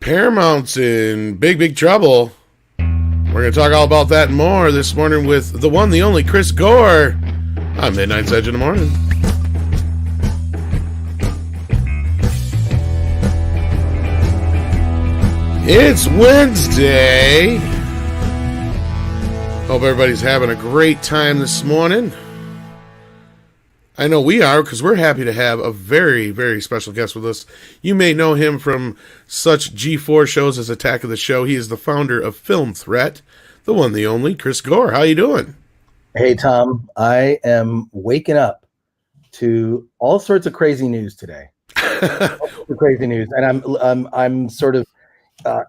Paramount's in big trouble. We're going to talk all about that and more this morning with the one, the only Chris Gore on Midnight's Edge in the Morning. It's Wednesday. Hope everybody's having a great time this morning. I know we are, because we're happy to have a very special guest with us. You may know him from such G4 shows as Attack of the Show. He is the founder of Film Threat, the one, the only Chris Gore. How you doing? Hey, Tom. I am waking up to all sorts of crazy news today. Crazy news, and I'm sort of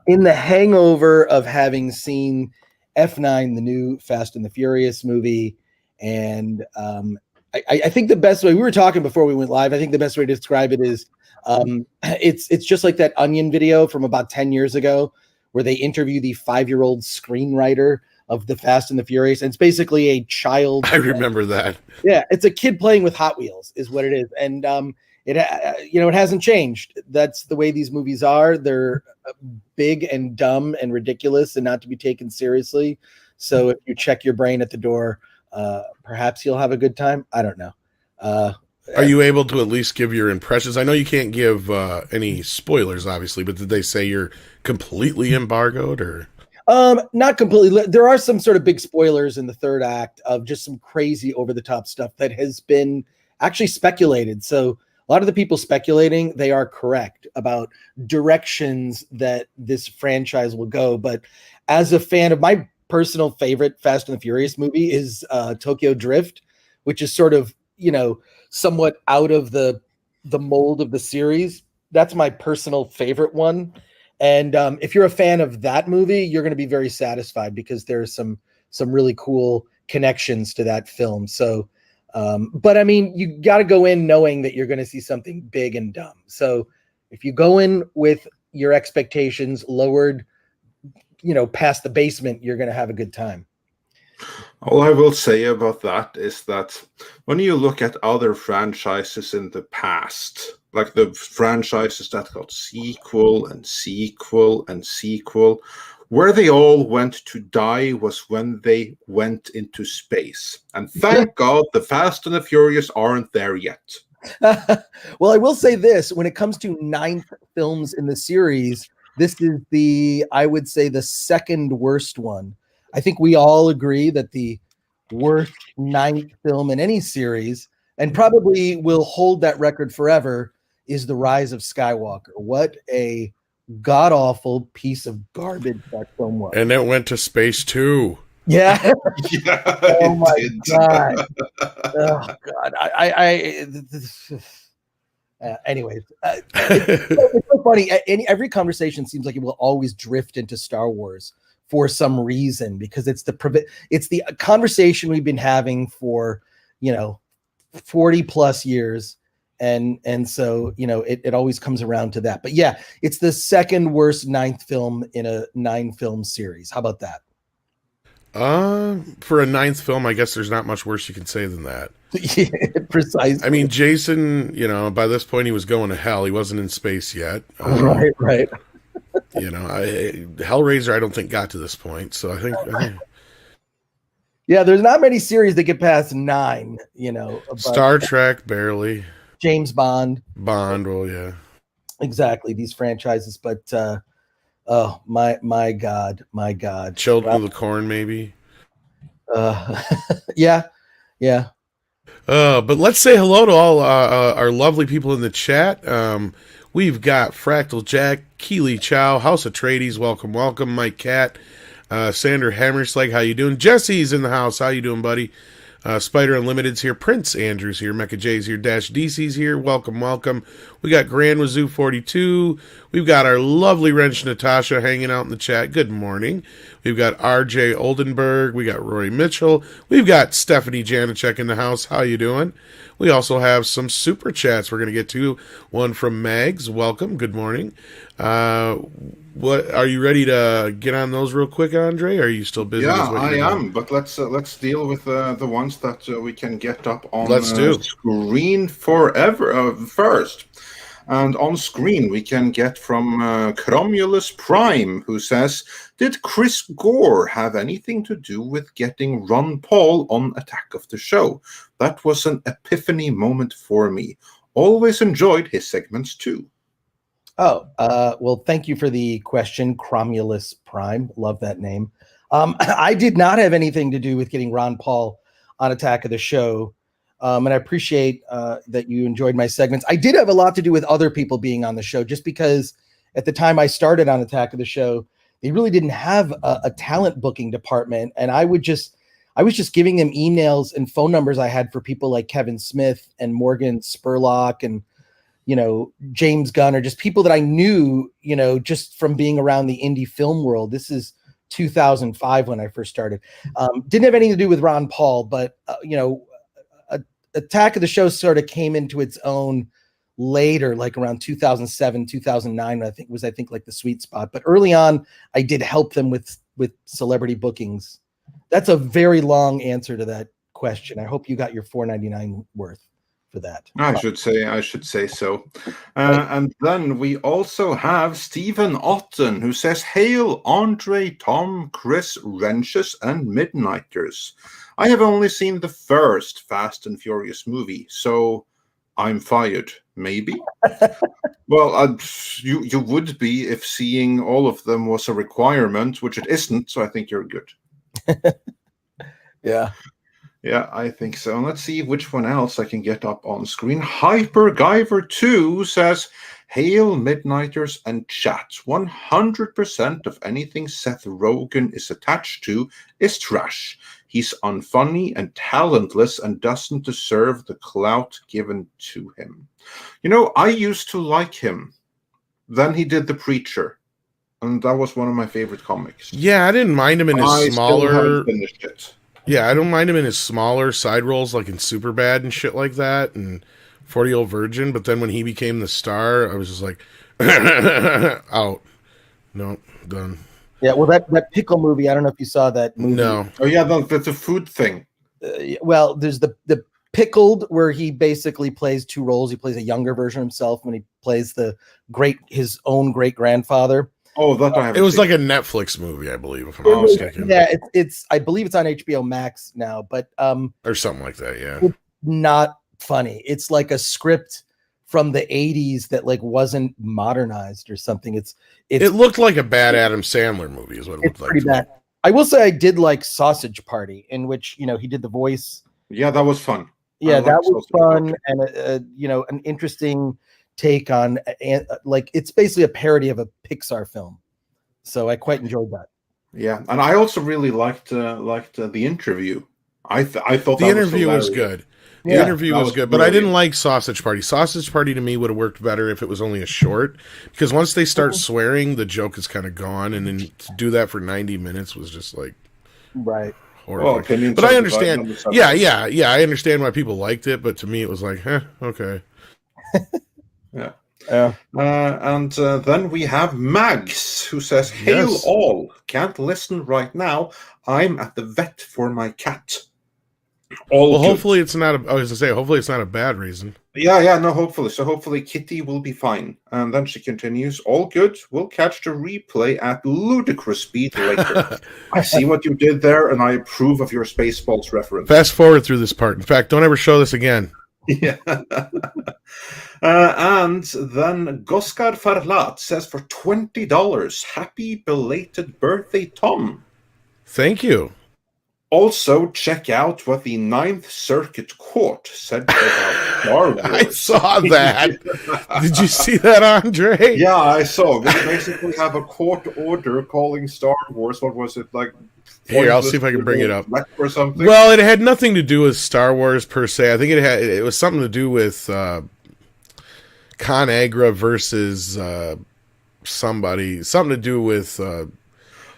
in the hangover of having seen F9, the new Fast and the Furious movie, and I think the best way, we were talking before we went live, I think the best way to describe it is it's just like that Onion video from about 10 years ago where they interview the 5-year-old screenwriter of the Fast and the Furious. And it's basically a child. I remember that. Yeah, it's a kid playing with Hot Wheels is what it is. And it hasn't changed. That's the way these movies are. They're big and dumb and ridiculous and not to be taken seriously. So if you check your brain at the door, perhaps you'll have a good time. I don't know. Are you able to at least give your impressions? I know you can't give any spoilers, obviously, but did they say you're completely embargoed or? Not completely. There are some sort of big spoilers in the third act of just some crazy over the top stuff that has been actually speculated. So a lot of the people speculating, they are correct about directions that this franchise will go. But as a fan of my personal favorite Fast and the Furious movie is Tokyo Drift, which is sort of, somewhat out of the mold of the series. That's my personal favorite one. And if you're a fan of that movie, you're going to be very satisfied because there's some really cool connections to that film. So, but I mean, you got to go in knowing that you're going to see something big and dumb. So if you go in with your expectations lowered, past the basement, you're going to have a good time. All I will say about that is that when you look at other franchises in the past, like the franchises that got sequel and sequel and sequel, where they all went to die was when they went into space. And thank God the Fast and the Furious aren't there yet. Well, I will say this, when it comes to 9 films in the series, this is I would say the second worst one. I think we all agree that the worst 9th film in any series, and probably will hold that record forever, is The Rise of Skywalker. What a god-awful piece of garbage that film was. And it went to space too. Yeah. Yeah, oh my God. Oh God. Anyways, it's so funny. Every conversation seems like it will always drift into Star Wars for some reason, because it's the conversation we've been having for 40 plus years, and so it always comes around to that. But yeah, it's the second worst 9th film in a 9-film series. How about that? For a 9th film, I guess there's not much worse you can say than that. Yeah, precisely. I mean, Jason, by this point he was going to hell. He wasn't in space yet. Right. Hellraiser, I don't think got to this point. So I think yeah, there's not many series that get past 9. Star Trek barely. James Bond. Well, yeah, exactly. These franchises, but oh my God. Children of the Corn, maybe. Yeah. But let's say hello to all our lovely people in the chat. We've got Fractal Jack, Keely Chow, House of Trades, welcome, Mike Cat, Sander Hammerslag, how you doing? Jesse's in the house, how you doing, buddy? Spider Unlimited's here, Prince Andrew's here, Mecha J's here, Dash DC's here, welcome. We got Grand Wazoo 42. We've got our lovely Wrench Natasha hanging out in the chat. Good morning. We've got RJ Oldenburg. We got Roy Mitchell. We've got Stephanie Janicek in the house. How you doing? We also have some super chats we're going to get to. One from Mags. Welcome. Good morning. What are you ready to get on those real quick, Andre? Or are you still busy? Yeah, I am. But let's deal with the ones that we can get up on Let's do. Screen forever first. And on screen, we can get from Cromulus Prime, who says, did Chris Gore have anything to do with getting Ron Paul on Attack of the Show? That was an epiphany moment for me. Always enjoyed his segments too. Oh, well, thank you for the question, Cromulus Prime. Love that name. I did not have anything to do with getting Ron Paul on Attack of the Show. And I appreciate that you enjoyed my segments. I did have a lot to do with other people being on the show, just because at the time I started on Attack of the Show, they really didn't have a talent booking department. And I was just giving them emails and phone numbers I had for people like Kevin Smith and Morgan Spurlock and, James Gunn, or just people that I knew, just from being around the indie film world. This is 2005 when I first started. Didn't have anything to do with Ron Paul, but, Attack of the Show sort of came into its own later, like around 2007, 2009, I think like the sweet spot. But early on, I did help them with celebrity bookings. That's a very long answer to that question. I hope you got your $4.99 worth for that. I should say so. And then we also have Stephen Otten, who says, hail Andre, Tom, Chris, Wrenches, and Midnighters. I have only seen the first Fast and Furious movie, so I'm fired, maybe? Well, you would be if seeing all of them was a requirement, which it isn't, so I think you're good. Yeah. Yeah, I think so. And let's see which one else I can get up on screen. HyperGuyver2 says, hail Midnighters and chat. 100% of anything Seth Rogen is attached to is trash. He's unfunny and talentless and doesn't deserve the clout given to him. I used to like him. Then he did The Preacher. And that was one of my favorite comics. Yeah, I didn't mind him in his smaller... still haven't finished it. Yeah, I don't mind him in his smaller side roles, like in Superbad and shit like that, and 40-Year-Old Virgin, but then when he became the star, I was just like, out. No, done. Yeah, well, that pickle movie, I don't know if you saw that movie. No. Oh, yeah, that's a food thing. Well, there's the Pickled, where he basically plays two roles. He plays a younger version of himself when he plays his own great-grandfather. Oh, that I haven't It was seen. like a Netflix movie, I believe, if I'm not mistaken. Yeah, it's I believe it's on HBO Max now, but or something like that, yeah. It's not funny. It's like a script from the 80s that like wasn't modernized or something. It looked like a bad Adam Sandler movie is what it looked like. Pretty bad. I will say I did like Sausage Party, in which he did the voice. Yeah, that was fun. Yeah, that was fun, and an interesting take on like it's basically a parody of a Pixar film. So I quite enjoyed that. Yeah, and I also really liked The Interview. I thought The Interview was good. The interview was good, but I didn't like Sausage Party. Sausage Party to me would have worked better if it was only a short, because once they start swearing, the joke is kind of gone, and then to do that for 90 minutes was just like right. Horrible. But I understand. Yeah, I understand why people liked it, but to me it was like, okay. Yeah. And then we have Mags, who says, hail Yes. all. Can't listen right now. I'm at the vet for my cat. Hopefully it's not hopefully it's not a bad reason. Hopefully. So hopefully Kitty will be fine. And then she continues, all good. We'll catch the replay at ludicrous speed later. I see what you did there, and I approve of your Spaceballs reference. Fast forward through this part. In fact, don't ever show this again. Yeah. And then Goskar Farlat says, for $20, happy belated birthday, Tom. Thank you. Also, check out what the Ninth Circuit Court said about Star Wars. I saw that. Did you see that, Andre? Yeah, I saw. We basically have a court order calling Star Wars, what was it, like... Here, I'll see if I can bring it up. Or something. Well, it had nothing to do with Star Wars per se. I think it was something to do with ConAgra versus somebody. Something to do with...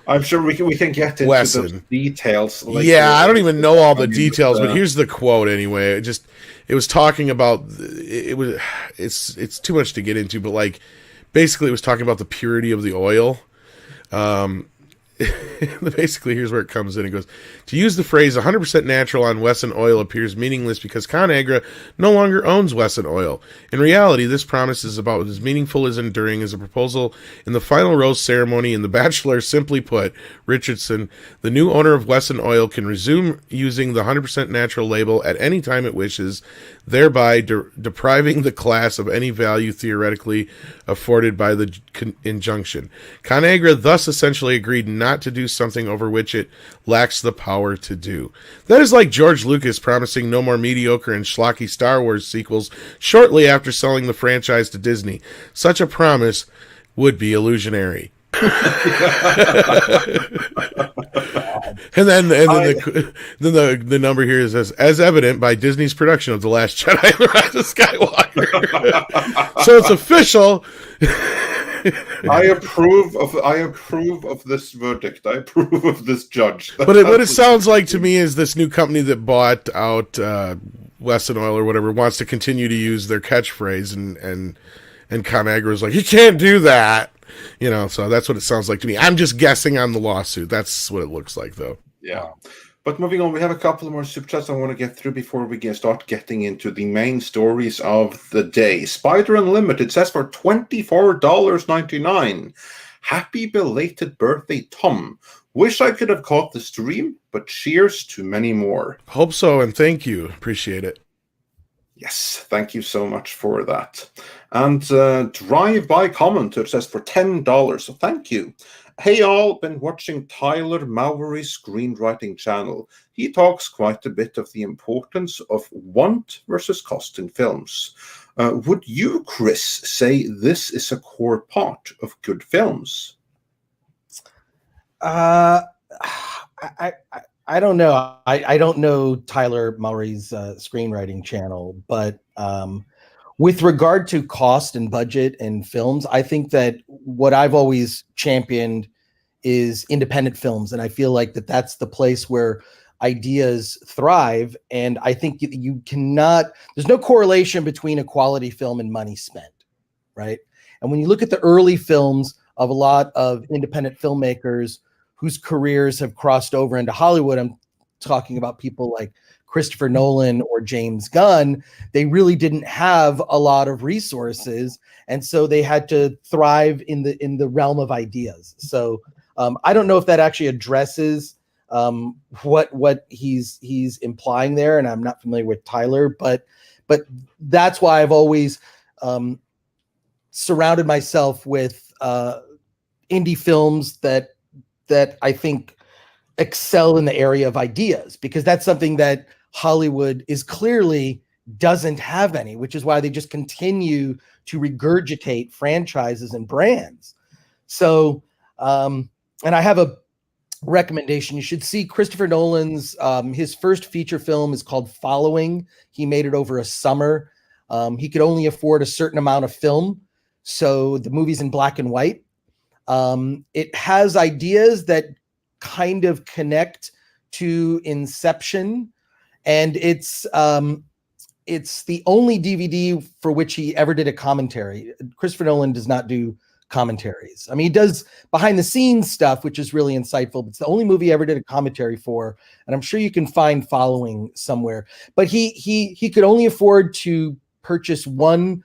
I'm sure we can get into those details. I don't even know all the details, but here's the quote anyway. It was talking about it's too much to get into, but like basically it was talking about the purity of the oil. basically, here's where it comes in. It goes, to use the phrase 100% natural on Wesson Oil appears meaningless because ConAgra no longer owns Wesson Oil. In reality, this promise is about as meaningful as enduring as a proposal in the final rose ceremony in The Bachelor. Simply put, Richardson, the new owner of Wesson Oil, can resume using the 100% natural label at any time it wishes, thereby depriving the class of any value theoretically afforded by the injunction. ConAgra thus essentially agreed not to do something over which it lacks the power to do. That is like George Lucas promising no more mediocre and schlocky Star Wars sequels shortly after selling the franchise to Disney. Such a promise would be illusionary. And then the number here says, as evident by Disney's production of The Last Jedi and The Rise of Skywalker. So it's official. I approve of this verdict. I approve of this judge. But what it sounds like to me is this new company that bought out Wesson Oil or whatever wants to continue to use their catchphrase, and ConAgra is like, you can't do that. You know, so that's what it sounds like to me. I'm just guessing on the lawsuit. That's what it looks like, though. Yeah. But moving on, we have a couple more super chats I want to get through before we start getting into the main stories of the day. Spider Unlimited says for $24.99, happy belated birthday, Tom. Wish I could have caught the stream, but cheers to many more. Hope so, and thank you. Appreciate it. Yes, thank you so much for that. And Drive-By Commenter says for $10, so thank you. Hey all, been watching Tyler Mowry's screenwriting channel. He talks quite a bit of the importance of want versus cost in films. Would you, Chris, say this is a core part of good films? I don't know. I don't know Tyler Mowry's screenwriting channel, but with regard to cost and budget and films, I think that what I've always championed is independent films. And I feel like that's the place where ideas thrive. And I think you cannot, there's no correlation between a quality film and money spent, right? And when you look at the early films of a lot of independent filmmakers whose careers have crossed over into Hollywood, I'm talking about people like Christopher Nolan or James Gunn, they really didn't have a lot of resources, and so they had to thrive in the realm of ideas. So I don't know if that actually addresses what he's implying there, and I'm not familiar with Tyler, but that's why I've always surrounded myself with indie films that I think excel in the area of ideas, because that's something that Hollywood is clearly doesn't have any, which is why they just continue to regurgitate franchises and brands. So, and I have a recommendation. You should see Christopher Nolan's, his first feature film is called Following. He made it over a summer. He could only afford a certain amount of film, so the movie's in black and white. It has ideas that kind of connect to Inception, and it's the only DVD for which he ever did a commentary. Christopher Nolan does not do commentaries. I mean, he does behind the scenes stuff, which is really insightful, but it's the only movie he ever did a commentary for, and I'm sure you can find Following somewhere. But he could only afford to purchase one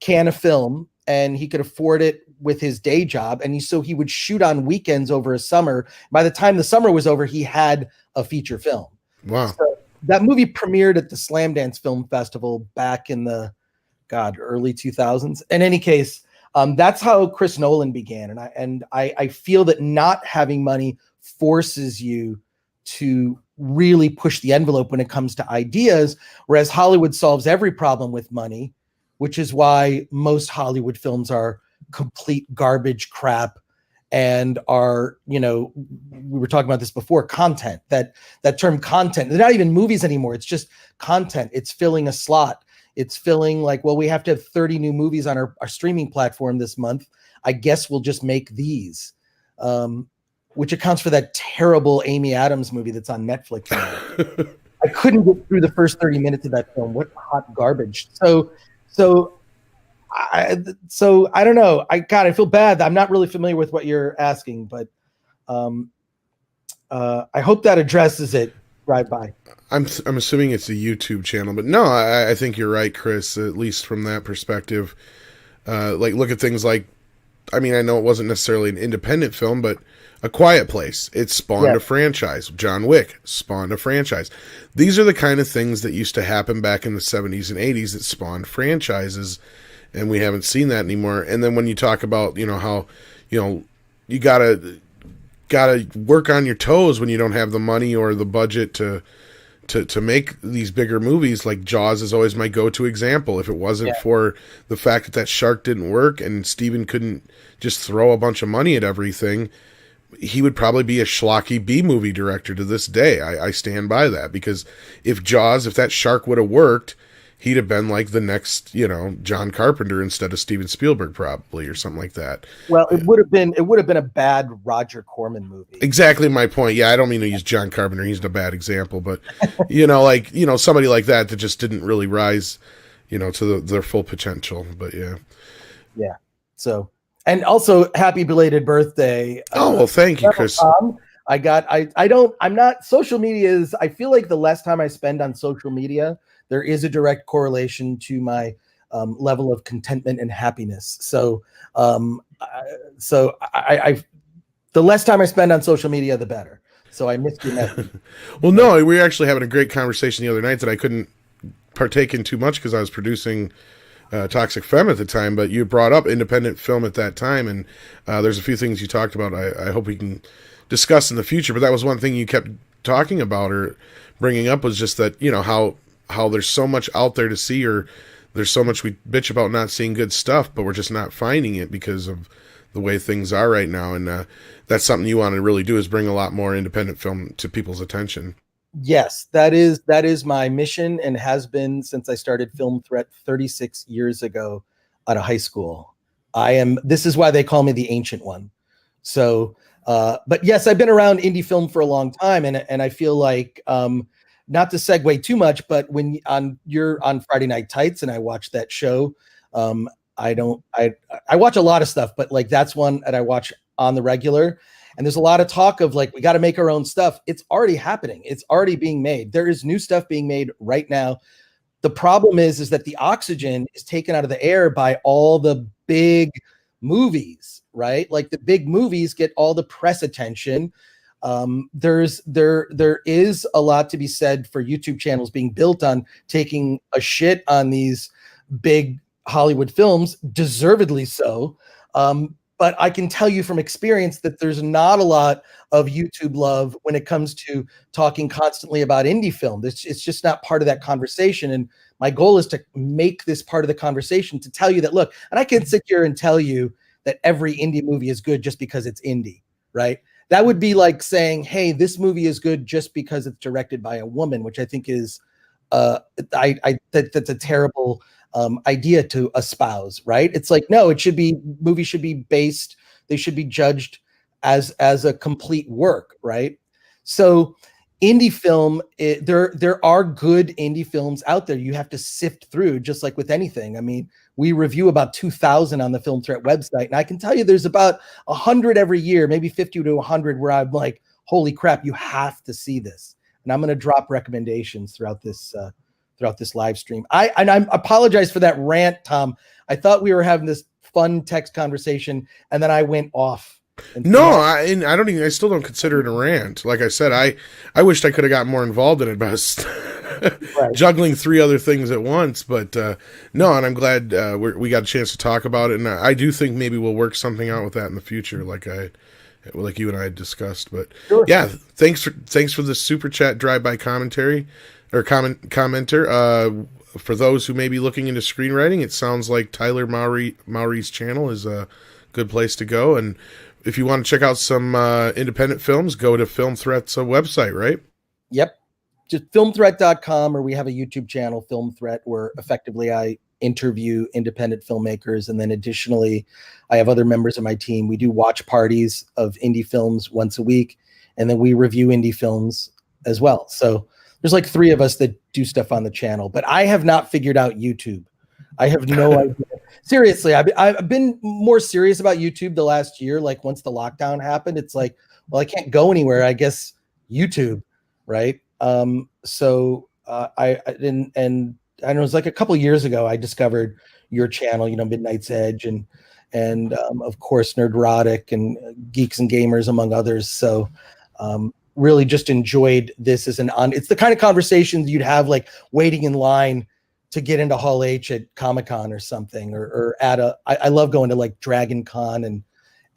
can of film, and he could afford it with his day job. And so he would shoot on weekends over a summer. By the time the summer was over, he had a feature film. Wow. So that movie premiered at the Slamdance Film Festival back in the early 2000s. In any case, that's how Chris Nolan began. And I feel that not having money forces you to really push the envelope when it comes to ideas, whereas Hollywood solves every problem with money, which is why most Hollywood films are complete garbage crap and are, we were talking about this before, content. That term content, they're not even movies anymore. It's just content. It's filling a slot. It's filling we have to have 30 new movies on our streaming platform this month. I guess we'll just make these, which accounts for that terrible Amy Adams movie that's on Netflix now. I couldn't get through the first 30 minutes of that film. What hot garbage. So I don't know. I feel bad. I'm not really familiar with what you're asking, but I hope that addresses it. Drive by. I'm assuming it's a YouTube channel, but no, I think you're right, Chris. At least from that perspective, like look at things like, I mean, I know it wasn't necessarily an independent film, but A Quiet Place, it spawned a franchise. John Wick spawned a franchise. These are the kind of things that used to happen back in the 70s and 80s that spawned franchises, and we haven't seen that anymore. And then when you talk about, how, you gotta work on your toes when you don't have the money or the budget to make these bigger movies. Like Jaws is always my go-to example. If it wasn't for the fact that shark didn't work and Steven couldn't just throw a bunch of money at everything, he would probably be a schlocky B movie director to this day. I stand by that, because if that shark would have worked, he'd have been like the next, John Carpenter instead of Steven Spielberg, probably, or something like that. Well, it would have been a bad Roger Corman movie. Exactly my point. Yeah, I don't mean to use John Carpenter. He's a bad example, but somebody like that just didn't really rise, to their full potential. But yeah. Yeah. So, and also happy belated birthday. Oh, well, thank you, Chris. I'm not, social media is, I feel like the less time I spend on social media, there is a direct correlation to my level of contentment and happiness. So, the less time I spend on social media, the better. So I missed your message. Well, no, we were actually having a great conversation the other night that I couldn't partake in too much because I was producing Toxic Femme at the time, but you brought up independent film at that time, and there's a few things you talked about I hope we can discuss in the future. But that was one thing you kept talking about or bringing up, was just that, how there's so much out there to see, or there's so much we bitch about not seeing good stuff, but we're just not finding it because of the way things are right now. And that's something you want to really do, is bring a lot more independent film to people's attention. Yes, that is my mission, and has been since I started Film Threat 36 years ago out of high school. This is why they call me the Ancient One. So, but yes, I've been around indie film for a long time, and I feel like, not to segue too much, but when you're on Friday Night Tights and I watch that show, I watch a lot of stuff, but like that's one that I watch on the regular. And there's a lot of talk of like, we got to make our own stuff. It's already happening. It's already being made. There is new stuff being made right now. The problem is that the oxygen is taken out of the air by all the big movies, right? Like the big movies get all the press attention. There is a lot to be said for YouTube channels being built on taking a shit on these big Hollywood films, deservedly so. But I can tell you from experience that there's not a lot of YouTube love when it comes to talking constantly about indie film. It's just not part of that conversation. And my goal is to make this part of the conversation, to tell you that, look, and I can sit here and tell you that every indie movie is good just because it's indie, right? That would be like saying, hey, this movie is good just because it's directed by a woman, which I think is, that's a terrible idea to espouse, right? It's like, no, movies should be based, they should be judged as a complete work, right? So indie film, there are good indie films out there. You have to sift through, just like with anything. I mean, we review about 2,000 on the Film Threat website, and I can tell you there's about 100 every year, maybe 50 to 100, where I'm like, holy crap, you have to see this. And I'm going to drop recommendations throughout this live stream. I apologize for that rant, Tom. I thought we were having this fun text conversation, and then I went off. No, I still don't consider it a rant. Like I said, I wished I could have got more involved in it, but I was juggling 3 other things at once. But no, and I'm glad we got a chance to talk about it. And I do think maybe we'll work something out with that in the future, like you and I had discussed. But sure. Yeah, thanks for the super chat drive-by commentary or commenter. For those who may be looking into screenwriting, it sounds like Tyler Mowry's channel is a good place to go. And if you want to check out some independent films, go to Film Threat's website, right? Yep. Just filmthreat.com, or we have a YouTube channel, Film Threat, where effectively I interview independent filmmakers. And then additionally, I have other members of my team. We do watch parties of indie films once a week, and then we review indie films as well. So there's like 3 of us that do stuff on the channel, but I have not figured out YouTube. I have no idea. Seriously, I've been more serious about YouTube the last year. Like once the lockdown happened, it's like, well, I can't go anywhere. I guess YouTube, right? So I didn't, and I know it was like a couple years ago, I discovered your channel, Midnight's Edge, and of course Nerdrotic and Geeks and Gamers, among others. So really just enjoyed this as it's the kind of conversations you'd have like waiting in line to get into Hall H at Comic-Con or something, or at I love going to like Dragon Con and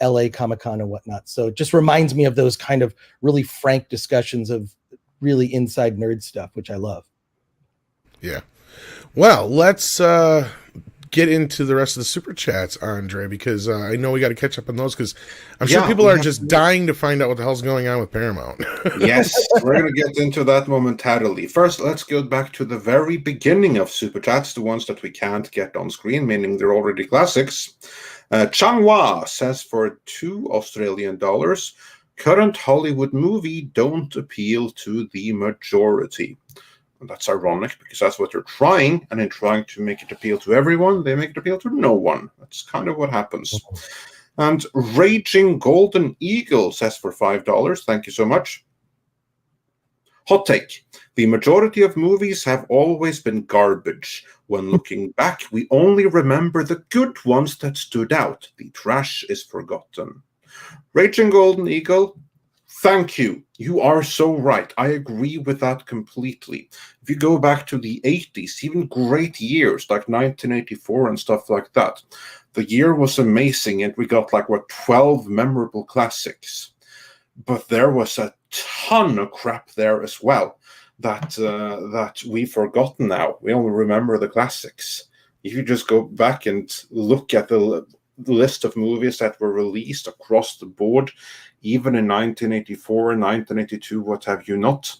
LA Comic-Con and whatnot. So it just reminds me of those kind of really frank discussions of really inside nerd stuff, which I love. Yeah. Well, let's get into the rest of the super chats, Andre, because I know we got to catch up on those, because I'm sure people are just dying to find out what the hell's going on with Paramount. Yes, we're going to get into that momentarily. First, let's go back to the very beginning of super chats, the ones that we can't get on screen, meaning they're already classics. Changhua says, for $2 current Hollywood movie don't appeal to the majority. And that's ironic, because that's what they're trying, and in trying to make it appeal to everyone, they make it appeal to no one. That's kind of what happens. And Raging Golden Eagle says, for $5, thank you so much. Hot take. The majority of movies have always been garbage. When looking back, we only remember the good ones that stood out. The trash is forgotten. Raging Golden Eagle, thank you. You are so right. I agree with that completely. If you go back to the 80s, even great years like 1984 and stuff like that, the year was amazing, and we got 12 memorable classics. But there was a ton of crap there as well that we've forgotten now. We only remember the classics. If you just go back and look at the list of movies that were released across the board, even in 1984, 1982, what have you not.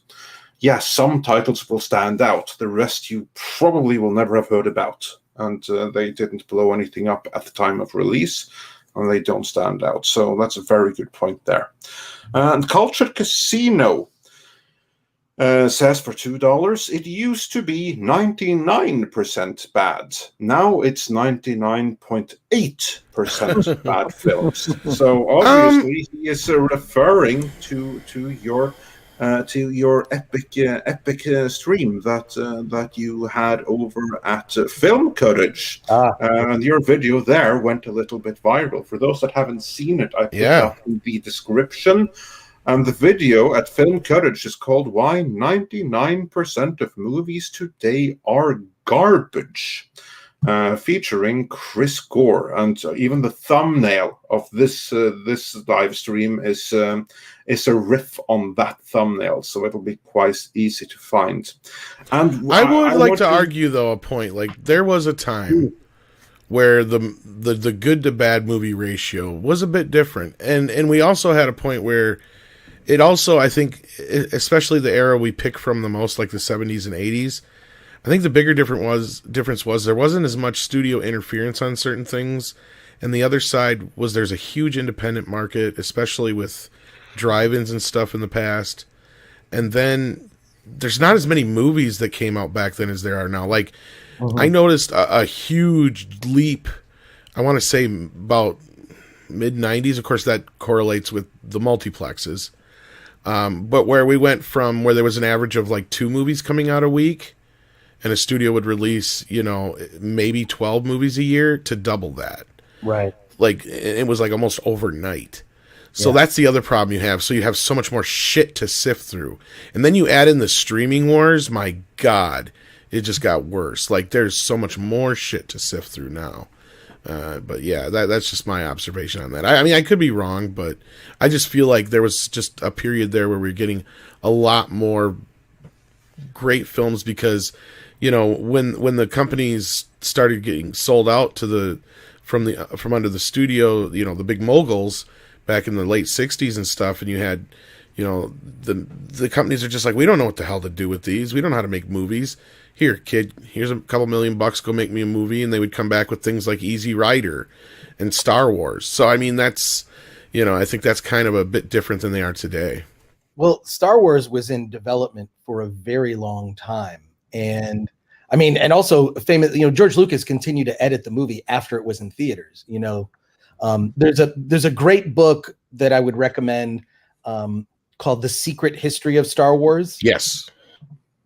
Yeah, some titles will stand out. The rest you probably will never have heard about. And they didn't blow anything up at the time of release, and they don't stand out. So that's a very good point there. And Cultured Casino says, for $2, it used to be 99% bad. Now it's 99.8% bad films. So obviously he is referring to your epic stream that you had over at Film Courage. And your video there went a little bit viral. For those that haven't seen it, I put that in the description. And the video at Film Courage is called Why 99% of Movies Today Are Garbage, featuring Chris Gore. And even the thumbnail of this live stream is a riff on that thumbnail, so it'll be quite easy to find. And I would like to argue, though, a point. There was a time where the good to bad movie ratio was a bit different. And we also had a point where it also, I think, especially the era we pick from the most, like the 70s and 80s, I think the bigger difference was there wasn't as much studio interference on certain things. And the other side was there's a huge independent market, especially with drive-ins and stuff in the past. And then there's not as many movies that came out back then as there are now. I noticed a huge leap, I want to say about mid-90s. Of course, that correlates with the multiplexes. But where we went from where there was an average of 2 movies coming out a week, and a studio would release, maybe 12 movies a year, to double that. Right. It was almost overnight. So that's the other problem you have. So you have so much more shit to sift through. And then you add in the streaming wars, my God, it just got worse. There's so much more shit to sift through now. But yeah, that's just my observation on that. I mean, I could be wrong, but I just feel like there was just a period there where we were getting a lot more great films because, when the companies started getting sold out from under the studio, the big moguls back in the late 60s and stuff, and you had, the companies are just we don't know what the hell to do with these. We don't know how to make movies. Here, kid, here's a couple $1 million, go make me a movie. And they would come back with things like Easy Rider and Star Wars. So, I mean, that's, I think that's kind of a bit different than they are today. Well, Star Wars was in development for a very long time. And I mean, and also famous, George Lucas continued to edit the movie after it was in theaters. There's a great book that I would recommend called The Secret History of Star Wars. Yes.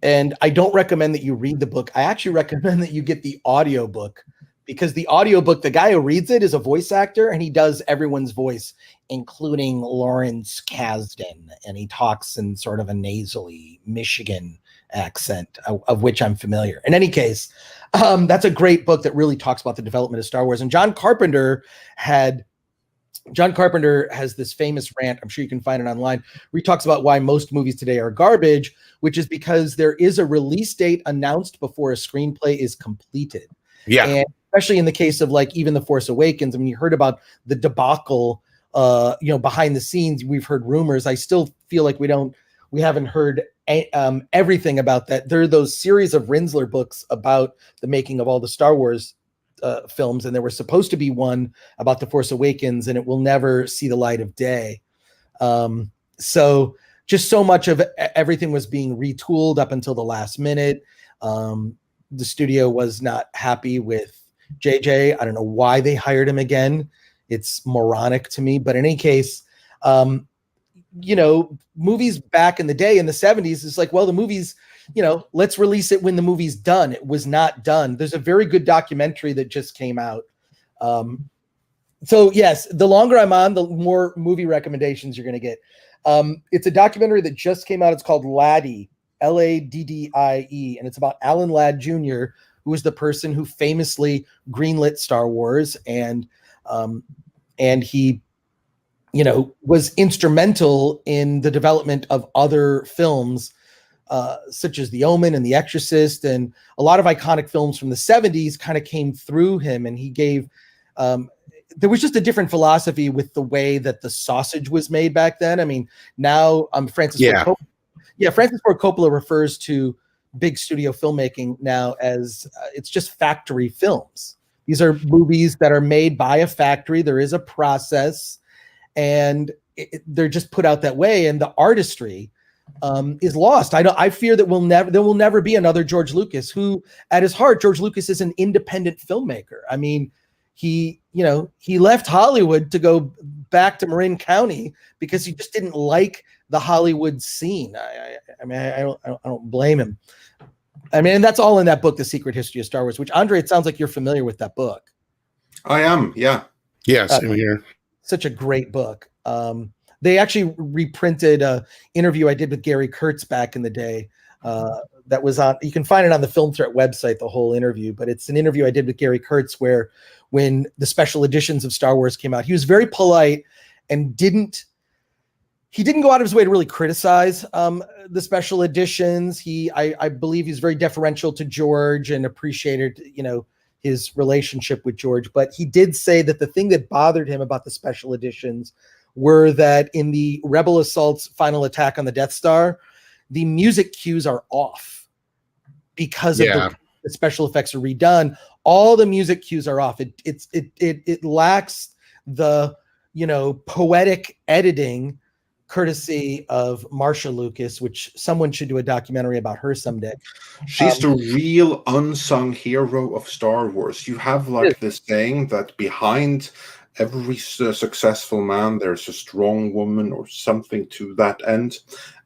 And I don't recommend that you read the book. I actually recommend that you get the audiobook, because the audiobook, the guy who reads it is a voice actor, and he does everyone's voice, including Lawrence Kasdan. And he talks in sort of a nasally Michigan accent, of which I'm familiar. In any case, that's a great book that really talks about the development of Star Wars. And John Carpenter has this famous rant, I'm sure you can find it online, where he talks about why most movies today are garbage, which is because there is a release date announced before a screenplay is completed. Yeah. And especially in the case of like even The Force Awakens, I mean, you heard about the debacle, behind the scenes. We've heard rumors. I still feel like we haven't heard everything about that. There are those series of Rinsler books about the making of all the Star Wars films, and there was supposed to be one about The Force Awakens, and it will never see the light of day. So just so much of everything was being retooled up until the last minute. The studio was not happy with JJ. I don't know why they hired him again. It's moronic to me. But in any case, movies back in the day in the 70s, it's like, well, the movie's, let's release it when the movie's done. It was not done. There's a very good documentary that just came out. So yes, the longer I'm on, the more movie recommendations you're going to get. It's a documentary that just came out. It's called Laddie, Laddie, and it's about Alan Ladd Jr., who was the person who famously greenlit Star Wars, and he, was instrumental in the development of other films, such as The Omen and The Exorcist, and a lot of iconic films from the 70s kind of came through him. And he gave, there was just a different philosophy with the way that the sausage was made back then. I mean, now Francis Ford Coppola refers to big studio filmmaking now as it's just factory films. These are movies that are made by a factory. There is a process, and they're just put out that way, and the artistry is lost. I fear that there will never be another George Lucas, who at his heart, George Lucas is an independent filmmaker. I mean, he left Hollywood to go back to Marin County because he just didn't like the Hollywood scene. I don't blame him. I mean, and that's all in that book, The Secret History of Star Wars, which, Andre, it sounds like you're familiar with that book. I am, yeah. Yeah, same here. Such a great book. They actually reprinted an interview I did with Gary Kurtz back in the day. That was on, you can find it on the Film Threat website, the whole interview, but it's an interview I did with Gary Kurtz where when the special editions of Star Wars came out, he was very polite and didn't go out of his way to really criticize the special editions. I believe he's very deferential to George and appreciated, his relationship with George. But he did say that the thing that bothered him about the special editions were that in the Rebel Assault's final attack on the Death Star, the music cues are off because of the special effects are redone. All the music cues are off. It lacks the, poetic editing courtesy of Marsha Lucas, which someone should do a documentary about her someday. She's the real unsung hero of Star Wars. You have this saying that behind every successful man, there's a strong woman or something to that end.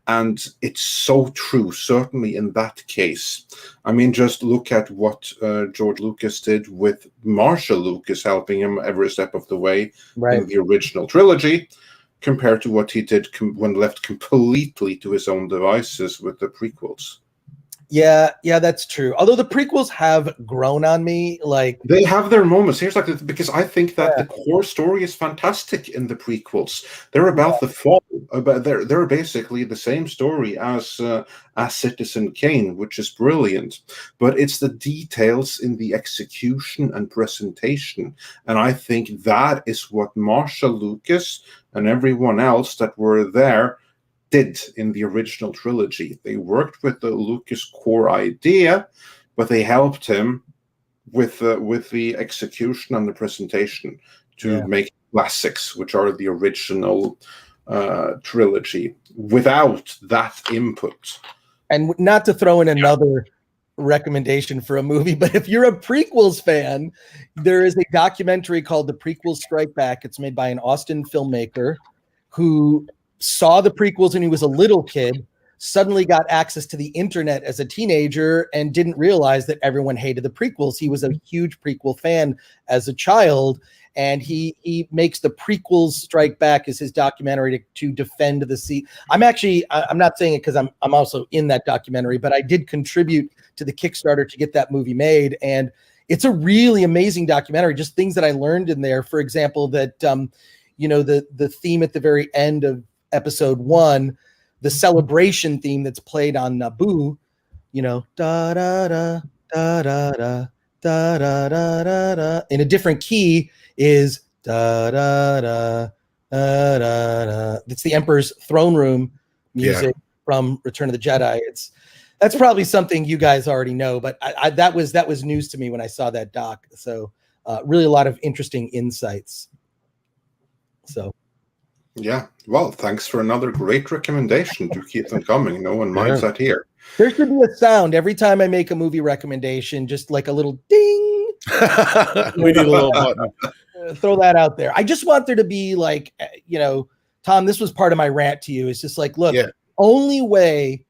And it's so true, certainly in that case. I mean, just look at what George Lucas did with Marsha Lucas helping him every step of the way in the original trilogy, compared to what he did when left completely to his own devices with the prequels. Yeah, that's true. Although the prequels have grown on me, they have their moments. Here's because I think that the core story is fantastic in the prequels. They're about the fall. They're basically the same story as Citizen Kane, which is brilliant. But it's the details in the execution and presentation, and I think that is what Marsha Lucas and everyone else that were there did in the original trilogy. They worked with the Lucas core idea, but they helped him with the execution and the presentation to make classics, which are the original trilogy. Without that input, and not to throw in another recommendation for a movie, but if you're a prequels fan, there is a documentary called The Prequels Strike Back. It's made by an Austin filmmaker who saw the prequels when he was a little kid, suddenly got access to the internet as a teenager and didn't realize that everyone hated the prequels. He was a huge prequel fan as a child, and he makes the prequels Strike Back as his documentary to defend the seat. I'm not saying it because I'm also in that documentary, but I did contribute to the Kickstarter to get that movie made, and it's a really amazing documentary. Just things that I learned in there. For example, that the theme at the very end of episode 1, the celebration theme that's played on Naboo, da da da da da da da da da da, in a different key is da da da da da da. It's the Emperor's throne room music from Return of the Jedi. That's probably something you guys already know, but that was news to me when I saw that doc. So really a lot of interesting insights. So. Yeah, well, thanks for another great recommendation. Do keep them coming. No one minds that here. There should be a sound every time I make a movie recommendation, just like a little ding. We need a little button. Throw that out there. I just want there to be like, Tom, this was part of my rant to you. It's just like, look, only way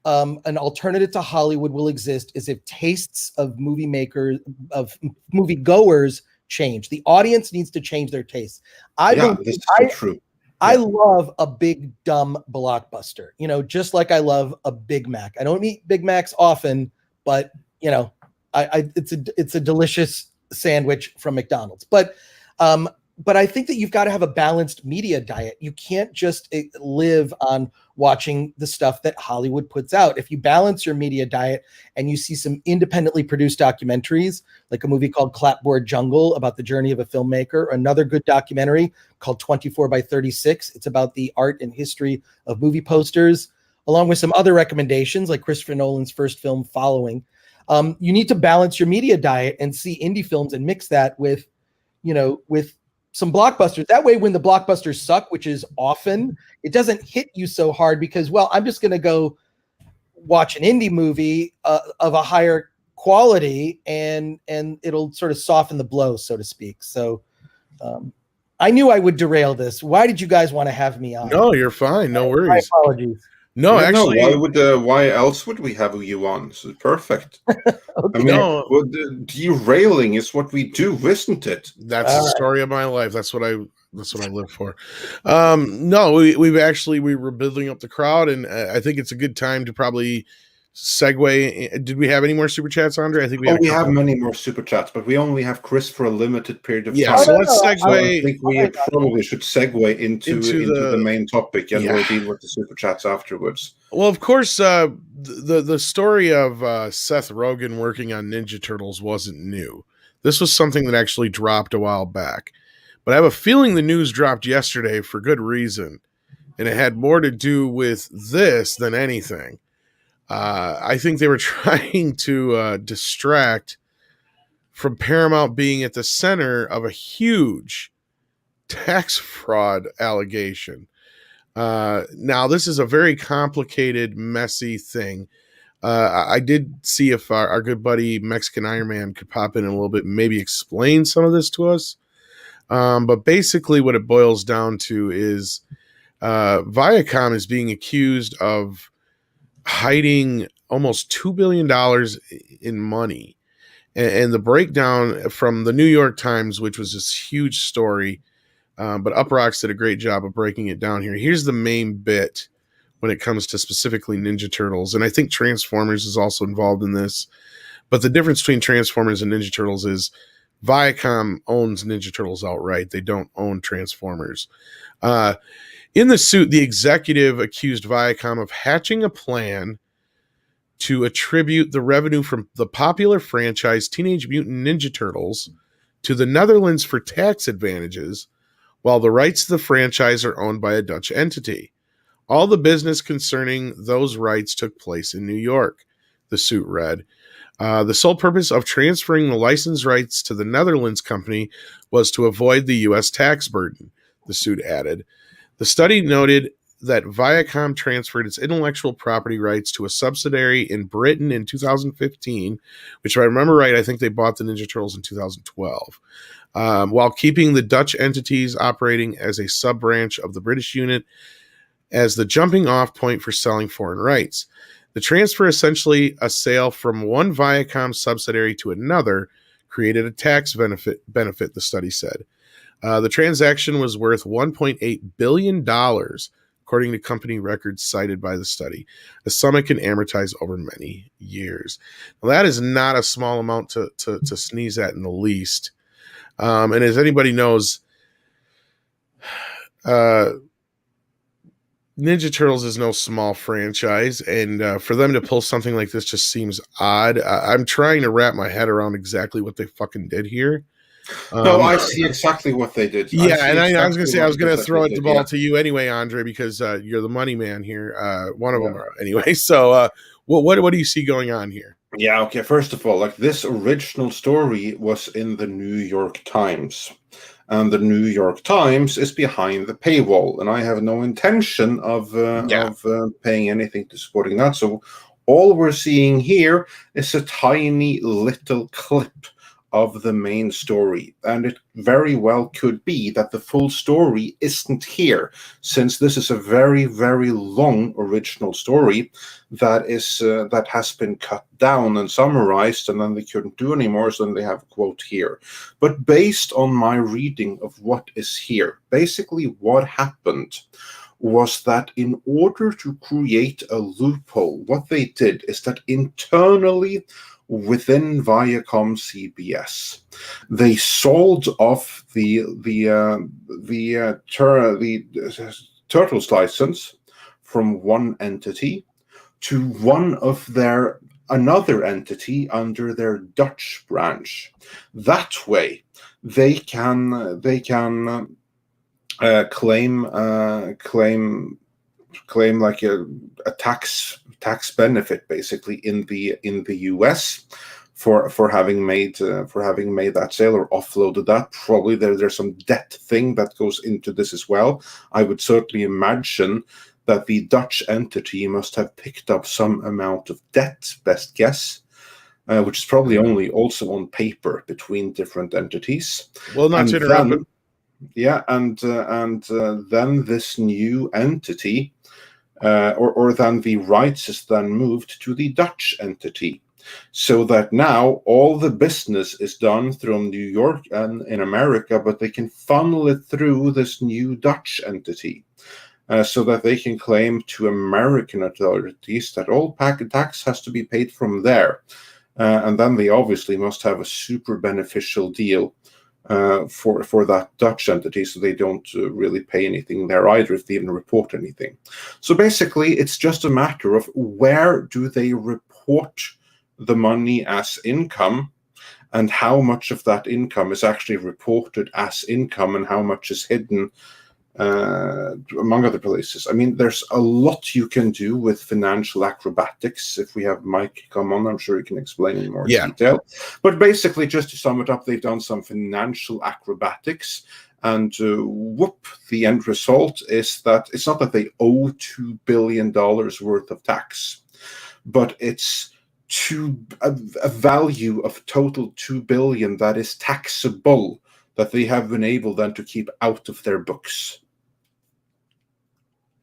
an alternative to Hollywood will exist is if tastes of movie makers, of movie goers change. The audience needs to change their tastes. This is so true. I love a big, dumb blockbuster, just like I love a Big Mac. I don't eat Big Macs often, but, it's a delicious sandwich from McDonald's. But I think that you've got to have a balanced media diet. You can't just live on watching the stuff that Hollywood puts out. If you balance your media diet and you see some independently produced documentaries, like a movie called Clapboard Jungle about the journey of a filmmaker, or another good documentary called 24 by 36. It's about the art and history of movie posters, along with some other recommendations like Christopher Nolan's first film, Following. You need to balance your media diet and see indie films and mix that with some blockbusters. That way, when the blockbusters suck, which is often, it doesn't hit you so hard because, well, I'm just going to go watch an indie movie of a higher quality, and it'll sort of soften the blow, so to speak. So I knew I would derail this. Why did you guys want to have me on? No, you're fine. No worries. My apologies. No, actually, why else would we have you on? So perfect. Okay. I mean, derailing is what we do, isn't it? That's the story of my life. That's what I live for. No, we were building up the crowd, and I think it's a good time to probably segue. Did we have any more super chats, Andre? I think we have many more super chats, but we only have Chris for a limited period of time. Yeah, so let's segue. So I think we probably should segue into the main topic, and we'll deal with the super chats afterwards. Well, of course, the story of Seth Rogen working on Ninja Turtles wasn't new. This was something that actually dropped a while back. But I have a feeling the news dropped yesterday for good reason, and it had more to do with this than anything. I think they were trying to distract from Paramount being at the center of a huge tax fraud allegation. Now, this is a very complicated, messy thing. I did see if our good buddy Mexican Iron Man could pop in a little bit and maybe explain some of this to us. But basically what it boils down to is Viacom is being accused of hiding almost $2 billion in money. And the breakdown from the New York Times, which was this huge story, but Uprocks did a great job of breaking it down here. Here's the main bit when it comes to specifically Ninja Turtles. And I think Transformers is also involved in this. But the difference between Transformers and Ninja Turtles is Viacom owns Ninja Turtles outright. They don't own Transformers. In the suit, the executive accused Viacom of hatching a plan to attribute the revenue from the popular franchise Teenage Mutant Ninja Turtles to the Netherlands for tax advantages, while the rights to the franchise are owned by a Dutch entity. All the business concerning those rights took place in New York, the suit read. The sole purpose of transferring the license rights to the Netherlands company was to avoid the U.S. tax burden, the suit added. The study noted that Viacom transferred its intellectual property rights to a subsidiary in Britain in 2015, which, if I remember right, I think they bought the Ninja Turtles in 2012, while keeping the Dutch entities operating as a sub-branch of the British unit. as the jumping off point for selling foreign rights. The transfer, essentially a sale from one Viacom subsidiary to another, created a tax benefit, the study said. The transaction was worth $1.8 billion, according to company records cited by the study. The sum it can amortize over many years. Now, that is not a small amount to sneeze at in the least. And as anybody knows, Ninja Turtles is no small franchise, and for them to pull something like this just seems odd. I'm trying to wrap my head around exactly what they fucking did here. No, I see exactly what they did. Yeah, and I was going to say, I was going to that throw they the did, ball yeah. to you anyway, Andre, because you're the money man here. One of them, anyway. So, what do you see going on here? Yeah, okay. First of all, like, this original story was in the New York Times, and the New York Times is behind the paywall, and I have no intention of paying anything to supporting that. So all we're seeing here is a tiny little clip of the main story, and it very well could be that the full story isn't here, since this is a very, very long original story that has been cut down and summarized, and then they couldn't do anymore, so then they have a quote here. But based on my reading of what is here, basically what happened was that in order to create a loophole, what they did is that internally within Viacom CBS, they sold off the Turtles license from one entity to another entity under their Dutch branch. That way, they can claim like a tax benefit, basically, in the US for having made that sale or offloaded that. Probably there's some debt thing that goes into this as well. I would certainly imagine that the Dutch entity must have picked up some amount of debt, best guess, which is probably only also on paper between different entities. Well, not to interrupt, but yeah, and then this new entity, or then the rights is then moved to the Dutch entity, so that now all the business is done from New York and in America, but they can funnel it through this new Dutch entity, so that they can claim to American authorities that all tax has to be paid from there. And then they obviously must have a super beneficial deal for that Dutch entity, so they don't really pay anything there either if they even report anything. So basically, it's just a matter of where do they report the money as income, and how much of that income is actually reported as income, and how much is hidden, among other places. I mean, there's a lot you can do with financial acrobatics. If we have Mike come on, I'm sure he can explain in more detail. But basically, just to sum it up, they've done some financial acrobatics, and whoop, the end result is that it's not that they owe $2 billion worth of tax, but it's a value of total $2 billion that is taxable, that they have been able then to keep out of their books.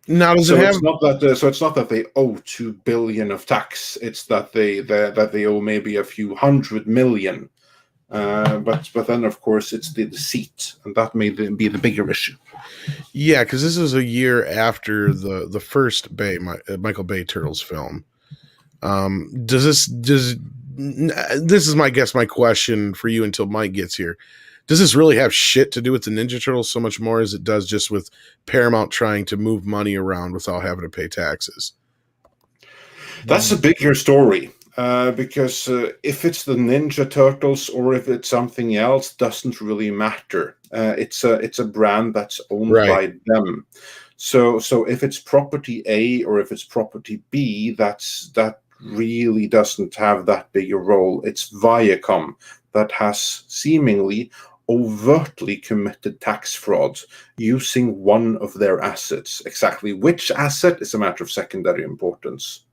Now, it's not that they owe $2 billion of tax. It's that they owe maybe a few $100 million. But then, of course, it's the deceit, and that may be the bigger issue. Yeah, because this is a year after the first Michael Bay Turtles film. This is my question for you until Mike gets here. Does this really have shit to do with the Ninja Turtles so much more as it does just with Paramount trying to move money around without having to pay taxes? That's a bigger story, because if it's the Ninja Turtles or if it's something else doesn't really matter. It's a brand that's owned by them. So if it's property A or if it's property B, that really doesn't have that big a role. It's Viacom that has seemingly overtly committed tax fraud using one of their assets. Exactly which asset is a matter of secondary importance.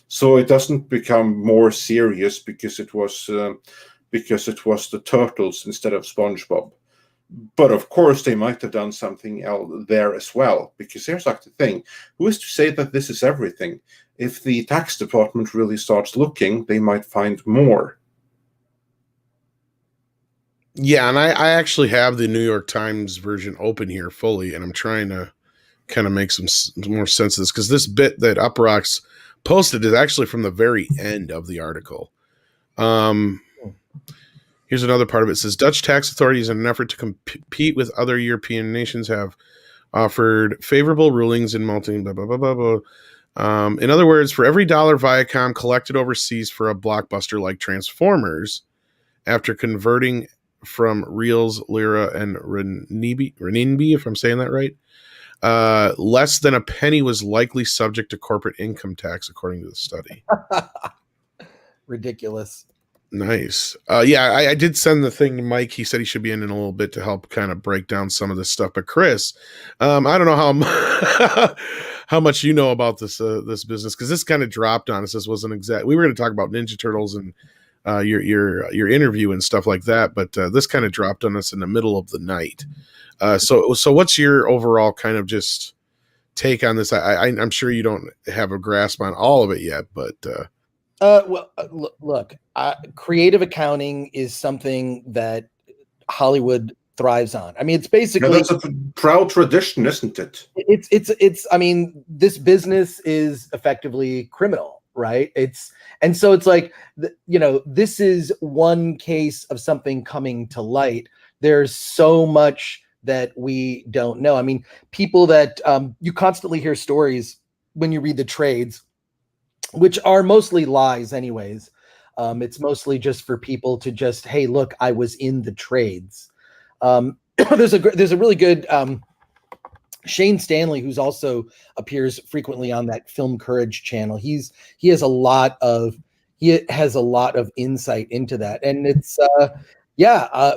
So it doesn't become more serious because it was the Turtles instead of SpongeBob. But of course, they might have done something else there as well, because here's like the thing: who is to say that this is everything? If the tax department really starts looking, they might find more. Yeah, and I actually have the New York Times version open here fully, and I'm trying to kind of make some more sense of this, because this bit that Uprocks posted is actually from the very end of the article. Here's another part of it. It says Dutch tax authorities, in an effort to compete with other European nations, have offered favorable rulings in multi blah, blah, blah, blah, blah. In other words, for every dollar Viacom collected overseas for a blockbuster like Transformers, after converting from reals, lira, and renminbi, if I'm saying that right, less than a penny was likely subject to corporate income tax, according to the study. Ridiculous. Nice. Yeah, I did send the thing to Mike. He said he should be in a little bit to help kind of break down some of this stuff. But Chris, I don't know how how much you know about this business, because this kind of dropped on us. This wasn't exact. We were going to talk about Ninja Turtles and your interview and stuff like that, but this kind of dropped on us in the middle of the night. So what's your overall kind of just take on this? I'm sure you don't have a grasp on all of it yet, but look, creative accounting is something that Hollywood thrives on. I mean, it's basically that's a proud tradition, isn't it? It's. I mean, this business is effectively criminal, right? And so it's like, this is one case of something coming to light. There's so much that we don't know. I mean, people that you constantly hear stories when you read the trades, which are mostly lies anyways. It's mostly just for people to just, hey, look, I was in the trades. There's a really good Shane Stanley, who's also appears frequently on that Film Courage channel. He has a lot of insight into that, and it's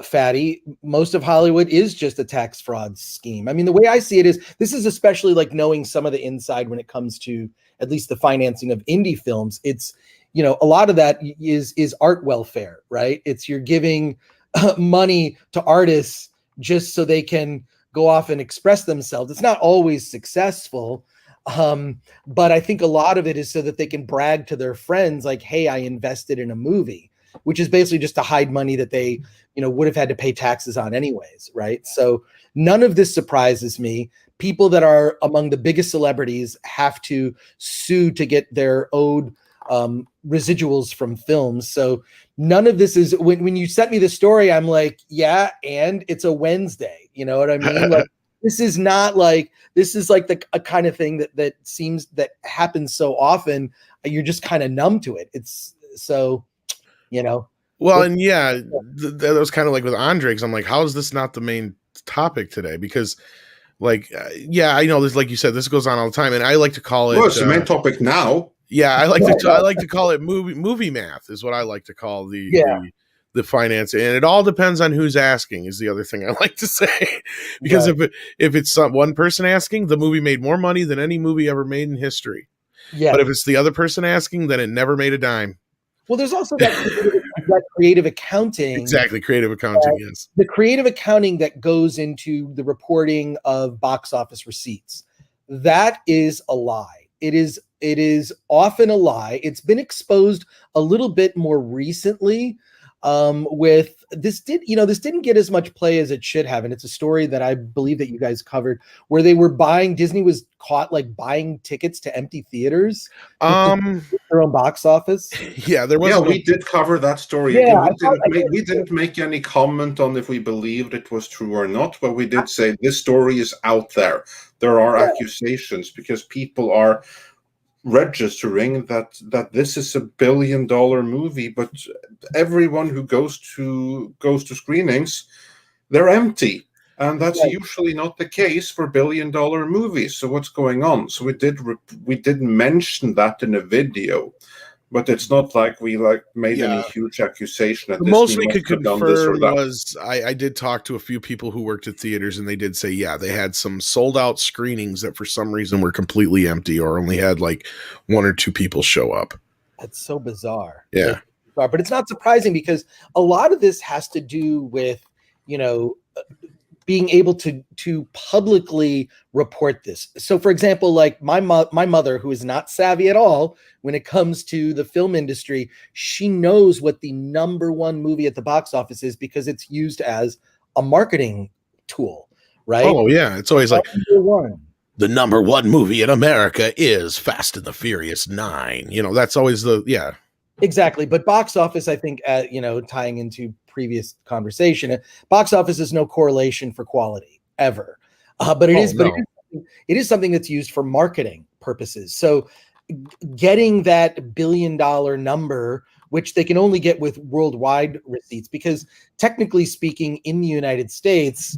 Fatty, most of Hollywood is just a tax fraud scheme. I mean, the way I see it is, this is especially like knowing some of the inside when it comes to at least the financing of indie films. It's, a lot of that is art welfare, right? It's you're giving money to artists just so they can go off and express themselves. It's not always successful, but I think a lot of it is so that they can brag to their friends, like, hey, I invested in a movie, which is basically just to hide money that they, would have had to pay taxes on anyways, right? So none of this surprises me. People that are among the biggest celebrities have to sue to get their owed residuals from films. So none of this is, when you sent me the story, I'm like, yeah, and it's a Wednesday. You know what I mean? Like, this is like a kind of thing that seems that happens so often. You're just kind of numb to it. It's so, Well, and yeah, that was kind of like with Andre, because I'm like, how is this not the main topic today? Because, like, I know this, like you said, this goes on all the time, and I like to call it. Well, it's the main topic now. Yeah, I like to call it movie math, is what I like to call the finance, and it all depends on who's asking. Is the other thing I like to say, because if it's one person asking, the movie made more money than any movie ever made in history. Yeah, but if it's the other person asking, then it never made a dime. Well, there's also that creative accounting. Exactly, creative accounting, yes. The creative accounting that goes into the reporting of box office receipts. That is a lie. It is often a lie. It's been exposed a little bit more recently. With this didn't get as much play as it should have, and it's a story that I believe that you guys covered, where Disney was caught like buying tickets to empty theaters, their own box office. Yeah, there was. Yeah, we did cover that story. Yeah, we didn't make any comment on if we believed it was true or not, but we did say this story is out there. There are accusations because people are registering that this is $1 billion movie, but everyone who goes to screenings, they're empty, and that's usually not the case for $1 billion movies. So what's going on? So we did mention that in a video, but it's not like we made any huge accusation. The most we could confirm was I did talk to a few people who worked at theaters, and they did say, they had some sold out screenings that for some reason were completely empty or only had like 1 or 2 people show up. That's so bizarre. Yeah. But it's not surprising, because a lot of this has to do with, being able to publicly report this. So, for example, like my mother, who is not savvy at all when it comes to the film industry, she knows what the #1 movie at the box office is because it's used as a marketing tool, right? Oh yeah, it's always like #1. the #1 movie in America is Fast and the Furious 9. That's always Exactly. But box office, I think, tying into previous conversation, box office is no correlation for quality ever. But it is something that's used for marketing purposes. So getting that $1 billion number, which they can only get with worldwide receipts, because technically speaking, in the United States,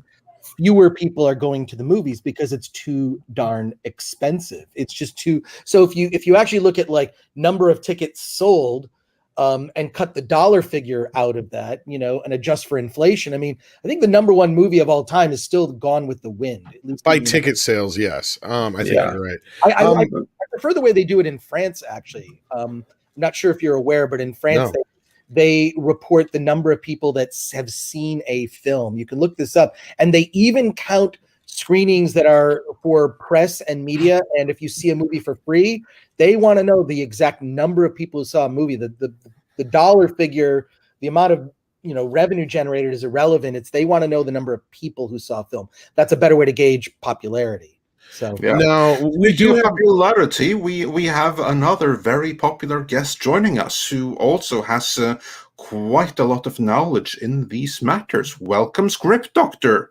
fewer people are going to the movies because it's too darn expensive. It's just too. So if you actually look at like number of tickets sold, and cut the dollar figure out of that, and adjust for inflation, I mean, I think the #1 movie of all time is still Gone with the Wind. At least by ticket sales. Yes, I think you're right. I prefer the way they do it in France. Actually, I'm not sure if you're aware, but in France, No. they report the number of people that have seen a film. You can look this up, and they even count screenings that are for press and media. And if you see a movie for free, they want to know the exact number of people who saw a movie. The dollar figure, the amount of revenue generated is irrelevant. They want to know the number of people who saw a film. That's a better way to gauge popularity. So now we do have popularity. We have another very popular guest joining us who also has quite a lot of knowledge in these matters. Welcome, Script Doctor.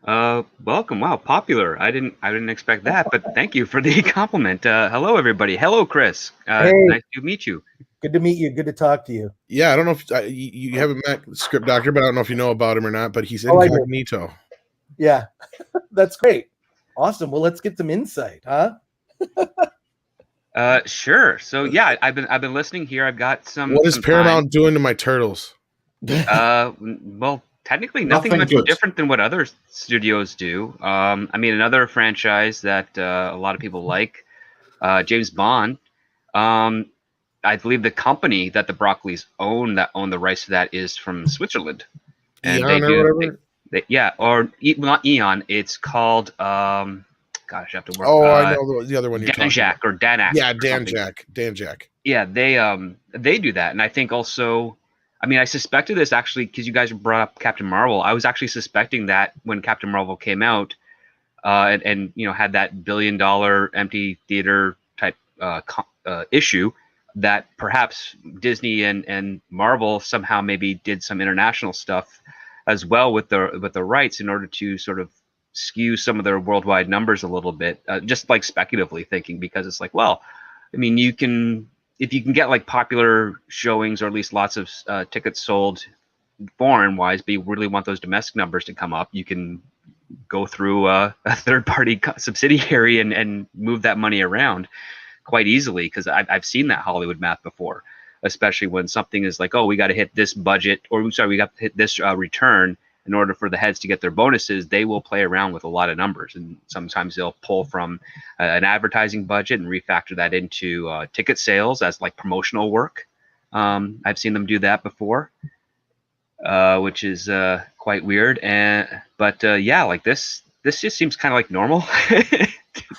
Welcome. Wow, popular. I didn't expect that, but thank you for the compliment. Hello, everybody. Hello, Chris. Hey. Nice to meet you. Good to meet you. Good to talk to you. Yeah, I don't know if you haven't met Script Doctor, but I don't know if you know about him or not. But he's incognito. Yeah, that's great. Awesome. Well, let's get some insight, huh? Sure. So yeah, I've been listening here. I've got some. What is Paramount doing to my turtles? Well, technically nothing much different than what other studios do. I mean, another franchise that a lot of people like, James Bond. I believe the company that the Broccoli's own the rights to that is from Switzerland, and Eon or whatever. Not Eon. It's called gosh, I have to work. Oh, I know the other one. Danjak or Danak. Yeah, Danjak. Yeah, they do that, and I think also. I mean, I suspected this actually because you guys brought up Captain Marvel. I was actually suspecting that when Captain Marvel came out, and had that $1 billion empty theater type issue, that perhaps Disney and Marvel somehow maybe did some international stuff as well with the rights in order to sort of skew some of their worldwide numbers a little bit, just like speculatively thinking, because it's like, well, I mean, if you can get like popular showings or at least lots of tickets sold foreign wise, but you really want those domestic numbers to come up, you can go through a third party subsidiary and move that money around quite easily, because I've seen that Hollywood math before, especially when something is like, oh, we got to hit this budget, or sorry, we got to hit this return in order for the heads to get their bonuses. They will play around with a lot of numbers, and sometimes they'll pull from an advertising budget and refactor that into ticket sales as like promotional work. I've seen them do that before, which is quite weird. But yeah, like this just seems kind of like normal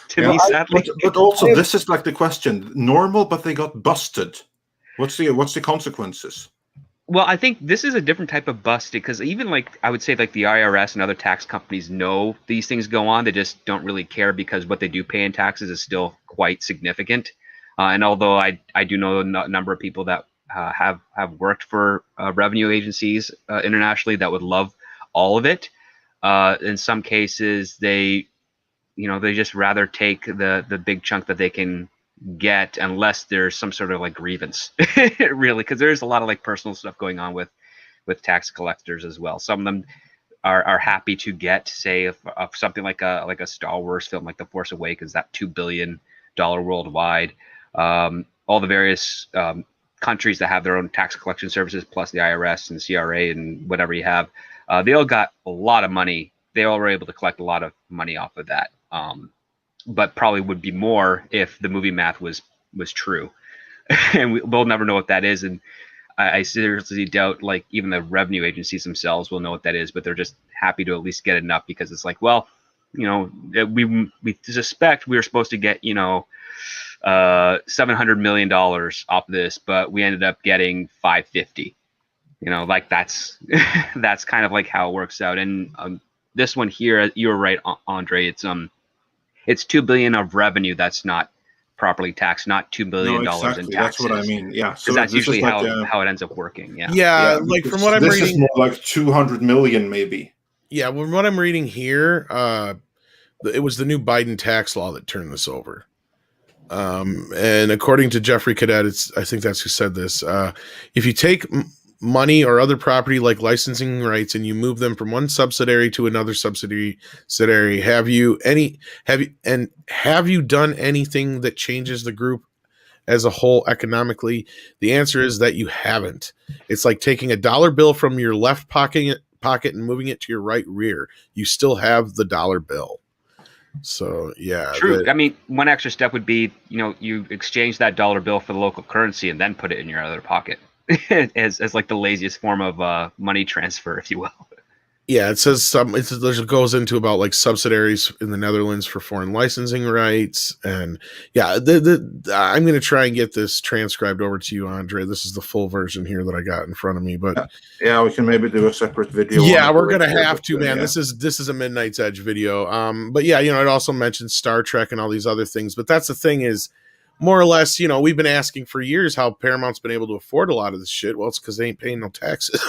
to me, sadly. But also, this is like the question: normal, but they got busted. What's the consequences? Well, I think this is a different type of bust, because even like I would say like the IRS and other tax companies know these things go on. They just don't really care because what they do pay in taxes is still quite significant. And although I do know a number of people that have worked for revenue agencies internationally that would love all of it, in some cases they just rather take the big chunk that they can get, unless there's some sort of like grievance really, because there's a lot of like personal stuff going on with tax collectors as well. Some of them are happy to get, say, if something like a Star Wars film like The Force Awakens, that $2 billion worldwide, all the various countries that have their own tax collection services, plus the IRS and CRA and whatever you have, they all got a lot of money. They all were able to collect a lot of money off of that. But probably would be more if the movie math was true, and we'll never know what that is. And I seriously doubt like even the revenue agencies themselves will know what that is, but they're just happy to at least get enough because it's like, well, you know, we suspect we were supposed to get, you know, $700 million off this, but we ended up getting 550. You know, like that's that's kind of like how it works out. And this one here, you were right, Andre. It's 2 billion of revenue that's not properly taxed, not $2 billion No, dollars in exactly. taxes. That's what I mean. Yeah. Because So that's this is usually like how it ends up working. Yeah. Yeah, like from what I'm this is reading, more like 200 million, maybe. yeah, from what I'm reading here, it was the new Biden tax law that turned this over. And according to Jeffrey Cadet, I think that's who said this. If you take money or other property like licensing rights and you move them from one subsidiary to another subsidiary, have you done anything that changes the group as a whole economically? The answer is that you haven't. It's like taking a dollar bill from your left pocket and moving it to your right rear. You still have the dollar bill. So yeah, true. I mean, one extra step would be, you know, you exchange that dollar bill for the local currency and then put it in your other pocket as like the laziest form of money transfer, if you will. Yeah, it says it goes into about like subsidiaries in the Netherlands for foreign licensing rights, and yeah, I'm going to try and get this transcribed over to you, Andre. This is the full version here that I got in front of me, but yeah, we can maybe do a separate video. Yeah, we're going to have to, man. Yeah. This is a Midnight's Edge video. But yeah, you know, it also mentions Star Trek and all these other things. But that's the thing is, more or less, you know, we've been asking for years how Paramount's been able to afford a lot of this shit. Well, it's because they ain't paying no taxes.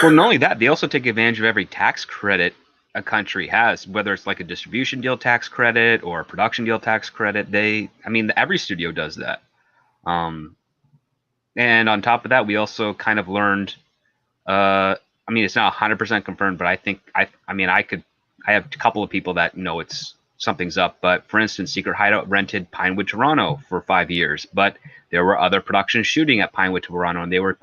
Well, not only that, they also take advantage of every tax credit a country has, whether it's like a distribution deal tax credit or a production deal tax credit. Every studio does that. And on top of that, we also kind of learned, it's not 100% confirmed, but I think, I have a couple of people that know something's up. But for instance, Secret Hideout rented Pinewood, Toronto for 5 years, but there were other productions shooting at Pinewood, Toronto, and they were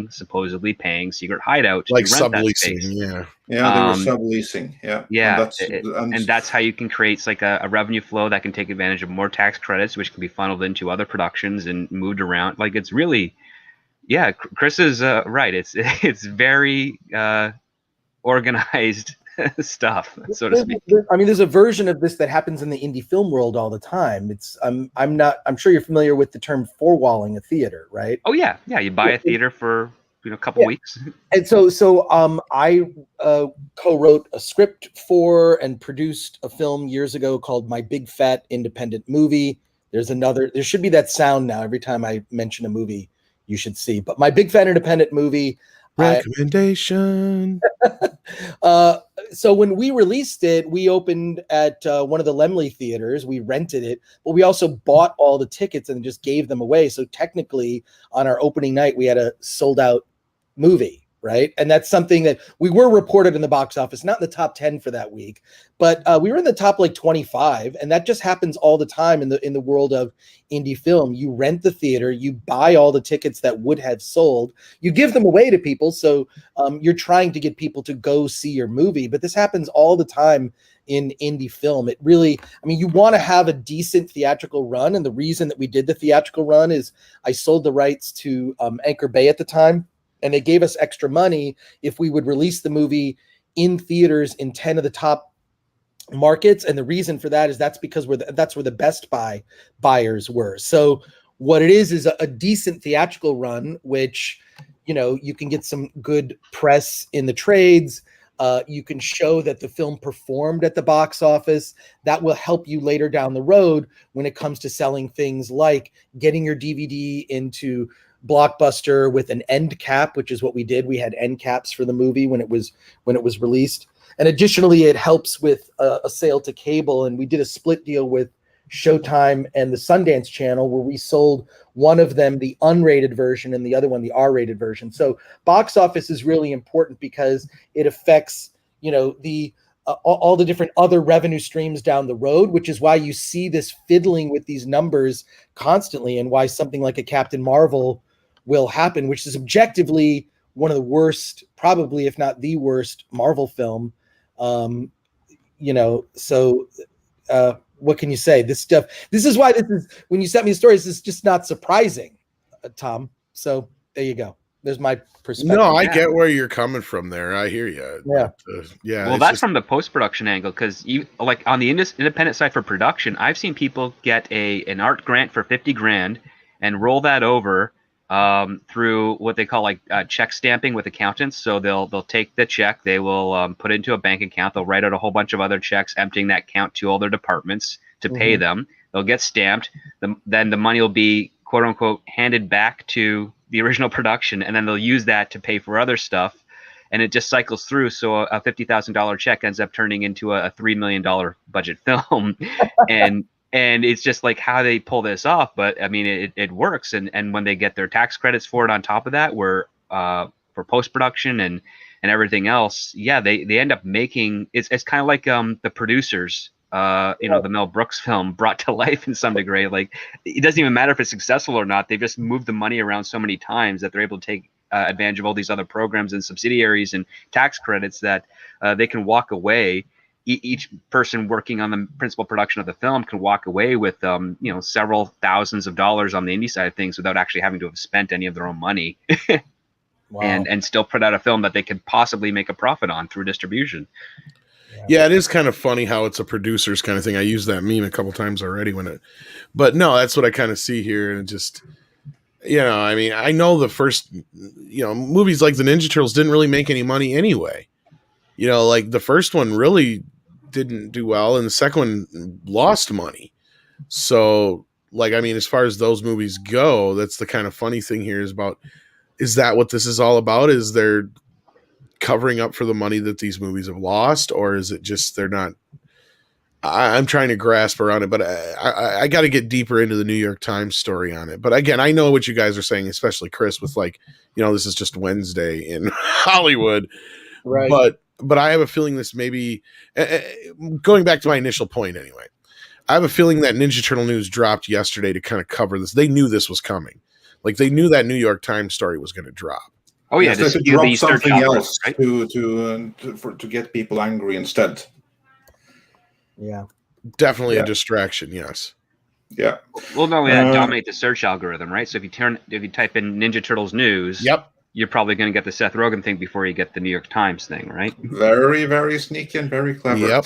supposedly paying Secret Hideout like to rent that subleasing, space. yeah. Yeah, they were subleasing. Yeah. Yeah. And that's how you can create like a revenue flow that can take advantage of more tax credits, which can be funneled into other productions and moved around. Like it's really, yeah, Chris is right. It's very organized stuff, so to speak. I mean, there's a version of this that happens in the indie film world all the time. It's I'm sure you're familiar with the term four-walling a theater, right? Oh yeah, you buy a theater for a couple weeks. And so I co-wrote a script for and produced a film years ago called My Big Fat Independent Movie. There should be that sound now every time I mention a movie you should see. But My Big Fat Independent Movie recommendation. So when we released it, we opened at one of the Lemley theaters. We rented it, but we also bought all the tickets and just gave them away. So technically, on our opening night, we had a sold out movie, right? And that's something that we were reported in the box office, not in the top 10 for that week, but we were in the top like 25, and that just happens all the time in the world of indie film. You rent the theater, you buy all the tickets that would have sold, you give them away to people, so you're trying to get people to go see your movie. But this happens all the time in indie film. It really, you want to have a decent theatrical run, and the reason that we did the theatrical run is I sold the rights to Anchor Bay at the time, and they gave us extra money if we would release the movie in theaters in 10 of the top markets. And the reason for that is that's because that's where the Best Buy buyers were. So what it is a decent theatrical run, which, you can get some good press in the trades. You can show that the film performed at the box office. That will help you later down the road when it comes to selling things like getting your DVD into Blockbuster with an end cap, which is what we did. We had end caps for the movie when it was released. And additionally, it helps with a sale to cable. And we did a split deal with Showtime and the Sundance Channel, where we sold one of them the unrated version and the other one the R-rated version. So box office is really important because it affects, all the different other revenue streams down the road, which is why you see this fiddling with these numbers constantly, and why something like a Captain Marvel will happen, which is objectively one of the worst, probably if not the worst Marvel film. What can you say? This is why when you sent me the stories, this is just not surprising, Tom. So there you go. There's my perspective. No, I get where you're coming from there. I hear you. Yeah. Yeah. Well, that's from the post-production angle, because you like on the independent side for production, I've seen people get an art grant for $50,000 and roll that over through what they call like check stamping with accountants. So they'll take the check, they will put it into a bank account, they'll write out a whole bunch of other checks, emptying that account to all their departments to pay them. They'll get stamped. Then the money will be quote unquote handed back to the original production, and then they'll use that to pay for other stuff. And it just cycles through. So a $50,000 check ends up turning into a $3 million budget film. and it's just like how they pull this off. But I mean, it works. And when they get their tax credits for it on top of that, where for post-production and everything else, yeah, they end up making, it's kind of like the producers, the Mel Brooks film brought to life in some degree. Like, it doesn't even matter if it's successful or not. They've just moved the money around so many times that they're able to take advantage of all these other programs and subsidiaries and tax credits that they can walk away. Each person working on the principal production of the film can walk away with several thousands of dollars on the indie side of things without actually having to have spent any of their own money. Wow. and still put out a film that they could possibly make a profit on through distribution. Yeah, it is kind of funny how it's a producer's kind of thing. I used that meme a couple times already but no, that's what I kind of see here. And just, I mean, I know the first, movies like the Ninja Turtles didn't really make any money anyway. Like the first one really didn't do well, and the second one lost money. So, like, I mean, as far as those movies go, that's the kind of funny thing here is that what this is all about? Is they're covering up for the money that these movies have lost, or is it just they're not? I'm trying to grasp around it, but I got to get deeper into the New York Times story on it. But again, I know what you guys are saying, especially Chris, with like, this is just Wednesday in Hollywood, right? But I have a feeling this maybe going back to my initial point anyway. I have a feeling that Ninja Turtle news dropped yesterday to kind of cover this. They knew this was coming, like they knew that New York Times story was going to drop. Oh yeah, to drop something else, right? to get people angry instead. Yeah, definitely a distraction. Yes. Yeah. Well, not only that, dominate the search algorithm, right? So if you type in Ninja Turtles news, you're probably going to get the Seth Rogen thing before you get the New York Times thing, right? Very, very sneaky and very clever. Yep.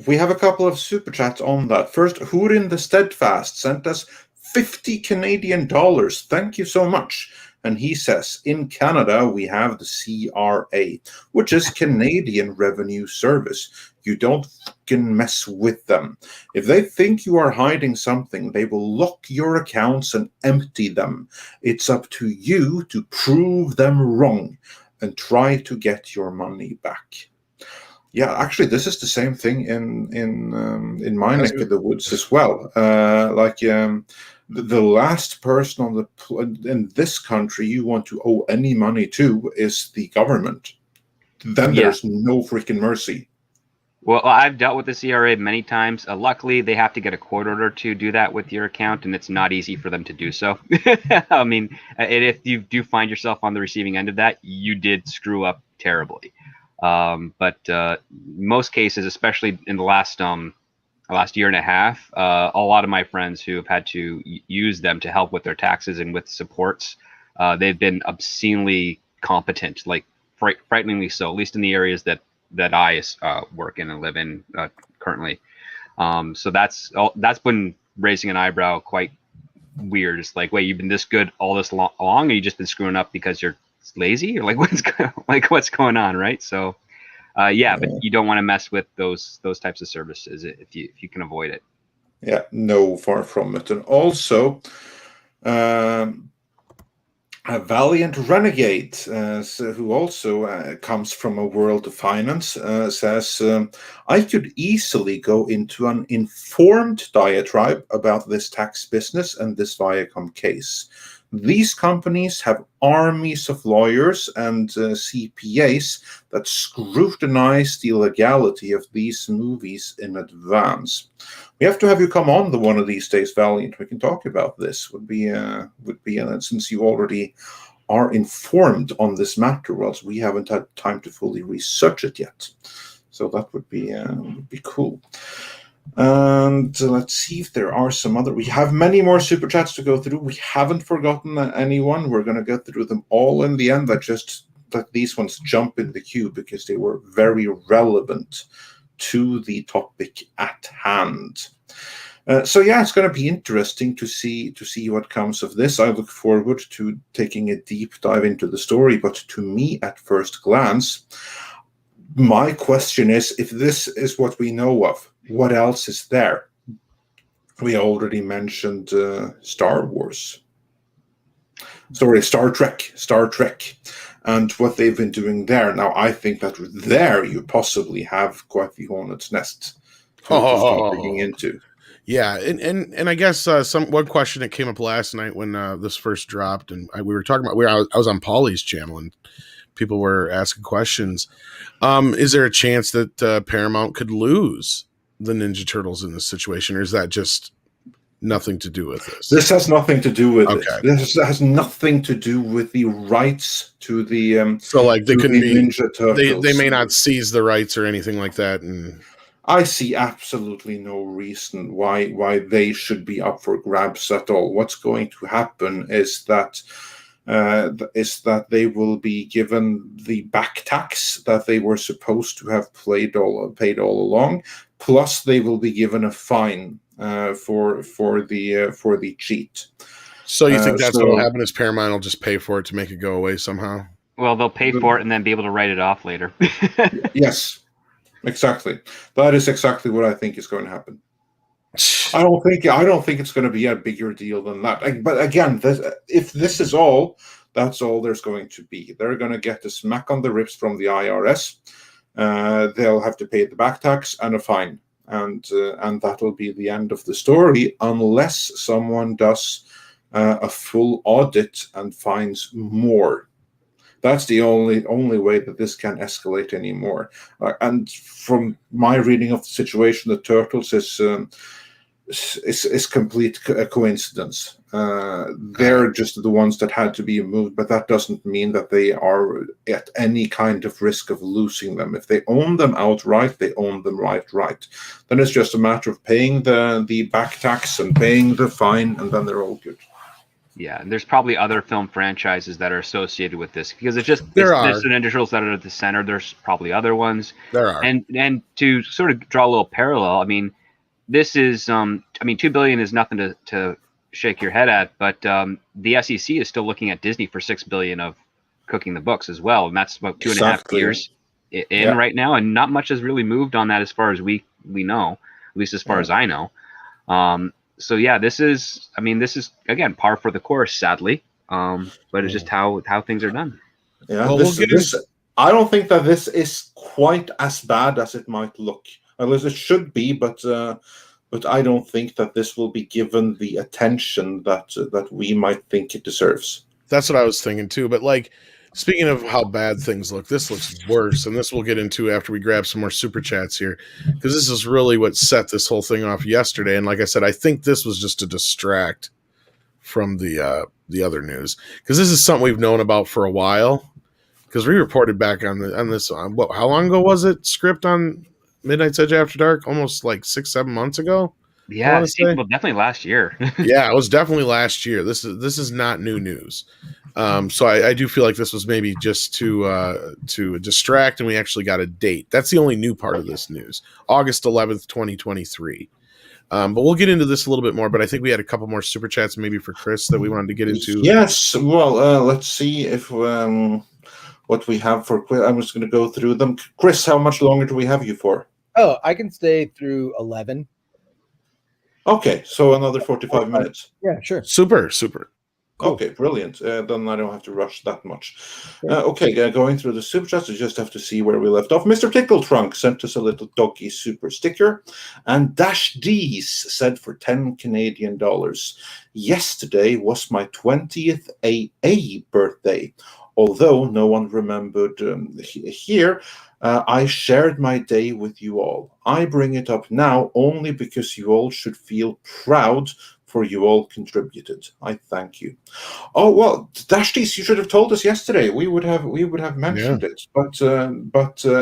We have a couple of super chats on that. First, Hurin the Steadfast sent us $50 Canadian. Thank you so much. And he says, in Canada, we have the CRA, which is Canadian Revenue Service. You don't fucking mess with them. If they think you are hiding something, they will lock your accounts and empty them. It's up to you to prove them wrong and try to get your money back. Yeah, actually, this is the same thing in my neck of the woods as well. The last person in this country you want to owe any money to is the government. Then there's no freaking mercy. Well, I've dealt with the CRA many times. Luckily, they have to get a court order to do that with your account, and it's not easy for them to do so. I mean, if you do find yourself on the receiving end of that, you did screw up terribly. But most cases, especially in the last year and a half, a lot of my friends who have had to use them to help with their taxes and with supports, they've been obscenely competent, like frighteningly so, at least in the areas that I work in and live in currently. So that's been raising an eyebrow quite weird. It's like, wait, you've been this good all this long, or you just been screwing up because you're lazy, or like what's going on, right? So but you don't want to mess with those types of services if you can avoid it. Yeah, no, far from it. And also a Valiant Renegade, who also comes from a world of finance, says, I could easily go into an informed diatribe about this tax business and this Viacom case. These companies have armies of lawyers and CPAs that scrutinize the legality of these movies in advance. We have to have you come on one of these days, Valiant. We can talk about this. Would be since you already are informed on this matter, whilst we haven't had time to fully research it yet. So that would be cool. And let's see if there are some other. We have many more super chats to go through. We haven't forgotten anyone. We're going to get through them all in the end. That these ones jump in the queue because they were very relevant to the topic at hand. So yeah, it's going to be interesting to see what comes of this. I look forward to taking a deep dive into the story. But to me, at first glance, my question is, if this is what we know of, what else is there? We already mentioned Star Trek, and what they've been doing there. Now, I think that there you possibly have quite the hornet's nest to start digging into. Yeah, and I guess one question that came up last night when this first dropped, and we were talking about, I was on Paulie's channel, and people were asking questions. Is there a chance that Paramount could lose the Ninja Turtles in this situation, or is that just nothing to do with this? This has nothing to do with it. This has nothing to do with the rights to the so like they couldn't be Ninja Turtles. They may not seize the rights or anything like that. And I see absolutely no reason why they should be up for grabs at all. What's going to happen is that they will be given the back tax that they were supposed to have paid all along, plus they will be given a fine for the cheat. So you think that's what will happen? Is Paramount will just pay for it to make it go away somehow? Well, they'll pay for it and then be able to write it off later. Yes, exactly. That is exactly what I think is going to happen. I don't think it's going to be a bigger deal than that. But again, if this is all, that's all there's going to be. They're going to get a smack on the ribs from the IRS. They'll have to pay the back tax and a fine, and that'll be the end of the story, unless someone does a full audit and finds more. That's the only way that this can escalate anymore. And from my reading of the situation, the Turtles is complete coincidence. They're just the ones that had to be moved, but that doesn't mean that they are at any kind of risk of losing them. If they own them outright, they own them right. Then it's just a matter of paying the back tax and paying the fine, and then they're all good. Yeah, and there's probably other film franchises that are associated with this, because there's the Ninja Turtles that are at the center. There's probably other ones. There are. And to sort of draw a little parallel, I mean, this is $2 billion is nothing to shake your head at, but the SEC is still looking at Disney for $6 billion of cooking the books as well, and that's about 2.5 years in right now, and not much has really moved on that as far as we know, at least as far as I know. So yeah, this is again par for the course, sadly, but it's just how things are done. Yeah, I don't think that this is quite as bad as it might look. At least it should be, but I don't think that this will be given the attention that we might think it deserves. That's what I was thinking too. But like, speaking of how bad things look, this looks worse, and this we'll get into after we grab some more super chats here, because this is really what set this whole thing off yesterday. And like I said, I think this was just to distract from the other news, because this is something we've known about for a while. Because we reported back on this. How long ago was it? Script on Midnight's Edge After Dark, almost like 6-7 months ago. Yeah, definitely last year. Yeah, it was definitely last year. This is not new news. So I do feel like this was maybe just to distract, and we actually got a date. That's the only new part of this news, August 11th, 2023. But we'll get into this a little bit more. But I think we had a couple more super chats maybe for Chris that we wanted to get into. Yes. Well, let's see if what we have for Chris. I'm just going to go through them. Chris, how much longer do we have you for? Oh, I can stay through 11. Okay, so another 45 minutes. Yeah, sure. Super. Cool. Okay, brilliant. Then I don't have to rush that much. Okay, going through the super chats, I just have to see where we left off. Mr. Tickle Trunk sent us a little doggy super sticker, and Dash D's said for 10 Canadian dollars, yesterday was my 20th AA birthday. Although no one remembered here, I shared my day with you all. I bring it up now only because you all should feel proud for you all contributed. I thank you. Oh well, Dashties, you should have told us yesterday. We would have mentioned it. But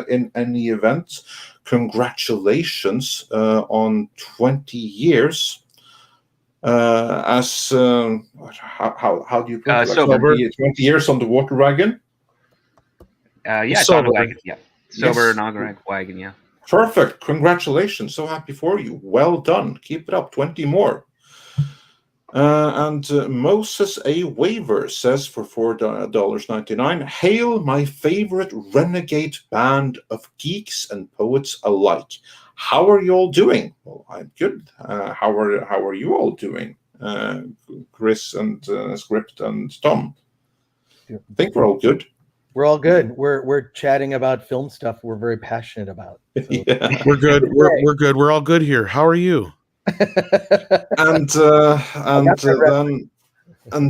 in any event, congratulations on 20 years. How do you put it? Like Sober. 20 years on the water wagon? It's on the wagon. Yeah. Sober and on the wagon, yeah. Perfect. Congratulations. So happy for you. Well done. Keep it up. 20 more. And Moses A. Waiver says for $4.99, hail my favorite renegade band of geeks and poets alike. How are you all doing? Well, I'm good. How are you all doing? Chris and Script and Tom. I think we're all good. We're all good. We're chatting about film stuff we're very passionate about. So. Yeah. We're good. We're good. We're all good here. How are you? and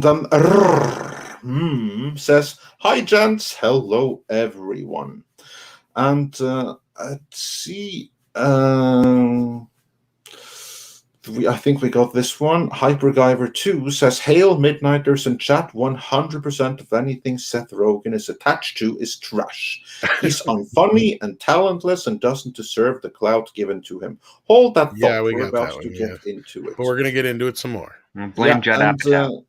then says, hi gents, hello everyone. And let's see, I think we got this one. HyperGyver2 says, hail Midnighters in chat, 100% of anything Seth Rogen is attached to is trash. He's unfunny and talentless and doesn't deserve the clout given to him. Hold that thought. Yeah, we're about to get into it. But we're going to get into it some more. Blame Judd Apatow.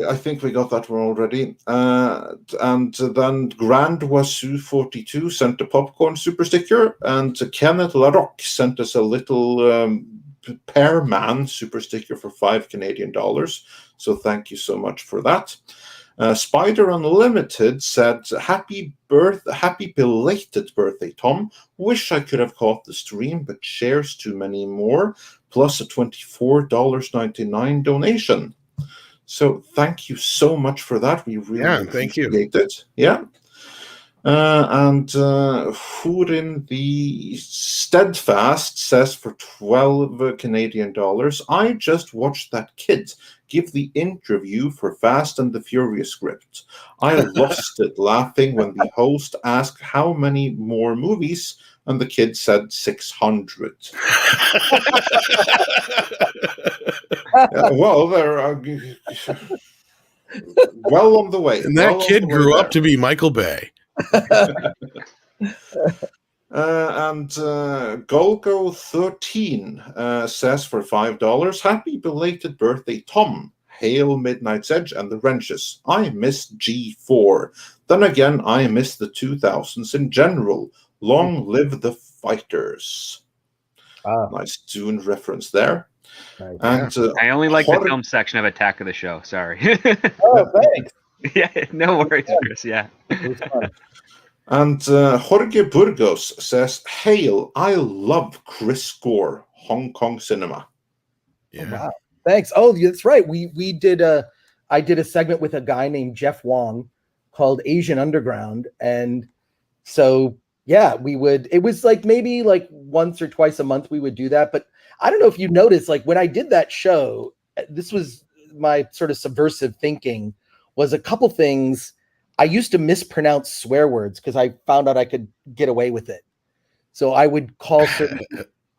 I think we got that one already. And then Grand Wazoo 42 sent a popcorn super sticker, and Kenneth LaRock sent us a little Pearman super sticker for $5 Canadian. So thank you so much for that. Spider Unlimited said, happy belated birthday, Tom. Wish I could have caught the stream, but shares too many more, plus a $24.99 donation. So thank you so much for that. We really appreciate it. Yeah. And Hurin the Steadfast says for $12 Canadian, I just watched that kid give the interview for Fast and the Furious script. I lost it laughing when the host asked how many more movies, and the kid said 600. Well, there are well on the way. And that kid grew up to be Michael Bay. And Golgo13 says for $5, happy belated birthday, Tom. Hail Midnight's Edge and the Wrenches. I miss G4. Then again, I miss the 2000s in general. Long live the fighters. Nice Dune reference there. Right. And I only like the film section of Attack of the Show. Sorry. Oh, thanks. Yeah, no worries, Chris. Yeah. It was fun. And Jorge Burgos says, hail, I love Chris Gore, Hong Kong cinema. Yeah. Oh, wow. Thanks. Oh, that's right. I did a segment with a guy named Jeff Wong called Asian Underground. And so, yeah, it was like maybe like once or twice a month we would do that. But I don't know if you noticed, like when I did that show, this was my sort of subversive thinking, was a couple things. I used to mispronounce swear words because I found out I could get away with it. So I would call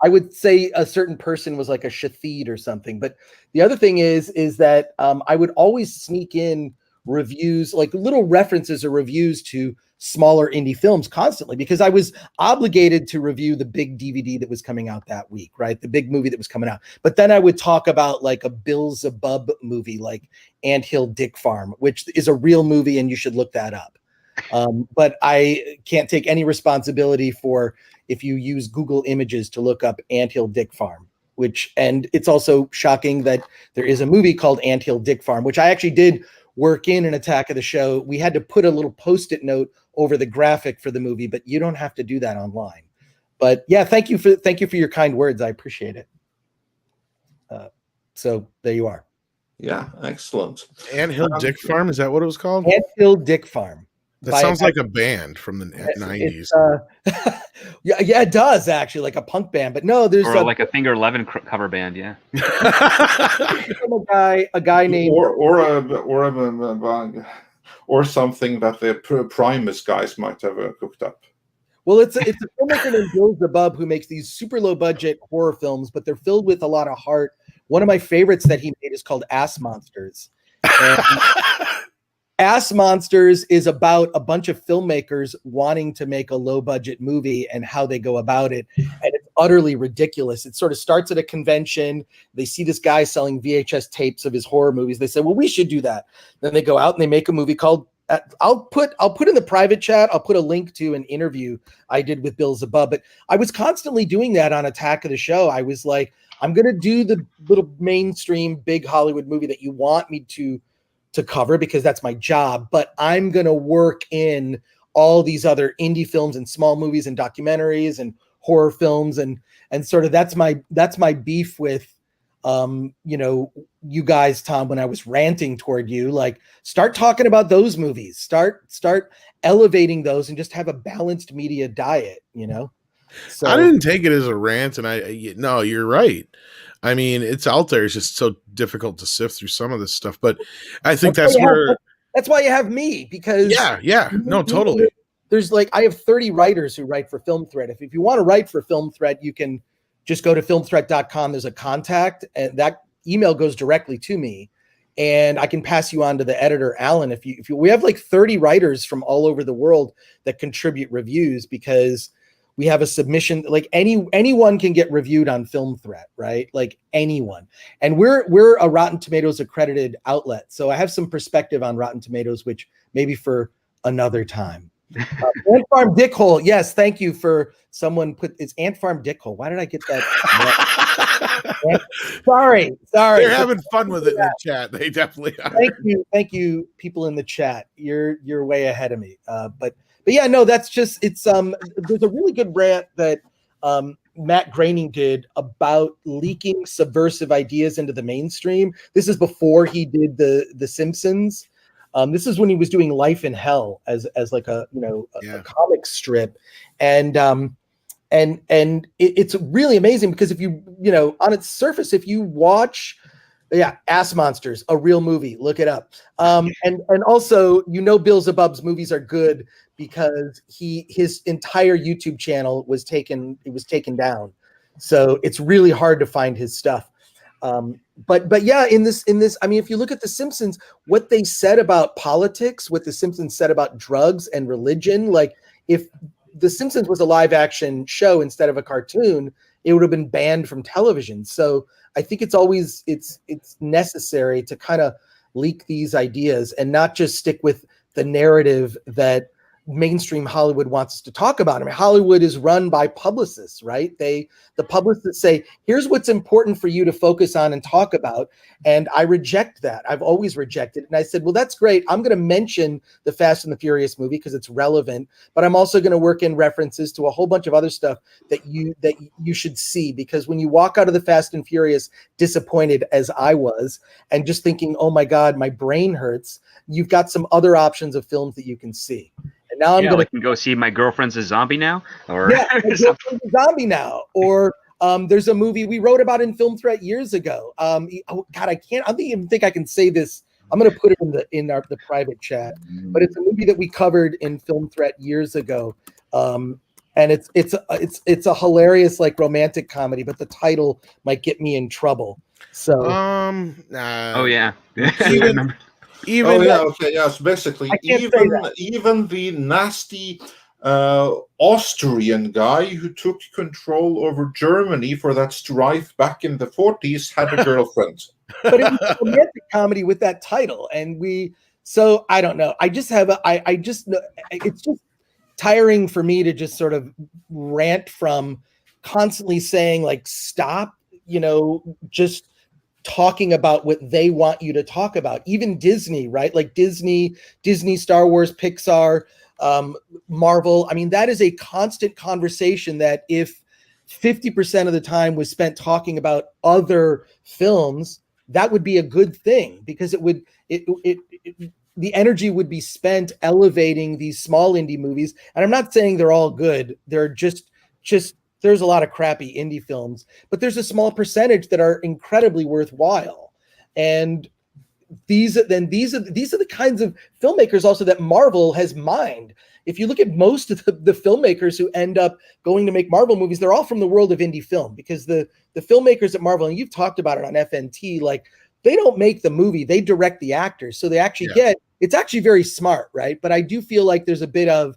I would say a certain person was like a shatheed or something. But the other thing is that I would always sneak in reviews, like little references or reviews to smaller indie films constantly, because I was obligated to review the big DVD that was coming out that week, right? The big movie that was coming out. But then I would talk about like a Beelzebub movie, like Anthill Dick Farm, which is a real movie and you should look that up. But I can't take any responsibility for if you use Google Images to look up Anthill Dick Farm, and it's also shocking that there is a movie called Anthill Dick Farm, which I actually did work in an Attack of the Show. We had to put a little Post-it note over the graphic for the movie, but you don't have to do that online. But yeah, thank you for your kind words. I appreciate it. So there you are. Yeah, excellent. Anthill Dick Farm, is that what it was called? Anthill Dick Farm. That sounds like a band from the 90s. Yeah, it does actually, like a punk band. But no, there's like a Finger 11 cover band. Yeah. a guy named or something that the Primus guys might have cooked up. Well, it's a filmmaker named Beelzebub who makes these super low budget horror films, but they're filled with a lot of heart, one of my favorites that he made is called Ass Monsters. And Ass Monsters is about a bunch of filmmakers wanting to make a low budget movie and how they go about it. And it's utterly ridiculous. It sort of starts at a convention. They see this guy selling VHS tapes of his horror movies. They say, well, we should do that. Then they go out and they make a movie called, I'll put in the private chat, I'll put a link to an interview I did with Bill Zabub. But I was constantly doing that on Attack of the Show. I was like, I'm going to do the little mainstream big Hollywood movie that you want me to cover because that's my job, but I'm going to work in all these other indie films and small movies and documentaries and horror films. And sort of that's my beef with, you guys, Tom, when I was ranting toward you, like start talking about those movies, start elevating those and just have a balanced media diet, So I didn't take it as a rant, and no, you're right. I mean, it's out there. It's just so difficult to sift through some of this stuff. But I think that's why you have me, because no, totally. There's I have 30 writers who write for Film Threat. If you want to write for Film Threat, you can just go to filmthreat.com. There's a contact, and that email goes directly to me, and I can pass you on to the editor, Alan. If you we have 30 writers from all over the world that contribute reviews, because we have a submission, anyone can get reviewed on Film Threat, right? Anyone. And we're a Rotten Tomatoes accredited outlet. So I have some perspective on Rotten Tomatoes, which maybe for another time. Ant Farm Dickhole. Yes, thank you for someone it's Ant Farm Dickhole. Why did I get that? Sorry. They're having fun with it in the chat. They definitely are. Thank you, people in the chat. You're way ahead of me. But yeah, no, that's just, it's, there's a really good rant that Matt Groening did about leaking subversive ideas into the mainstream. This is before he did the Simpsons. This is when he was doing Life in Hell as a comic strip. And it's really amazing because if you on its surface, if you watch, Ass Monsters, a real movie, look it up. And also, Bill Zabub's movies are good because his entire YouTube channel was taken down. So it's really hard to find his stuff. But yeah, in this, I mean, if you look at The Simpsons, what they said about politics, what The Simpsons said about drugs and religion, if The Simpsons was a live action show instead of a cartoon, it would have been banned from television. So I think it's necessary to kind of leak these ideas and not just stick with the narrative that mainstream Hollywood wants us to talk about. I mean, Hollywood is run by publicists, right? The publicists say, here's what's important for you to focus on and talk about. And I reject that. I've always rejected it. And I said, well, that's great. I'm going to mention the Fast and the Furious movie because it's relevant, but I'm also going to work in references to a whole bunch of other stuff that you should see, because when you walk out of the Fast and Furious disappointed as I was, and just thinking, oh my God, my brain hurts, you've got some other options of films that you can see. And now I can go see My Girlfriend's a Zombie Now, or My Girlfriend's a Zombie Now, or there's a movie we wrote about in Film Threat years ago. Oh God, I don't even think I can say this. I'm going to put it in the private chat, but it's a movie that we covered in Film Threat years ago, and it's a hilarious romantic comedy, but the title might get me in trouble. So oh yeah. Yes. Basically, even the nasty Austrian guy who took control over Germany for that strife back in the 40s had a girlfriend. But it was a romantic comedy with that title, and so I don't know. I just have it's just tiring for me to just sort of rant from constantly saying stop, just talking about what they want you to talk about. Even Disney, right? Disney, Star Wars, Pixar, Marvel. I mean, that is a constant conversation that if 50% of the time was spent talking about other films, that would be a good thing, because the energy would be spent elevating these small indie movies. And I'm not saying they're all good. They're just there's a lot of crappy indie films, but there's a small percentage that are incredibly worthwhile. And these are the kinds of filmmakers also that Marvel has mined. If you look at most of the filmmakers who end up going to make Marvel movies, they're all from the world of indie film, because the filmmakers at Marvel, and you've talked about it on FNT, like they don't make the movie, they direct the actors. So they actually it's actually very smart, right? But I do feel like there's a bit of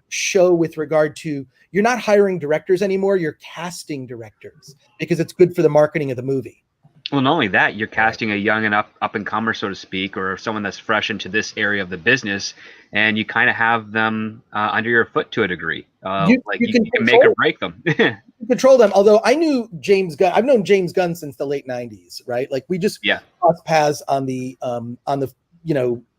show with regard to, you're not hiring directors anymore, you're casting directors because it's good for the marketing of the movie. Well, not only that, you're casting a young and up and comer, so to speak, or someone that's fresh into this area of the business, and you kind of have them under your foot to a degree. You can make or break them. You control them. Although I knew James Gunn, I've known James Gunn since the late '90s, right? Like we just crossed paths on the film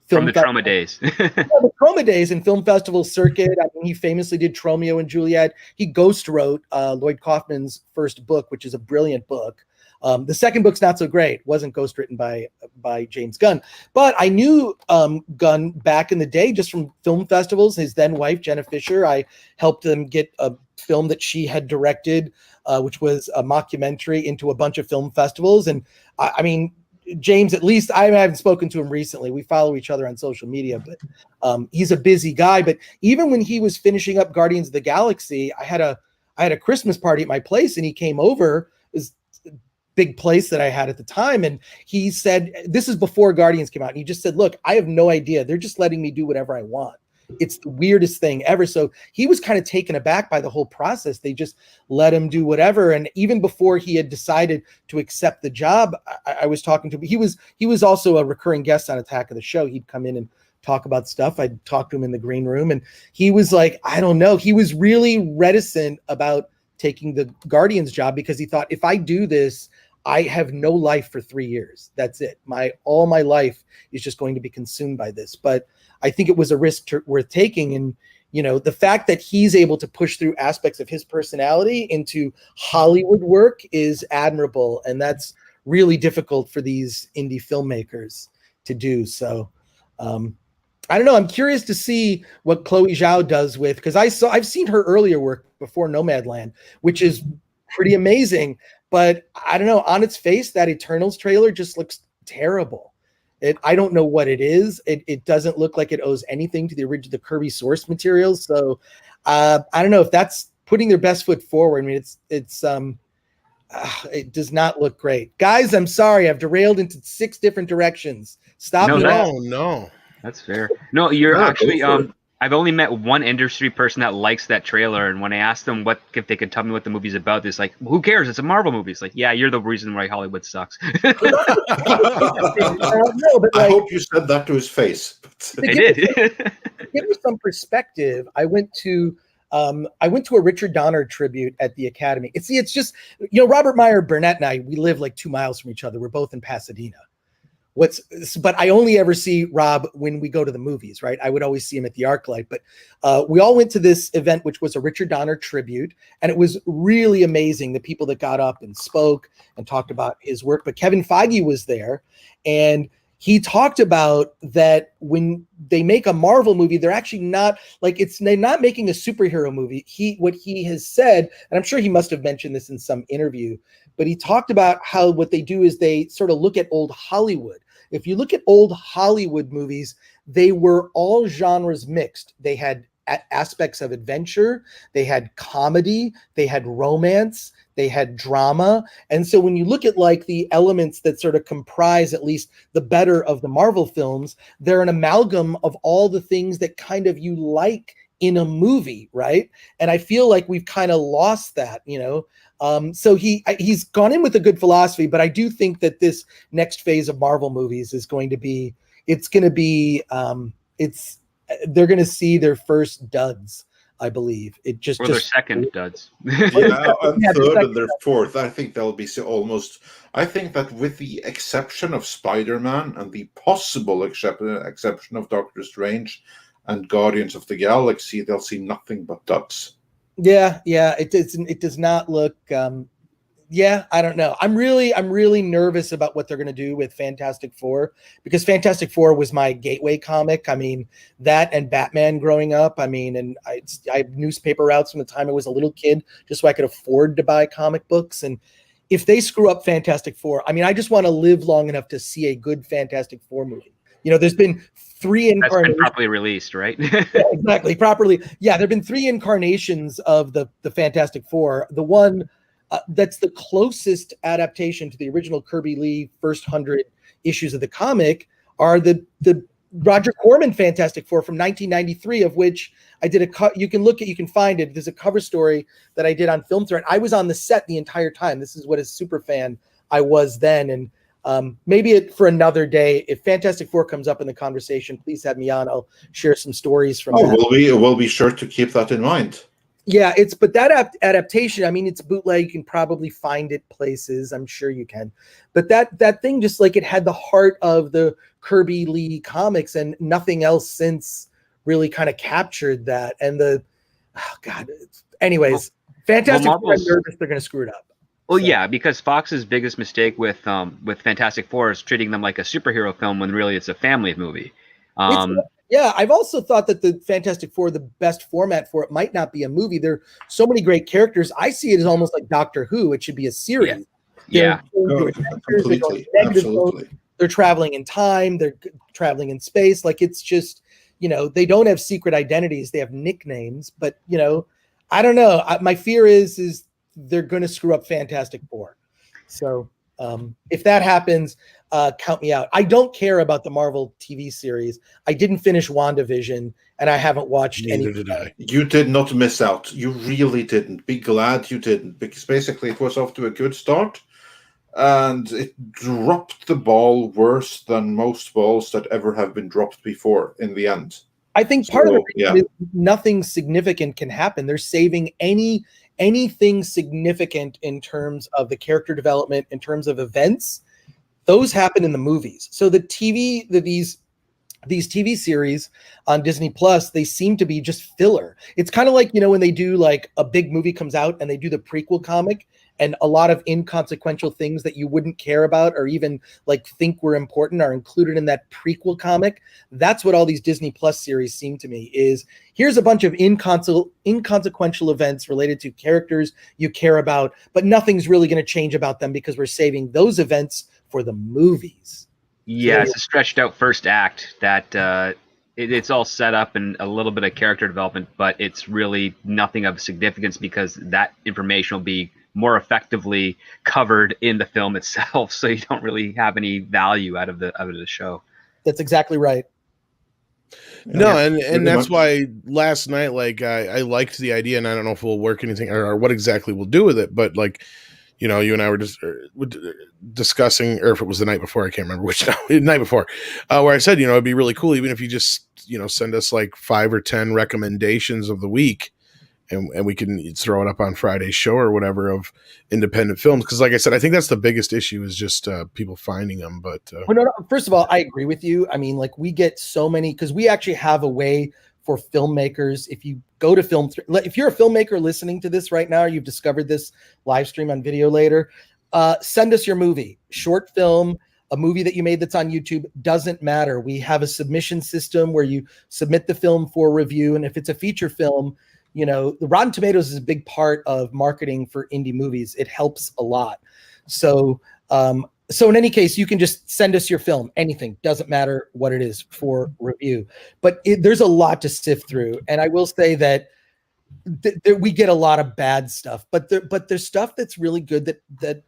from the Trauma days. The Trauma days and film festival circuit. I mean, he famously did Romeo and Juliet. He ghost wrote Lloyd Kaufman's first book, which is a brilliant book. The second book's not so great. Wasn't ghostwritten by James Gunn, but I knew Gunn back in the day just from film festivals. His then wife Jenna Fisher, I helped them get a film that she had directed, which was a mockumentary, into a bunch of film festivals. And I mean, James, at least I haven't spoken to him recently. We follow each other on social media, but he's a busy guy. But even when he was finishing up Guardians of the Galaxy, I had a Christmas party at my place, and he came over. It was big place that I had at the time. And he said, this is before Guardians came out. And he just said, look, I have no idea. They're just letting me do whatever I want. It's the weirdest thing ever. So he was kind of taken aback by the whole process. They just let him do whatever. And even before he had decided to accept the job, I was talking to him. He was also a recurring guest on Attack of the Show. He'd come in and talk about stuff. I'd talk to him in the green room, and he was like, I don't know. He was really reticent about taking the Guardians job because he thought, if I do this, I have no life for 3 years. That's it. All my life is just going to be consumed by this. But I think it was a risk worth taking. And, the fact that he's able to push through aspects of his personality into Hollywood work is admirable. And that's really difficult for these indie filmmakers to do. So, I don't know. I'm curious to see what Chloe Zhao does with, because I've seen her earlier work before Nomadland, which is pretty amazing. But I don't know, on its face, that Eternals trailer just looks terrible. I don't know what it is. It doesn't look like it owes anything to the Kirby source materials. So I don't know if that's putting their best foot forward. I mean, it does not look great. Guys, I'm sorry. I've derailed into 6 different directions. Stop me. No. That's fair. No, you're actually I've only met one industry person that likes that trailer, and when I asked them if they could tell me what the movie's about, it's like, who cares? It's a Marvel movie. It's like, yeah, you're the reason why Hollywood sucks. I hope you said that to his face. I did. To give you some perspective, I went to a Richard Donner tribute at the Academy. It's just, Robert Meyer Burnett and I, we live like 2 miles from each other. We're both in Pasadena. But I only ever see Rob when we go to the movies, right? I would always see him at the ArcLight. But we all went to this event, which was a Richard Donner tribute, and it was really amazing. The people that got up and spoke and talked about his work. But Kevin Feige was there, and he talked about that when they make a Marvel movie, they're actually not they're not making a superhero movie. What he has said, and I'm sure he must have mentioned this in some interview, but he talked about how what they do is they sort of look at old Hollywood. If you look at old Hollywood movies, they were all genres mixed. They had aspects of adventure, they had comedy, they had romance, they had drama. And so when you look at the elements that sort of comprise at least the better of the Marvel films, they're an amalgam of all the things that kind of you like in a movie, right? And I feel like we've kind of lost that, So he's gone in with a good philosophy, but I do think that this next phase of Marvel movies is going to be, they're going to see their first duds, I believe. Their second duds. Yeah, and third and their fourth. I think they'll be almost. I think that with the exception of Spider-Man and the possible exception of Doctor Strange and Guardians of the Galaxy, they'll see nothing but duds. Yeah, it does not look. I don't know. I'm really nervous about what they're going to do with Fantastic Four, because Fantastic Four was my gateway comic. I mean, that and Batman growing up. I mean, and I have newspaper routes from the time I was a little kid, just so I could afford to buy comic books. And if they screw up Fantastic Four, I mean, I just want to live long enough to see a good Fantastic Four movie. You know, there's been 3 That's been incarnations. properly released, right? Yeah, exactly, properly. Yeah, there have been 3 incarnations of the Fantastic Four. The one that's the closest adaptation to the original Kirby Lee first 100 issues of the comic are the Roger Corman Fantastic Four from 1993, of which I did you can find it. There's a cover story that I did on Film Threat. I was on the set the entire time. This is what a super fan I was then. And maybe for another day, if Fantastic Four comes up in the conversation, please have me on. I'll share some stories from that. We'll be sure to keep that in mind. Yeah, but that adaptation, I mean, it's bootleg. You can probably find it places. I'm sure you can. But that thing, just like, it had the heart of the Kirby Lee comics, and nothing else since really kind of captured that. And anyways, Fantastic Four, I'm nervous they're going to screw it up. Well, yeah, because Fox's biggest mistake with Fantastic Four is treating them like a superhero film when really it's a family movie. Yeah, I've also thought that the Fantastic Four, the best format for it might not be a movie. There are so many great characters. I see it as almost like Doctor Who. It should be a series. Yeah. Completely. Absolutely. They're traveling in time. They're traveling in space. Like, it's just, they don't have secret identities. They have nicknames. But, I don't know. My fear is they're going to screw up Fantastic Four. So if that happens, count me out. I don't care about the Marvel TV series. I didn't finish WandaVision, and I haven't watched any. Neither did I. You did not miss out. You really didn't. Be glad you didn't, because basically it was off to a good start, and it dropped the ball worse than most balls that ever have been dropped before in the end. I think part of the reason is nothing significant can happen. They're saving anything significant in terms of the character development, in terms of events. Those happen in the movies. So these TV series on Disney Plus, they seem to be just filler. It's kind of like, when they do, like, a big movie comes out and they do the prequel comic, and a lot of inconsequential things that you wouldn't care about or even like think were important are included in that prequel comic. That's what all these Disney Plus series seem to me is. Here's a bunch of inconsequential events related to characters you care about, but nothing's really going to change about them because we're saving those events for the movies. Yeah, it's a stretched out first act that it's all set up and a little bit of character development, but it's really nothing of significance because that information will be more effectively covered in the film itself, so you don't really have any value out of the show. That's exactly right. No, and that's why last night, like, I liked the idea, and I don't know if we'll work anything or what exactly we'll do with it, but like, you and I were just discussing, or if it was the night before, I can't remember which night before, where I said, it'd be really cool even if you just, send us like 5 or 10 recommendations of the week, and we can throw it up on Friday's show or whatever of independent films. Because like I said, I think that's the biggest issue is just people finding them. But no, first of all, I agree with you. I mean, like, we get so many, because we actually have a way for filmmakers. If you go to if you're a filmmaker listening to this right now, or you've discovered this live stream on video later, send us your movie, short film, a movie that you made that's on YouTube, doesn't matter. We have a submission system where you submit the film for review. And if it's a feature film, the Rotten Tomatoes is a big part of marketing for indie movies. It helps a lot. So in any case, you can just send us your film, anything, doesn't matter what it is, for review. But there's a lot to sift through. And I will say that we get a lot of bad stuff, but there's stuff that's really good that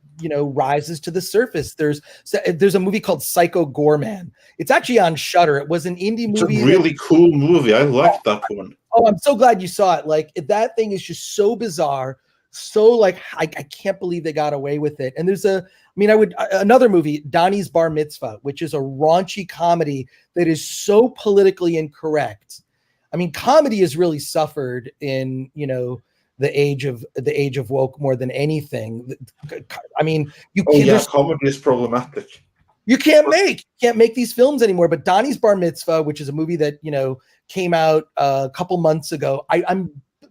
rises to the surface. There's a movie called Psycho Gorman. It's actually on Shudder. It was an indie movie. It's a really cool movie. I liked that one. Oh, I'm so glad you saw it. Like, that thing is just so bizarre. So, like, I can't believe they got away with it. And there's another movie, Donnie's Bar Mitzvah, which is a raunchy comedy that is so politically incorrect. I mean, comedy has really suffered in, the age of woke more than anything. I mean, comedy is problematic. You can't make these films anymore. But Donnie's Bar Mitzvah, which is a movie that, came out a couple months ago,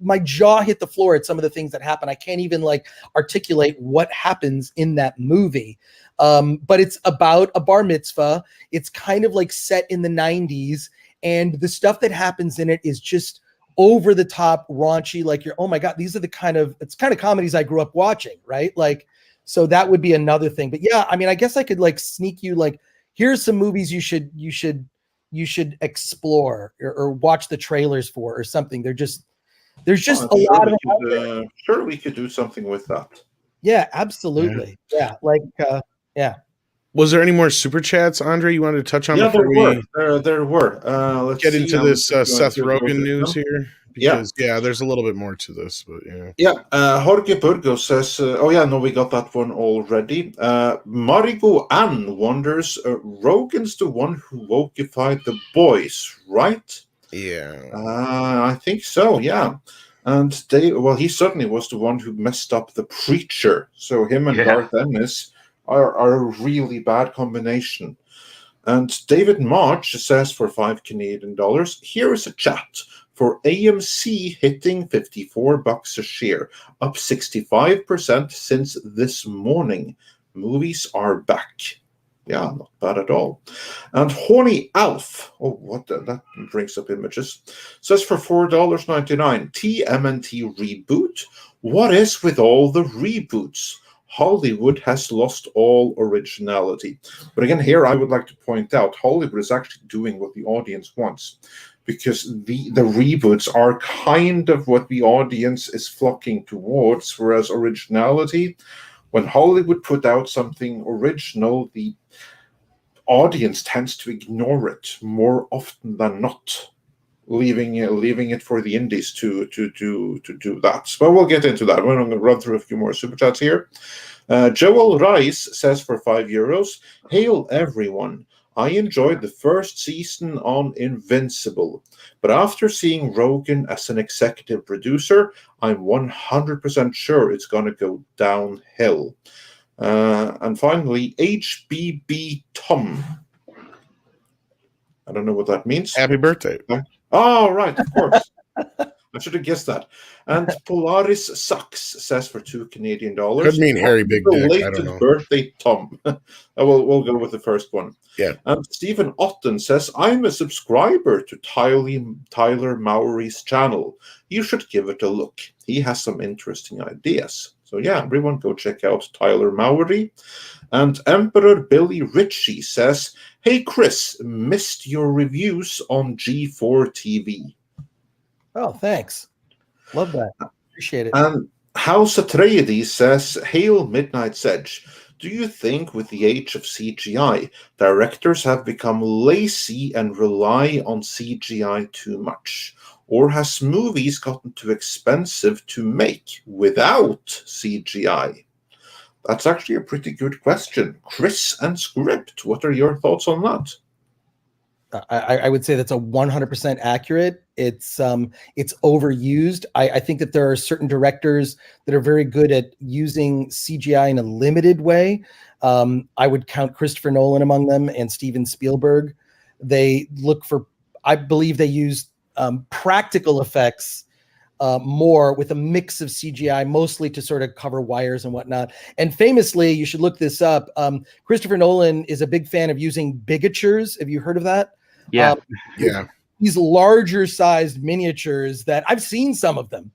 my jaw hit the floor at some of the things that happen. I can't even articulate what happens in that movie. But it's about a bar mitzvah. It's kind of like set in the 90s. And the stuff that happens in it is just over the top raunchy. Like, oh my God, these are it's kind of comedies I grew up watching, right? Like, So that would be another thing. But yeah, I mean, I guess I could like sneak you like, here's some movies you should explore or watch the trailers for or something. There's just a lot of them out there. Sure, we could do something with that. Yeah, absolutely. Yeah, like yeah. Was there any more super chats, Andre, you wanted to touch on Yeah, before we there were. Let's get see, into I'm this just going Seth to go Rogen to news them. here? Because there's a little bit more to this, but yeah. Yeah, Jorge Burgos says, oh yeah, no, we got that one already. Marigo Ann wonders, Rogen's the one who wokeified the boys, right? Yeah. I think so, yeah. And he certainly was the one who messed up The Preacher. So him and Garth Ennis are a really bad combination. And David March says for $5 here is a chat for AMC hitting $54 a share, up 65% since this morning. Movies are back. Yeah, not bad at all. And Horny Alf, that brings up images, says for $4.99, TMNT reboot. What is with all the reboots? Hollywood has lost all originality. But again, here I would like to point out, Hollywood is actually doing what the audience wants, because the reboots are kind of what the audience is flocking towards, whereas originality, when Hollywood put out something original, the audience tends to ignore it more often than not, leaving it for the indies to do that. But we'll get into that. We're going to run through a few more super chats here. Joel Rice says for €5, hail everyone. I enjoyed the first season on Invincible, but after seeing Rogen as an executive producer, I'm 100% sure it's going to go downhill. And finally, HBB Tom. I don't know what that means. Happy birthday. Oh, right, of course. I should have guessed that. And Polaris Sucks says for $2 Could mean Harry Big Dick. I don't Belated know. birthday, Tom. We'll go with the first one. Yeah. And Stephen Otten says, I'm a subscriber to Tyler Mowry's channel. You should give it a look. He has some interesting ideas. So yeah, everyone go check out Tyler Mowry. And Emperor Billy Ritchie says, hey Chris, missed your reviews on G4 TV. Oh, thanks. Love that. Appreciate it. And House Atreides says, hail Midnight's Edge. Do you think with the age of CGI, directors have become lazy and rely on CGI too much? Or has movies gotten too expensive to make without CGI? That's actually a pretty good question. Chris and Script, what are your thoughts on that? I would say that's a 100% accurate. It's overused. I think that there are certain directors that are very good at using CGI in a limited way. I would count Christopher Nolan among them and Steven Spielberg. They look for, I believe they use practical effects more with a mix of CGI, mostly to sort of cover wires and whatnot. And famously, you should look this up. Christopher Nolan is a big fan of using bigatures. Have you heard of that? Yeah. Yeah. These larger sized miniatures that I've seen some of them.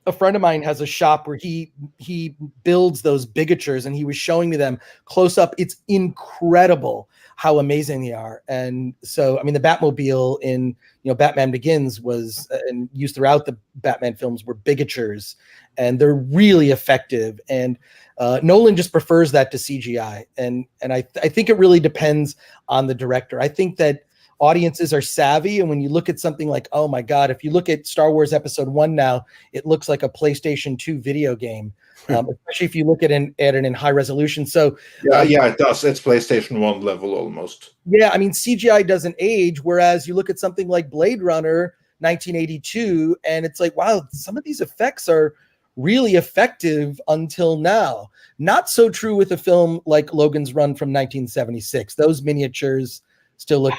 A friend of mine has a shop where he builds those bigatures, and he was showing me them close up. It's incredible how amazing they are. And so, I mean, the Batmobile in Batman Begins was and used throughout the Batman films were bigatures, and they're really effective. And Nolan just prefers that to CGI. And I think it really depends on the director. I think that audiences are savvy, and when you look at something like, oh my God, if you look at Star Wars Episode 1 now, it looks like a PlayStation 2 video game, especially if you look at it in high resolution. So yeah, it does. It's PlayStation 1 level almost. Yeah, I mean, CGI doesn't age, whereas you look at something like Blade Runner 1982, and it's like, wow, some of these effects are really effective until now. Not so true with a film like Logan's Run from 1976. Those miniatures still look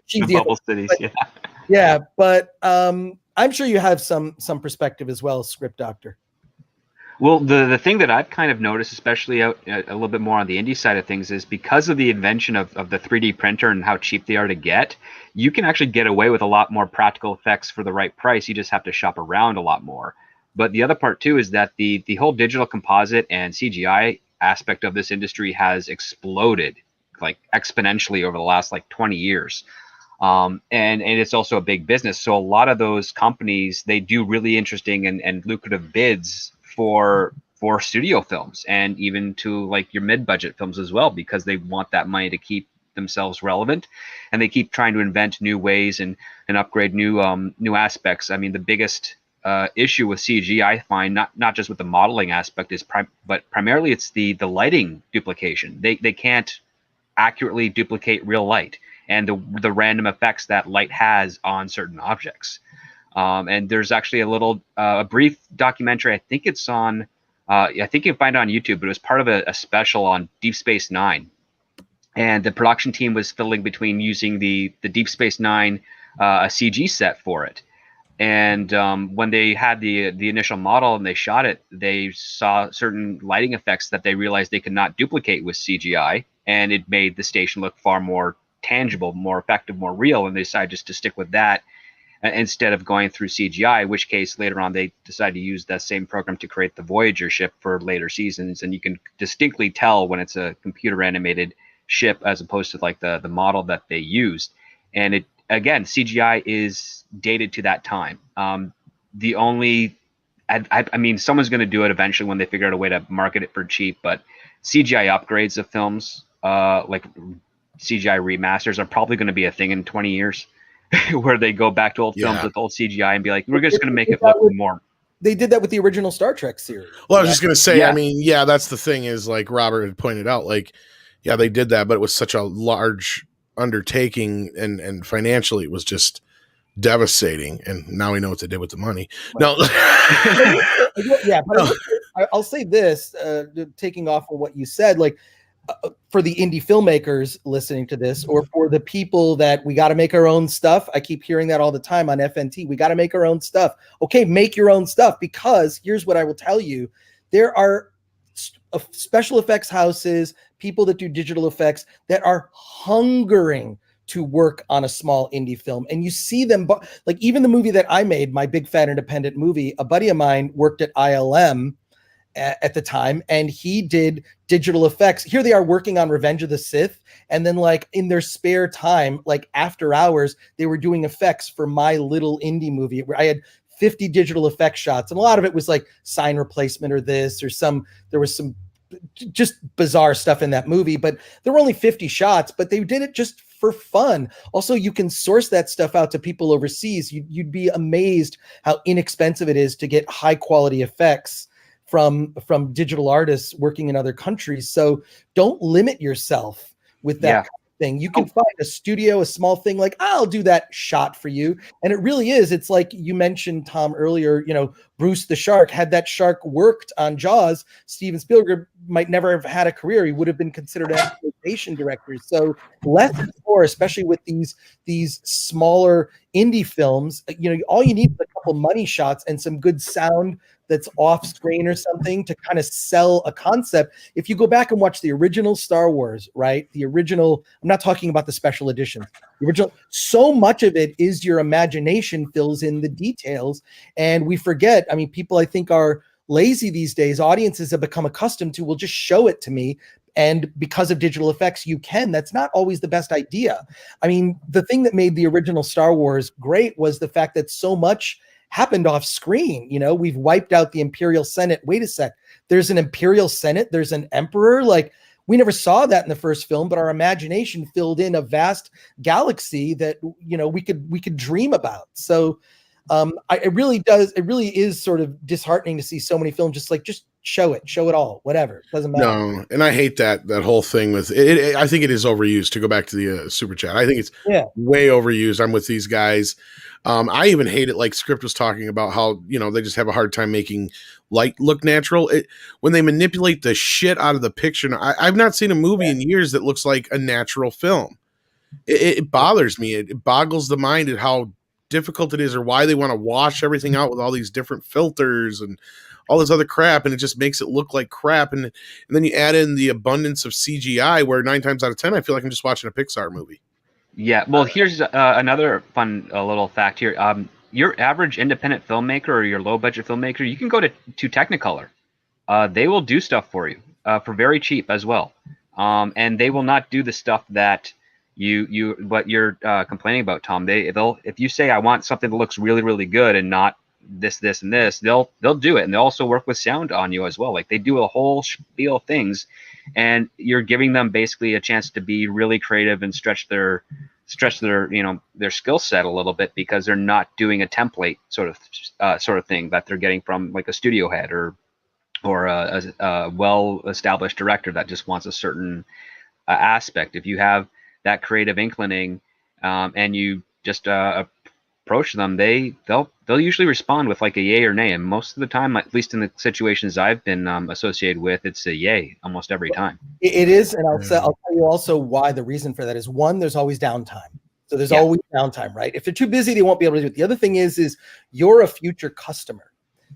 cheesy. Bubble Cities, yeah, but I'm sure you have some perspective as well, Script Doctor. Well, the thing that I've kind of noticed, especially out a little bit more on the indie side of things, is because of the invention of the 3D printer and how cheap they are to get, you can actually get away with a lot more practical effects for the right price. You just have to shop around a lot more. But the other part too is that the whole digital composite and CGI aspect of this industry has exploded like exponentially over the last like 20 years. And it's also a big business. So a lot of those companies, they do really interesting and lucrative bids for studio films and even to like your mid-budget films as well, because they want that money to keep themselves relevant, and they keep trying to invent new ways and upgrade new aspects. I mean, the biggest issue with CG, I find, not just with the modeling aspect, but primarily it's the lighting duplication. They can't accurately duplicate real light and the random effects that light has on certain objects. And there's actually a brief documentary. I think it's on. I think you can find it on YouTube, but it was part of a special on Deep Space Nine, and the production team was fiddling between using the Deep Space Nine a CG set for it. And when they had the initial model and they shot it, they saw certain lighting effects that they realized they could not duplicate with CGI, and it made the station look far more tangible, more effective, more real. And they decided just to stick with that instead of going through CGI, in which case later on they decided to use that same program to create the Voyager ship for later seasons. And you can distinctly tell when it's a computer animated ship as opposed to like the model that they used. And it, again, CGI is dated to that time. The only, I mean, someone's going to do it eventually when they figure out a way to market it for cheap, but CGI upgrades of films, like CGI remasters, are probably going to be a thing in 20 years where they go back to old films with old CGI and be like, we're just going to make it look more. They did that with the original Star Trek series. Well, I was just going to say, I mean, that's the thing is, like Robert had pointed out, like, yeah, they did that, but it was such a large undertaking and financially it was just devastating. And now we know what they did with the money. Right. No. Yeah, but I'll say this, taking off of what you said, like, for the indie filmmakers listening to this, or for the people that we got to make our own stuff. I keep hearing that all the time on FNT. We got to make our own stuff. Okay, make your own stuff, because here's what I will tell you. There are special effects houses, people that do digital effects that are hungering to work on a small indie film. And you see them, like even the movie that I made, my big fat independent movie, a buddy of mine worked at ILM at the time, and he did digital effects. Here they are working on Revenge of the Sith, and then like in their spare time, like after hours, they were doing effects for my little indie movie where I had 50 digital effect shots, and a lot of it was like sign replacement or this or there was some just bizarre stuff in that movie, but there were only 50 shots, but they did it just for fun. Also, you can source that stuff out to people overseas. You'd be amazed how inexpensive it is to get high quality effects from digital artists working in other countries. So don't limit yourself with that kind of thing. You can find a studio, a small thing, like, I'll do that shot for you. And it really is. It's like you mentioned, Tom, earlier, Bruce the Shark. Had that shark worked on Jaws, Steven Spielberg might never have had a career. He would have been considered an exploitation director. So less is more, especially with these smaller indie films. All you need is a couple money shots and some good sound that's off screen or something to kind of sell a concept. If you go back and watch the original Star Wars, right? The original, I'm not talking about the special editions. The original, so much of it is your imagination fills in the details. And we forget, I mean, people I think are lazy these days. Audiences have become accustomed to, well, just show it to me. And because of digital effects, you can. That's not always the best idea. I mean, the thing that made the original Star Wars great was the fact that so much happened off screen. We've wiped out the Imperial Senate. Wait a sec. There's an Imperial Senate. There's an emperor. Like, we never saw that in the first film, but our imagination filled in a vast galaxy that, we could dream about. So it really is sort of disheartening to see so many films just show it all, whatever. It doesn't matter. No, and I hate that whole thing with it. I think it is overused. To go back to the super chat, I think it's way overused. I'm with these guys. I even hate it. Like Script was talking about how, they just have a hard time making light look natural. When they manipulate the shit out of the picture. I've not seen a movie in years that looks like a natural film. It bothers me. It boggles the mind at how difficult it is, or why they want to wash everything out with all these different filters and all this other crap, and it just makes it look like crap. And then you add in the abundance of CGI, where 9 times out of 10, I feel like I'm just watching a Pixar movie. Yeah, well, here's another fun little fact here. your average independent filmmaker or your low budget filmmaker, you can go to Technicolor. They will do stuff for you for very cheap as well, and they will not do the stuff that what you're complaining about, Tom. They'll if you say I want something that looks really really good and not this and this, they'll do it, and they'll also work with sound on you as well. Like they do a whole spiel of things, and you're giving them basically a chance to be really creative and stretch their their skill set a little bit, because they're not doing a template sort of thing that they're getting from like a studio head or a well-established director that just wants a certain aspect. If you have that creative inclining and you just approach them, they'll usually respond with like a yay or nay. And most of the time, at least in the situations I've been associated with, it's a yay almost every time. It is, and I'll tell you also why. The reason for that is, one, there's always downtime. So there's always downtime, right? If they're too busy, they won't be able to do it. The other thing is you're a future customer.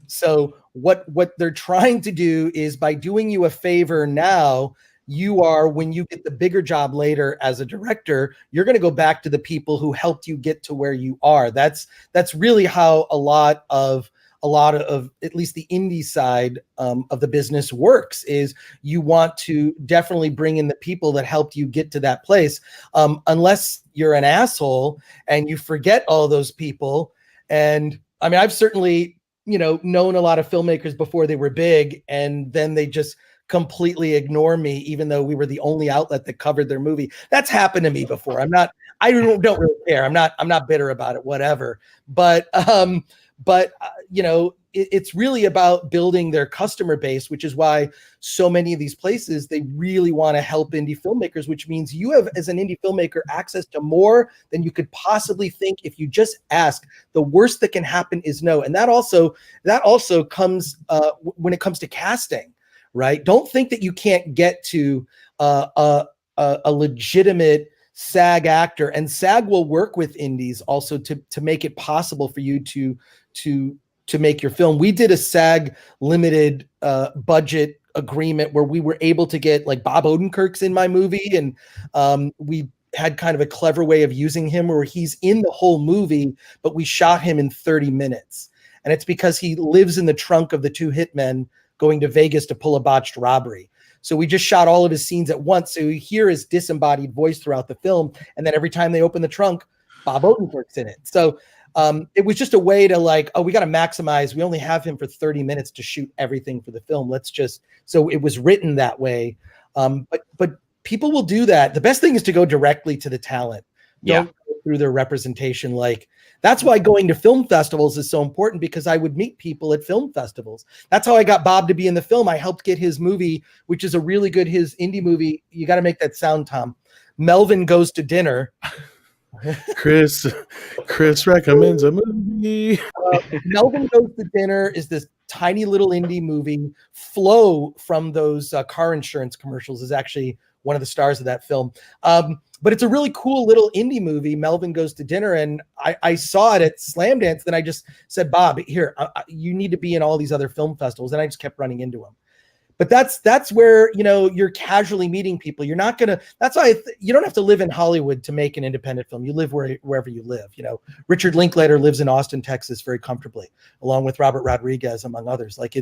So what they're trying to do is, by doing you a favor now, you are, when you get the bigger job later as a director, you're going to go back to the people who helped you get to where you are. That's really how a lot of at least the indie side of the business works. Is you want to definitely bring in the people that helped you get to that place, unless you're an asshole and you forget all those people. And I mean, I've certainly known a lot of filmmakers before they were big, and then they just completely ignore me, even though we were the only outlet that covered their movie. That's happened to me before. I don't really care. I'm not bitter about it, whatever. But it's really about building their customer base, which is why so many of these places, they really want to help indie filmmakers, which means you have, as an indie filmmaker, access to more than you could possibly think if you just ask. The worst that can happen is no. And that also comes when it comes to casting, right? Don't think that you can't get to a legitimate SAG actor, and SAG will work with indies also to make it possible for you to make your film. We did a SAG limited budget agreement where we were able to get, like, Bob Odenkirk's in my movie, and we had kind of a clever way of using him where he's in the whole movie, but we shot him in 30 minutes. And it's because he lives in the trunk of the two hitmen going to Vegas to pull a botched robbery. So we just shot all of his scenes at once. So you hear his disembodied voice throughout the film. And then every time they open the trunk, Bob Odenkirk's in it. So it was just a way to, like, we got to maximize. We only have him for 30 minutes to shoot everything for the film. So it was written that way. But people will do that. The best thing is to go directly to the talent. Don't go through their representation. Like, that's why going to film festivals is so important, because I would meet people at film festivals. That's how I got Bob to be in the film. I helped get his movie, which is a really good, his indie movie. You got to make that sound, Tom. Melvin Goes to Dinner. Chris recommends a movie. Melvin Goes to Dinner is this tiny little indie movie. Flo from those car insurance commercials is actually one of the stars of that film. But it's a really cool little indie movie, Melvin Goes to Dinner. And I saw it at Slamdance. Then I just said, Bob, here, you need to be in all these other film festivals. And I just kept running into him. But that's where, you're casually meeting people. You're not going to, that's why you don't have to live in Hollywood to make an independent film. You live wherever you live. Richard Linklater lives in Austin, Texas, very comfortably, along with Robert Rodriguez, among others. Like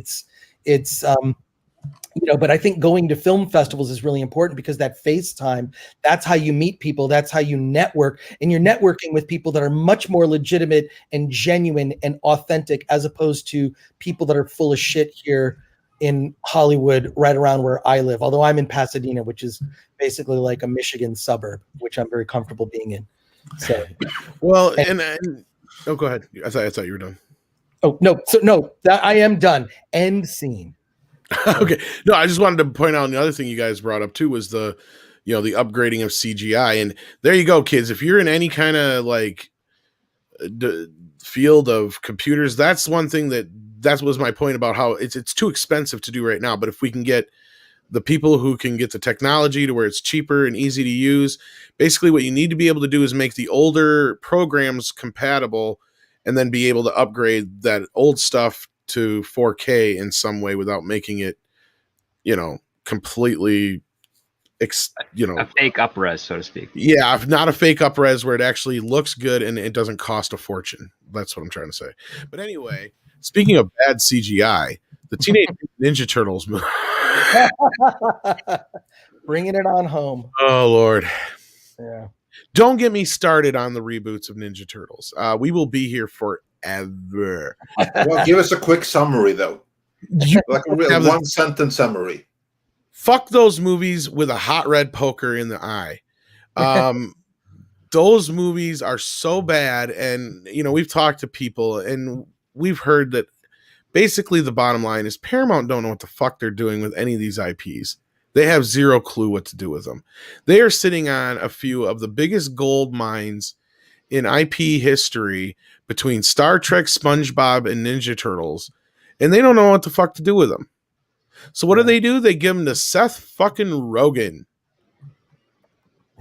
but I think going to film festivals is really important, because that face time, that's how you meet people. That's how you network, and you're networking with people that are much more legitimate and genuine and authentic, as opposed to people that are full of shit here in Hollywood, right around where I live. Although I'm in Pasadena, which is basically like a Michigan suburb, which I'm very comfortable being in. So, well, and go ahead. I thought you were done. Oh, no. So no, that I am done. End scene. Okay. No, I just wanted to point out the other thing you guys brought up too was the upgrading of CGI. And there you go, kids. If you're in any kind of like field of computers, that's one thing that was my point about how it's too expensive to do right now. But if we can get the people who can get the technology to where it's cheaper and easy to use, basically what you need to be able to do is make the older programs compatible, and then be able to upgrade that old stuff to 4K in some way without making it, completely A fake up-res, so to speak. Yeah, not a fake up-res where it actually looks good and it doesn't cost a fortune. That's what I'm trying to say. But anyway, speaking of bad CGI, the Teenage Ninja Turtles movie. Bringing it on home. Oh, Lord. Yeah. Don't get me started on the reboots of Ninja Turtles. We will be here forever. Well, give us a quick summary, though. Like a real one-sentence summary. Fuck those movies with a hot red poker in the eye. Those movies are so bad. And, we've talked to people and we've heard that basically the bottom line is Paramount don't know what the fuck they're doing with any of these IPs. They have zero clue what to do with them. They are sitting on a few of the biggest gold mines in IP history between Star Trek, SpongeBob, and Ninja Turtles, and they don't know what the fuck to do with them. So what do? They give them to Seth fucking Rogen.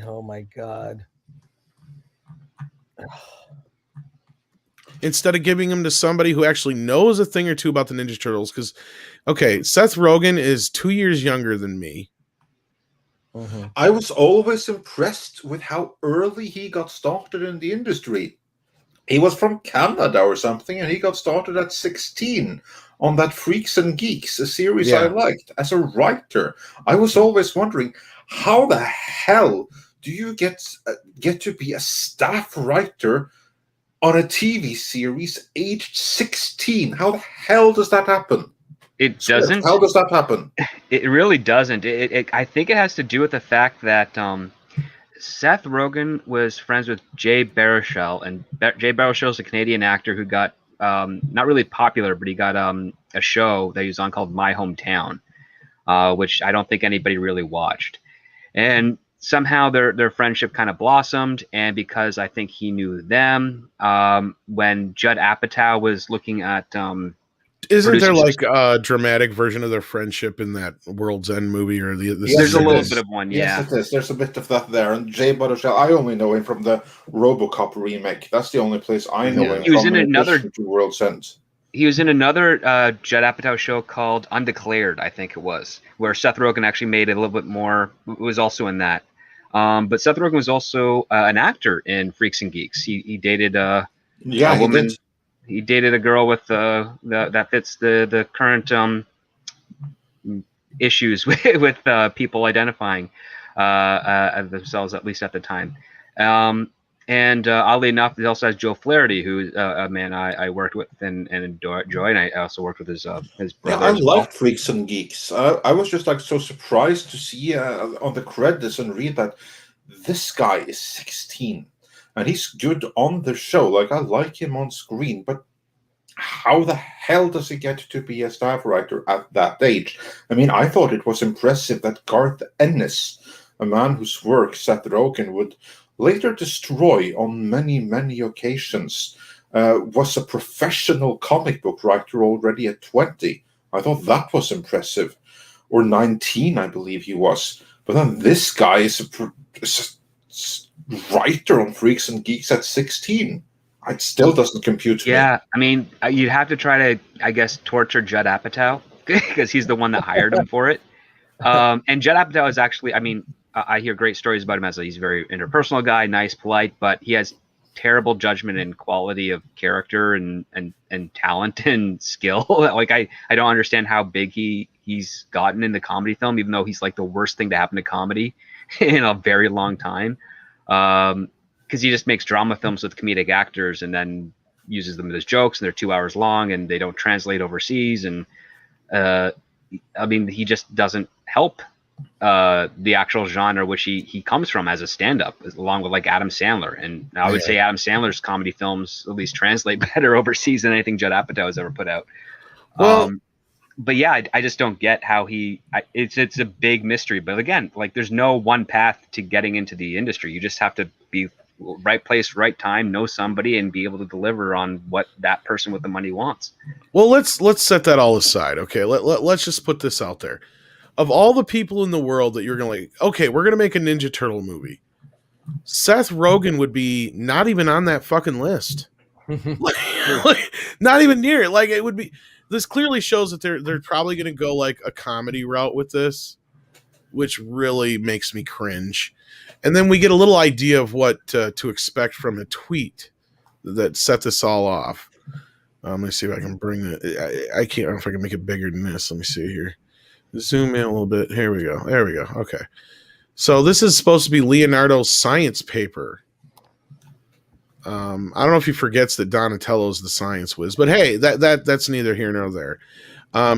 Oh my God. Instead of giving them to somebody who actually knows a thing or two about the Ninja Turtles, because, okay, Seth Rogen is 2 years younger than me. Mm-hmm. I was always impressed with how early he got started in the industry. He was from Canada or something, and he got started at 16 on that Freaks and Geeks, a series I liked, as a writer. I was always wondering, how the hell do you get to be a staff writer on a TV series aged 16? How the hell does that happen? It doesn't. How does that happen? It really doesn't. I think it has to do with the fact that Seth Rogen was friends with Jay Baruchel, and Jay Baruchel is a Canadian actor who got not really popular, but he got a show that he was on called My Hometown, which I don't think anybody really watched. And somehow their friendship kind of blossomed, and because I think he knew them, when Judd Apatow was looking at isn't there like a dramatic version of their friendship in that World's End movie or there's a little bit of one, yeah. Yes, it is. There's a bit of that there. And Jay Baruchel, I only know him from the RoboCop remake. That's the only place I know him he was from. In another World's End. He was in another Judd Apatow show called Undeclared, I think it was, where Seth Rogen actually made it a little bit more. Was also in that. But Seth Rogen was also an actor in Freaks and Geeks. He dated a woman. He dated a girl with that fits the current issues with people identifying themselves, at least at the time. And oddly enough, he also has Joe Flaherty, who's a man I worked with and enjoy, and I also worked with his brother. Yeah, I liked Freaks and Geeks. I was just so surprised to see on the credits and read that this guy is 16. And he's good on the show. I like him on screen, but how the hell does he get to be a staff writer at that age? I mean, I thought it was impressive that Garth Ennis, a man whose work Seth Rogen would later destroy on many, many occasions, was a professional comic book writer already at 20. I thought that was impressive. Or 19, I believe he was. But then this guy is a writer on Freaks and Geeks at 16. It still doesn't compute to me. Yeah, I mean, you'd have to try to, I guess, torture Judd Apatow because he's the one that hired him for it. And Judd Apatow is actually, I mean, I hear great stories about him as he's a very interpersonal guy, nice, polite, but he has terrible judgment and quality of character and talent and skill. I don't understand how big he's gotten in the comedy film, even though he's like the worst thing to happen to comedy in a very long time. Because he just makes drama films with comedic actors and then uses them as jokes, and they're 2 hours long and they don't translate overseas. And I mean, he just doesn't help the actual genre which he comes from as a stand-up, along with like Adam Sandler. And I would say Adam Sandler's comedy films at least translate better overseas than anything Judd Apatow has ever put out. Well, but yeah, I just don't get how it's a big mystery. But again, there's no one path to getting into the industry. You just have to be right place, right time, know somebody, and be able to deliver on what that person with the money wants. Well, let's set that all aside. Okay, let's just put this out there. Of all the people in the world that you're going to okay, we're going to make a Ninja Turtle movie, Seth Rogen would be not even on that fucking list. Not even near it. It would be. This clearly shows that they're probably going to go a comedy route with this, which really makes me cringe. And then we get a little idea of what to expect from a tweet that set this all off. Let me see if I can bring it. I can't. I don't know if I can make it bigger than this. Let me see here. Zoom in a little bit. Here we go. There we go. Okay. So this is supposed to be Leonardo's science paper. I don't know if he forgets that Donatello's the science whiz, but hey, that's neither here nor there.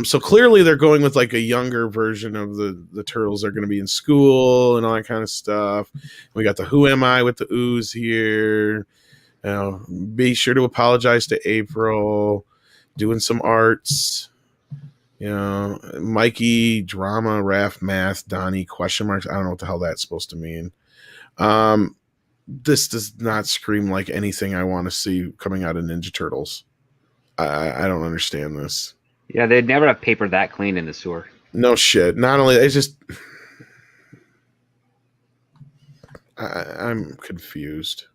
So clearly they're going with like a younger version of the turtles. They're going to be in school and all that kind of stuff. We got the Who Am I with the ooze here. You know, be sure to apologize to April. Doing some arts. You know, Mikey, drama, Raph, math, Donnie, question marks. I don't know what the hell that's supposed to mean. This does not scream like anything I want to see coming out of Ninja Turtles. I don't understand this. Yeah, they'd never have paper that clean in the sewer. No shit. Not only it's just I'm confused.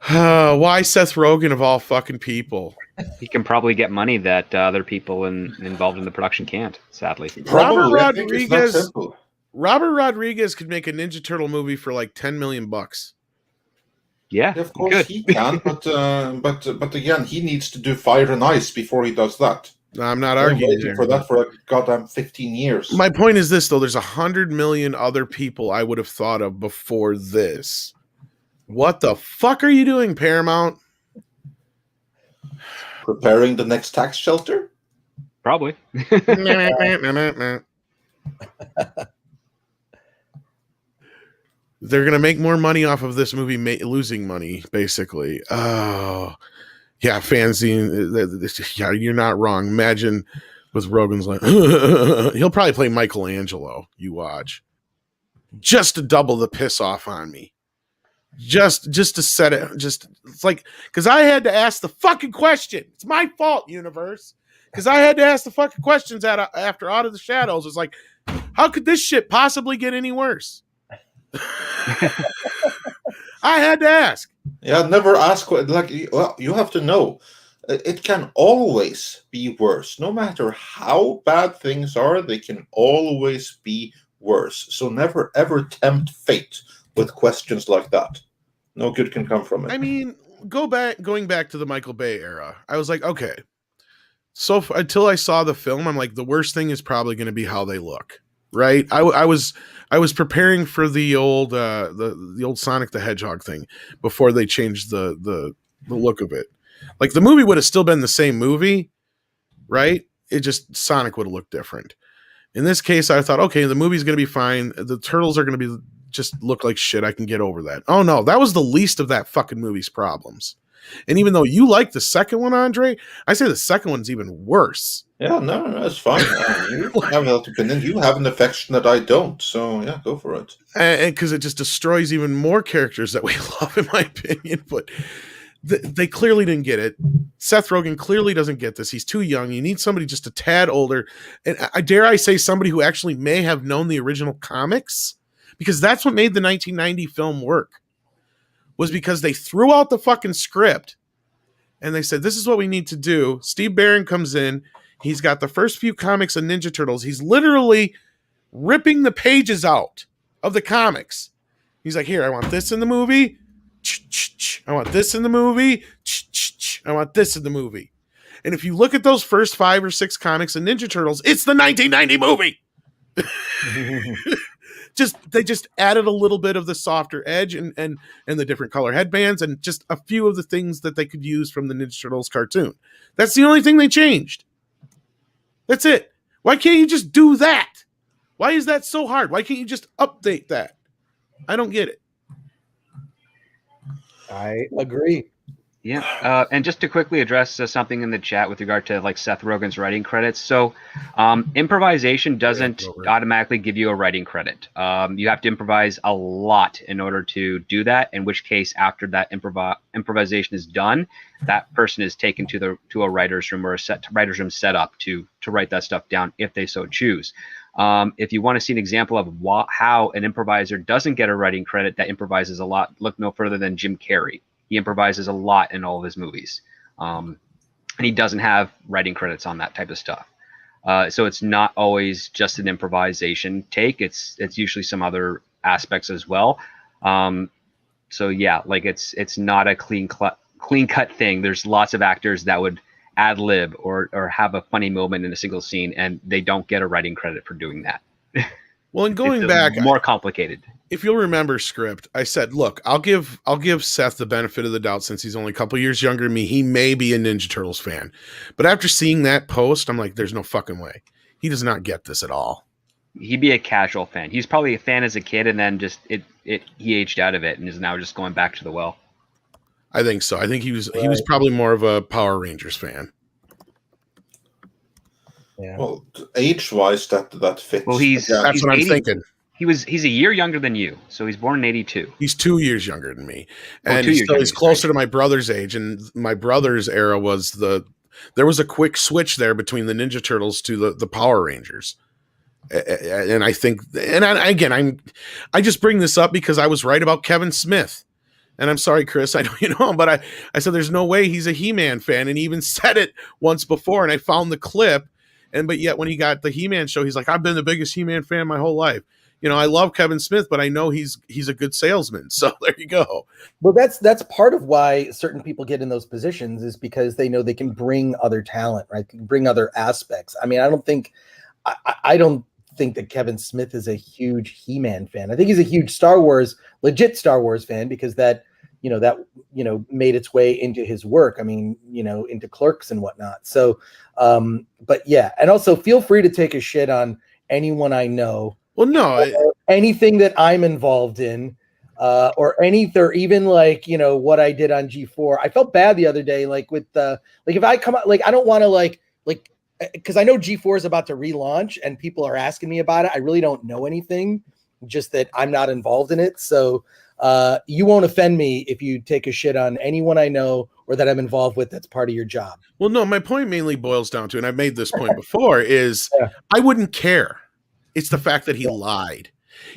Why Seth Rogen of all fucking people? He can probably get money that other people involved in the production can't, sadly. Probably, I think it's not simple. Robert Rodriguez could make a Ninja Turtle movie for like $10 million. Yeah, of course he can, but again, he needs to do Fire and Ice before he does that. No, I'm not arguing for that for a goddamn 15 years. My point is this, though: there's 100 million other people I would have thought of before this. What the fuck are you doing, Paramount? Preparing the next tax shelter? Probably. They're going to make more money off of this movie losing money, basically. Oh, yeah, fanzine. Yeah, you're not wrong. Imagine with Rogen's like, he'll probably play Michelangelo. You watch. Just to double the piss off on me. Just to set it. It's like, because I had to ask the fucking question. It's my fault, universe. Because I had to ask the fucking questions after Out of the Shadows. It's like, how could this shit possibly get any worse? I had to ask. Yeah, never ask. Like, well, you have to know, it can always be worse. No matter how bad things are, they can always be worse. So never ever tempt fate with questions like that. No good can come from it. I mean, going back to the Michael Bay era, I was like, okay. So until I saw the film, I'm like, the worst thing is probably going to be how they look, right? I was preparing for the old the old Sonic the Hedgehog thing before they changed the look of it. Like the movie would have still been the same movie, right? It just Sonic would have looked different. In this case, I thought, okay, the movie's going to be fine. The turtles are going to be just look like shit. I can get over that. Oh no, that was the least of that fucking movie's problems. And even though you like the second one, Andre, I say the second one's even worse. Yeah, no, it's fine. You have that opinion. You have an affection that I don't. So yeah, go for it. And because it just destroys even more characters that we love, in my opinion. But they clearly didn't get it. Seth Rogen clearly doesn't get this. He's too young. You need somebody just a tad older. And dare I say somebody who actually may have known the original comics, because that's what made the 1990 film work. Was because they threw out the fucking script and they said, this is what we need to do. Steve Barron comes in. He's got the first few comics of Ninja Turtles. He's literally ripping the pages out of the comics. He's like, here, I want this in the movie. I want this in the movie. I want this in the movie. And if you look at those first 5 or 6 comics of Ninja Turtles, it's the 1990 movie. They just added a little bit of the softer edge and the different color headbands and just a few of the things that they could use from the Ninja Turtles cartoon. That's the only thing they changed. That's it. Why can't you just do that? Why is that so hard? Why can't you just update that? I don't get it. I agree. Yeah, and just to quickly address something in the chat with regard to like Seth Rogen's writing credits. So, improvisation doesn't automatically give you a writing credit. You have to improvise a lot in order to do that. In which case, after that improvisation is done, that person is taken to a writer's room or a writer's room set up to write that stuff down if they so choose. If you want to see an example of how an improviser doesn't get a writing credit that improvises a lot, look no further than Jim Carrey. He improvises a lot in all of his movies. and he doesn't have writing credits on that type of stuff. So it's not always just an improvisation take. It's usually some other aspects as well. So yeah, like it's not a clean cut thing. There's lots of actors that would ad lib or have a funny moment in a single scene, and they don't get a writing credit for doing that. Well, and going back, more complicated. If you'll remember script, I said, look, I'll give Seth the benefit of the doubt since he's only a couple years younger than me. He may be a Ninja Turtles fan, but after seeing that post, I'm like, there's no fucking way. He does not get this at all. He'd be a casual fan. He's probably a fan as a kid, and then just he aged out of it and is now just going back to the well. I think so. I think he was probably more of a Power Rangers fan. Yeah. Well, age-wise, that fits. Well, that's what I'm thinking. He's a year younger than you, so he's born in 82. He's 2 years younger than me, and he's closer to my brother's age. And my brother's era was there was a quick switch there between the Ninja Turtles to the Power Rangers. And I think, I just bring this up because I was right about Kevin Smith. And I'm sorry, Chris, I know you know him, but I said there's no way he's a He-Man fan, and he even said it once before. And I found the clip, but yet when he got the He-Man show, he's like, I've been the biggest He-Man fan my whole life. You know, I love Kevin Smith, but I know he's a good salesman. So there you go. Well, that's part of why certain people get in those positions, is because they know they can bring other talent, right? Can bring other aspects. I mean, I don't think that Kevin Smith is a huge He-Man fan. I think he's a huge legit Star Wars fan, because that made its way into his work. I mean, into Clerks and whatnot. So, but yeah. And also feel free to take a shit on anyone I know. Well, no, anything that I'm involved in, or even like, what I did on G4. I felt bad the other day, like with if I come out, like, I don't want to because I know G4 is about to relaunch and people are asking me about it. I really don't know anything, just that I'm not involved in it. So you won't offend me if you take a shit on anyone I know or that I'm involved with that's part of your job. Well, no, my point mainly boils down to, and I've made this point before, is I wouldn't care. It's the fact that he lied.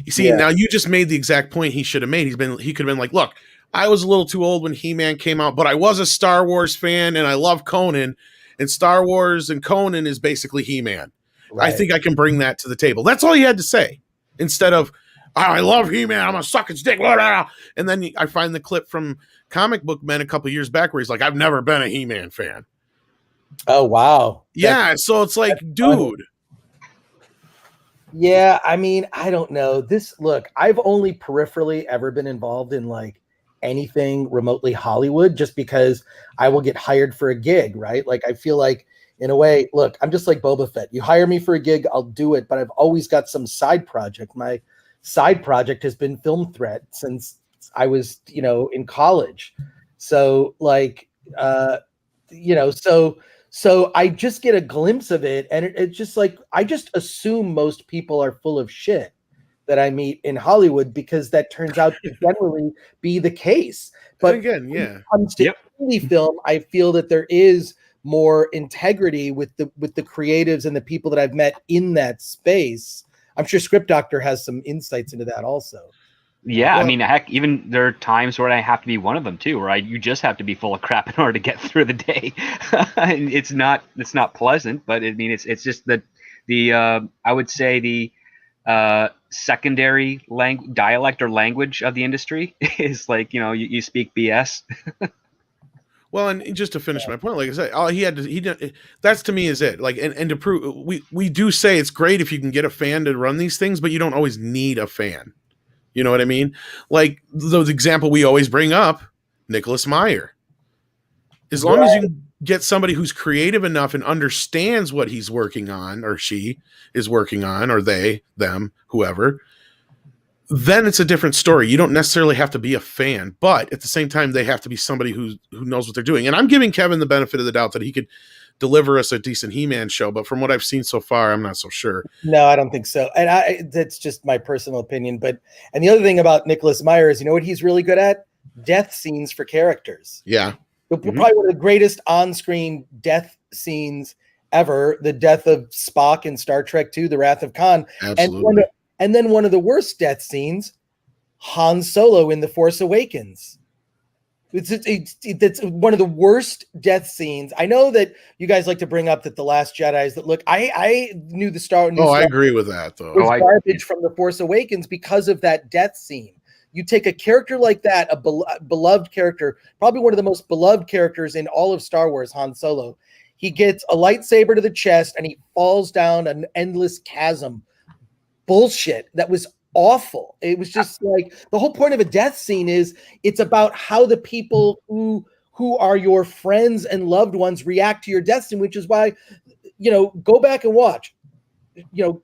You see, now you just made the exact point he should have made. He could have been like, look, I was a little too old when He-Man came out, but I was a Star Wars fan and I love Conan, and Star Wars and Conan is basically He-Man. Right. I think I can bring that to the table. That's all he had to say. Instead of, I love He-Man, I'm gonna suck his dick, blah, blah, blah. And then I find the clip from Comic Book Men a couple years back where he's like, I've never been a He-Man fan. Oh, wow. Yeah, so it's like, dude. Funny. Yeah, I mean, I don't know. Look, I've only peripherally ever been involved in like anything remotely Hollywood, just because I will get hired for a gig, right? Like, I feel like, in a way, look, I'm just like Boba Fett. You hire me for a gig, I'll do it, but I've always got some side project. My side project has been Film Threat since I was, in college. So like, so I just get a glimpse of it, and it's just like, I just assume most people are full of shit that I meet in Hollywood, because that turns out to generally be the case. But again, yeah, when it comes to indie film, I feel that there is more integrity with the creatives and the people that I've met in that space. I'm sure Script Doctor has some insights into that also. Yeah, well, I mean, heck, even there are times where I have to be one of them too, where you just have to be full of crap in order to get through the day. And it's not pleasant, but I mean, it's just the I would say the secondary dialect or language of the industry is like, you speak BS. Well, and just to finish my point, like I said, all he did, that's to me is it. Like, and to prove, we do say it's great if you can get a fan to run these things, but you don't always need a fan. You know what I mean? Like the example we always bring up, Nicholas Meyer. As long as you get somebody who's creative enough and understands what he's working on, or she is working on, or they, them, whoever, then it's a different story. You don't necessarily have to be a fan, but at the same time, they have to be somebody who knows what they're doing. And I'm giving Kevin the benefit of the doubt that he could deliver us a decent He-Man show, but from what I've seen so far, I'm not so sure. No, I don't think so. And that's just my personal opinion. And the other thing about Nicholas Meyer is, what he's really good at? Death scenes for characters. Yeah. Probably one of the greatest on-screen death scenes ever, the death of Spock in Star Trek II, The Wrath of Khan. Absolutely. And then one of the worst death scenes, Han Solo in The Force Awakens. That's one of the worst death scenes. I know that you guys like to bring up that The Last Jedi is that. Look, I knew the Star. I agree with that though. Was garbage from The Force Awakens because of that death scene. You take a character like that, a beloved character, probably one of the most beloved characters in all of Star Wars, Han Solo. He gets a lightsaber to the chest and he falls down an endless chasm. Bullshit. That was awful. It was just like the whole point of a death scene is it's about how the people who are your friends and loved ones react to your death scene, which is why, go back and watch.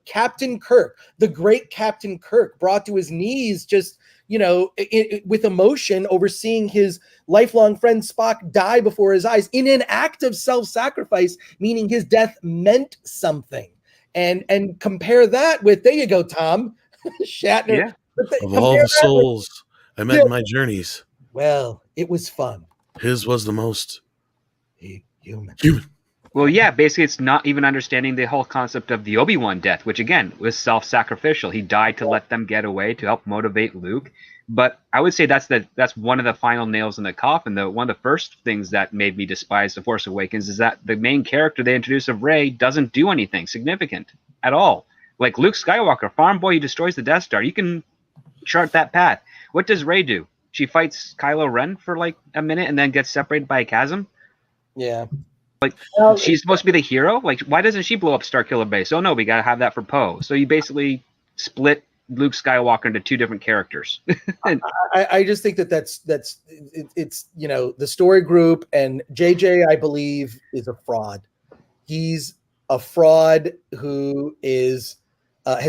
Captain Kirk, the great Captain Kirk, brought to his knees just, with emotion over seeing his lifelong friend Spock die before his eyes in an act of self-sacrifice, meaning his death meant something. And compare that with, there you go, Tom, Shatner. Yeah. Of all the souls I met in my journeys. Well, it was fun. His was the most human. Well, yeah, basically it's not even understanding the whole concept of the Obi-Wan death, which again was self-sacrificial. He died to let them get away, to help motivate Luke. But I would say that's one of the final nails in the coffin. One of the first things that made me despise The Force Awakens is that the main character they introduce of Rey doesn't do anything significant at all. Like Luke Skywalker, farm boy, he destroys the Death Star. You can chart that path. What does Rey do? She fights Kylo Ren for like a minute and then gets separated by a chasm. Yeah. Like, she's supposed to be the hero? Like, why doesn't she blow up Starkiller Base? Oh, no, we got to have that for Poe. So you basically split Luke Skywalker into two different characters. I just think it's the story group, and JJ, I believe, is a fraud. He's a fraud who has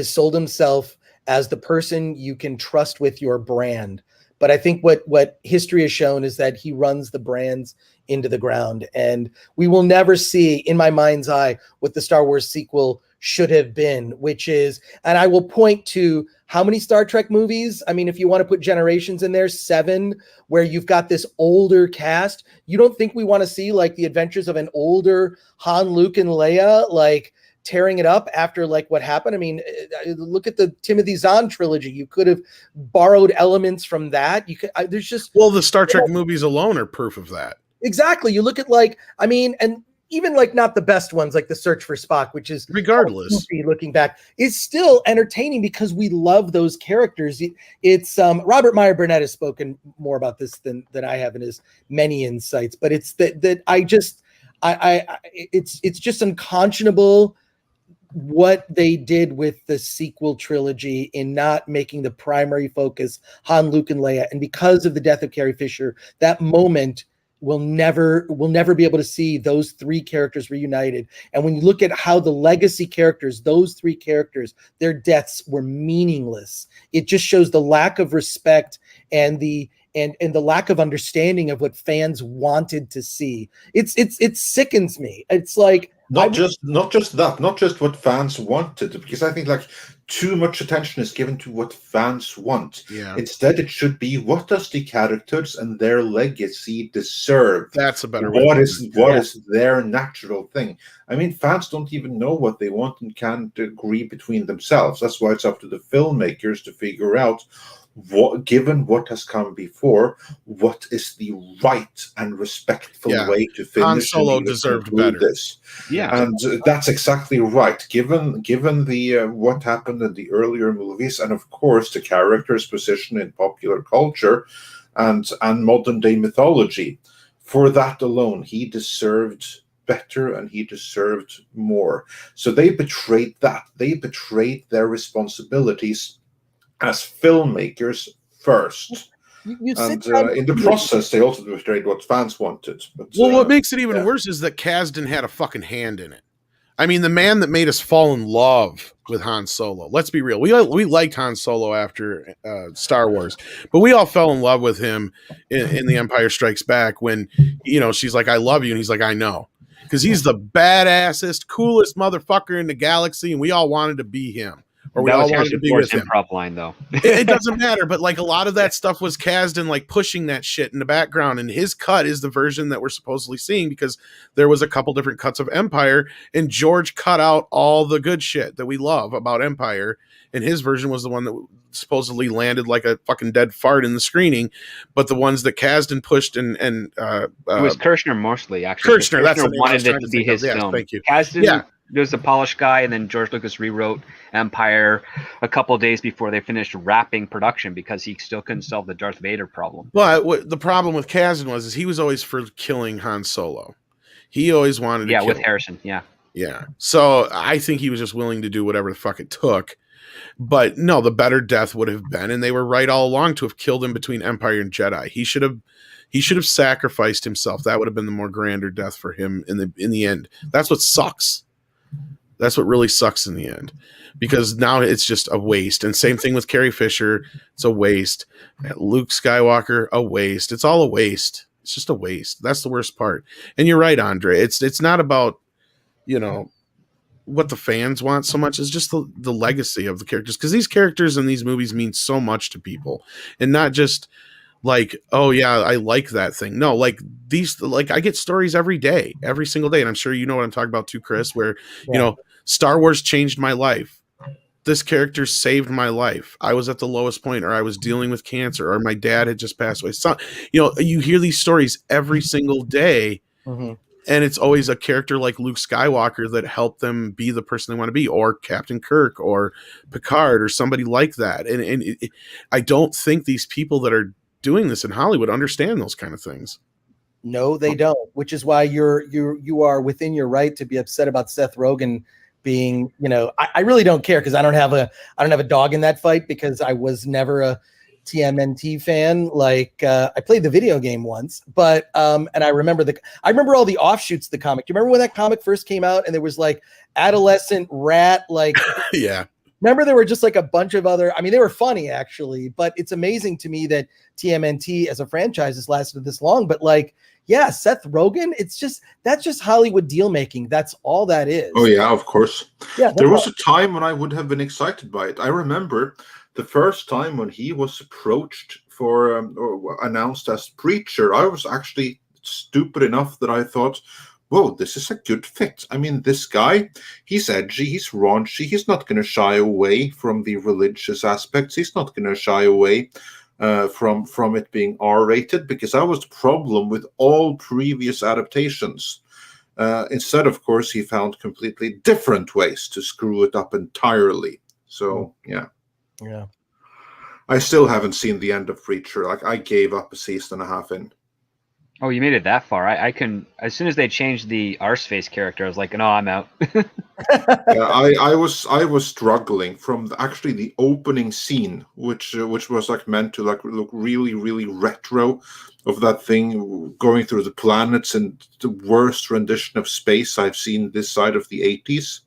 sold himself as the person you can trust with your brand. But I think what history has shown is that he runs the brands into the ground, and we will never see, in my mind's eye, what the Star Wars sequel should have been, which is, and I will point to how many Star Trek movies, I mean, if you want to put Generations in there, 7, where you've got this older cast. You don't think we want to see like the adventures of an older Han, Luke, and Leia, like tearing it up after like what happened? I mean, look at the Timothy Zahn trilogy. You could have borrowed elements from that. You could, there's just, the Star Trek movies alone are proof of that. Exactly. You look at and even like not the best ones, like The Search for Spock, which is regardless looking back, is still entertaining because we love those characters. It's Robert Meyer Burnett has spoken more about this than I have in his many insights, but it's that it's just unconscionable what they did with the sequel trilogy in not making the primary focus Han, Luke, and Leia. And because of the death of Carrie Fisher, that moment we'll never be able to see those three characters reunited. And when you look at how the legacy characters, those three characters, their deaths were meaningless. It just shows the lack of respect and the lack of understanding of what fans wanted to see. It sickens me. It's like not just what fans wanted, because I think like too much attention is given to what fans want. Yeah. Instead, it should be, what does the characters and their legacy deserve? That's a better way. What is their natural thing? I mean, fans don't even know what they want and can't agree between themselves. That's why it's up to the filmmakers to figure out, given what has come before, what is the right and respectful way to finish. Han Solo deserved better. This. Yeah, and that's exactly right. Given the what happened in the earlier movies, and of course the character's position in popular culture and modern day mythology, for that alone, he deserved better and he deserved more. So they betrayed that. They betrayed their responsibilities as filmmakers first. In the process, they also betrayed what fans wanted. But, what makes it even worse is that Kasdan had a fucking hand in it. I mean, the man that made us fall in love with Han Solo. Let's be real. We liked Han Solo after Star Wars, but we all fell in love with him in The Empire Strikes Back when, she's like, I love you. And he's like, I know. Because he's the badassest, coolest motherfucker in the galaxy, and we all wanted to be him. or we That all was wanted to Harrison be Ford's with him. improv line, though. It doesn't matter, but like a lot of that stuff was Kasdan like pushing that shit in the background, and his cut is the version that we're supposedly seeing because there was a couple different cuts of Empire, and George cut out all the good shit that we love about Empire, and his version was the one that supposedly landed like a fucking dead fart in the screening, but the ones that Kasdan pushed and It was Kirshner mostly, actually. 'Cause Kirshner, that's the name I was wanted it trying to to be think of. his Yes, film. thank you. Kasdan Yeah. was the polished guy, and then George Lucas rewrote Empire a couple of days before they finished wrapping production because he still couldn't solve the Darth Vader problem. But what the problem with Kasdan was is he was always for killing Han Solo. He always wanted to kill with him. Harrison, yeah. Yeah. So I think he was just willing to do whatever the fuck it took. But no, the better death would have been, and they were right all along to have killed him between Empire and Jedi. He should have sacrificed himself. That would have been the more grander death for him in the end. That's what sucks. That's what really sucks in the end. Because now it's just a waste. And same thing with Carrie Fisher. It's a waste. Luke Skywalker, a waste. It's all a waste. It's just a waste. That's the worst part. And you're right, Andre. It's not about, what the fans want so much. Is just the legacy of the characters. Because these characters in these movies mean so much to people. And not just like, oh yeah, I like that thing. No, like these, like I get stories every day, every single day. And I'm sure you know what I'm talking about too, Chris, where, Star Wars changed my life. This character saved my life. I was at the lowest point, or I was dealing with cancer, or my dad had just passed away. So, you hear these stories every single day. Mm-hmm. And it's always a character like Luke Skywalker that helped them be the person they want to be, or Captain Kirk, or Picard, or somebody like that. And I don't think these people that are doing this in Hollywood understand those kind of things. No, they don't. Which is why you are within your right to be upset about Seth Rogen being. I really don't care because I don't have a dog in that fight because I was never a TMNT fan. Like I played the video game once, but and I remember all the offshoots of the comic. Do you remember when that comic first came out and there was like adolescent rat, like yeah. Remember there were just like a bunch of other, they were funny actually, but it's amazing to me that TMNT as a franchise has lasted this long. But like, yeah, Seth Rogen, that's just Hollywood deal making. That's all that is. Oh yeah, of course. Yeah, there was a time when I would have been excited by it. I remember the first time when he was approached for or announced as preacher, I was actually stupid enough that I thought, whoa, this is a good fit. This guy, he's edgy, he's raunchy, he's not going to shy away from the religious aspects. He's not going to shy away from it being R-rated, because that was the problem with all previous adaptations. Instead, of course, he found completely different ways to screw it up entirely. So, yeah. Yeah. I still haven't seen the end of Preacher. Like, I gave up a season and a half in. Oh, you made it that far. I can. As soon as they changed the Arseface character, I was like, no, I'm out. Yeah, I was struggling from the opening scene, which was like meant to like look really, really retro, of that thing going through the planets, and the worst rendition of space I've seen this side of the 80s.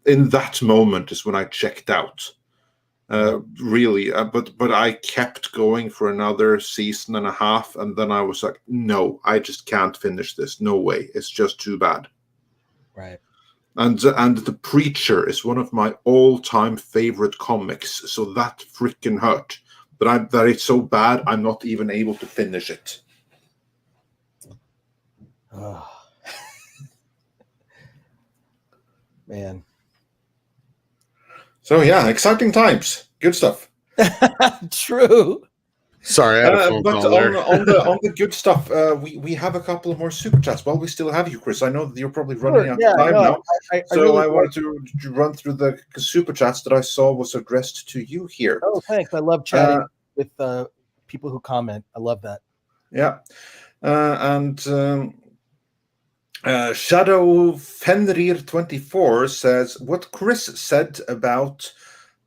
In that moment is when I checked out. Really, but I kept going for another season and a half, and then I was like, no, I just can't finish this. No way, it's just too bad. Right. And The Preacher is one of my all-time favorite comics, so that freaking hurt. That it's so bad, I'm not even able to finish it. Oh. Man. So yeah, exciting times. Good stuff. True. Sorry, I had a phone but call there. on the good stuff, we have a couple of more super chats. Well, we still have you, Chris. I know that you're probably running out of time now. I wanted to run through the super chats that I saw was addressed to you here. Oh, thanks. I love chatting with people who comment. I love that. Yeah. Shadow Fenrir 24 says, what Chris said about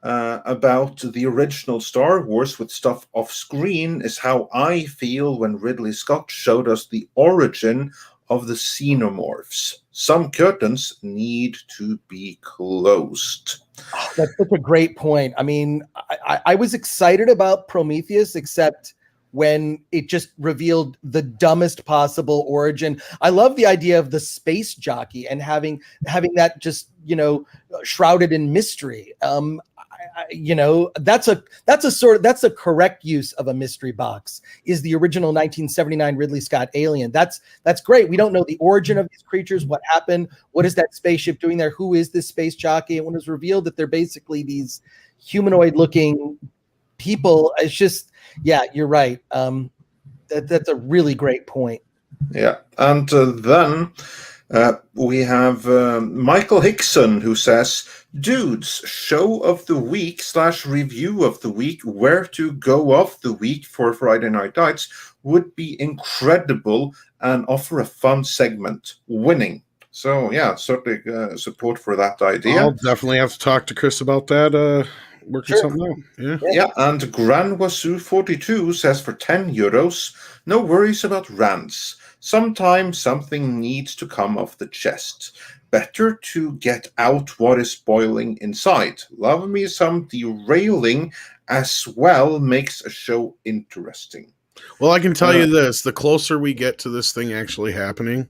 the original Star Wars with stuff off screen is how I feel when Ridley Scott showed us the origin of the xenomorphs. Some curtains need to be closed. Oh, that's such a great point. I was excited about Prometheus, except when it just revealed the dumbest possible origin. I love the idea of the space jockey and having that just, shrouded in mystery. That's a correct use of a mystery box, is the original 1979 Ridley Scott Alien. That's great. We don't know the origin of these creatures, what happened, what is that spaceship doing there, who is this space jockey? And when it was revealed that they're basically these humanoid looking people, it's just, yeah, you're right. That's a really great point. Yeah, and then we have Michael Hickson, who says, dudes, show of the week / review of the week, where to go of the week for Friday Night Nights would be incredible and offer a fun segment. Winning. So, yeah, certainly support for that idea. I'll definitely have to talk to Chris about that. Working something out. Yeah, and Gran Wasu 42 says, for €10, no worries about rants. Sometimes something needs to come off the chest. Better to get out what is boiling inside. Love me some derailing as well makes a show interesting. Well, I can tell you this. The closer we get to this thing actually happening,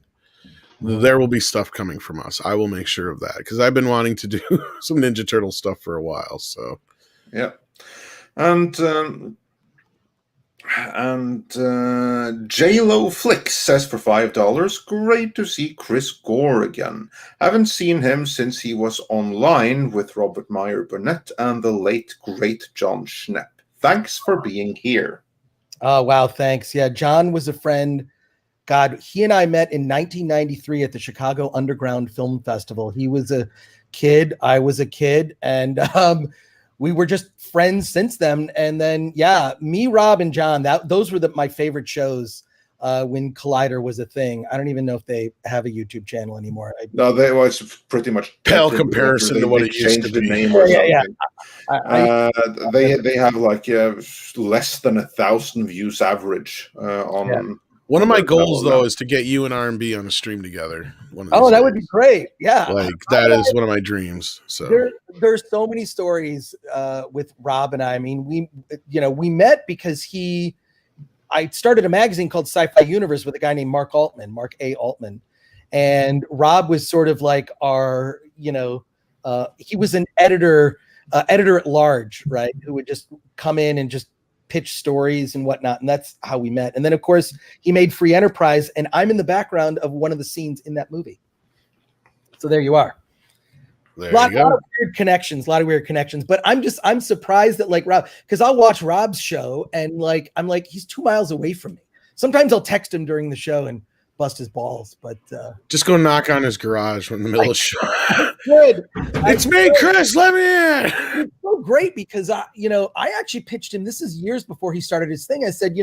there will be stuff coming from us. I will make sure of that, because I've been wanting to do some Ninja Turtle stuff for a while. So, yeah. And J-Lo Flicks says, for $5, great to see Chris Gore again. Haven't seen him since he was online with Robert Meyer Burnett and the late great John Schnepp. Thanks for being here. Oh, wow. Thanks. Yeah. John was a friend. God, he and I met in 1993 at the Chicago Underground Film Festival. He was a kid. I was a kid. And we were just friends since then. And then, yeah, me, Rob, and John, those were my favorite shows when Collider was a thing. I don't even know if they have a YouTube channel anymore. No, they was pretty much pale comparison to what it used to be. Name or they have like less than 1,000 views average on. Yeah. One of my goals, though, is to get you and R&B on a stream together. That would be great. Yeah. Like, that is one of my dreams. So there's so many stories with Rob and I. I mean, we met because I started a magazine called Sci-Fi Universe with a guy named Mark A. Altman. And Rob was sort of like our, he was an editor at large, right? Who would just come in and just pitch stories and whatnot. And that's how we met. And then, of course, he made Free Enterprise, and I'm in the background of one of the scenes in that movie. So there you are. There a lot you go. of weird connections. But I'm surprised that, like, Rob, because I'll watch Rob's show and I'm like, he's 2 miles away from me. Sometimes I'll text him during the show and bust his balls, but just go knock on his garage in the middle of show. Good. It's me, Chris. Let me in. It's so great because I actually pitched him. This is years before he started his thing. I said,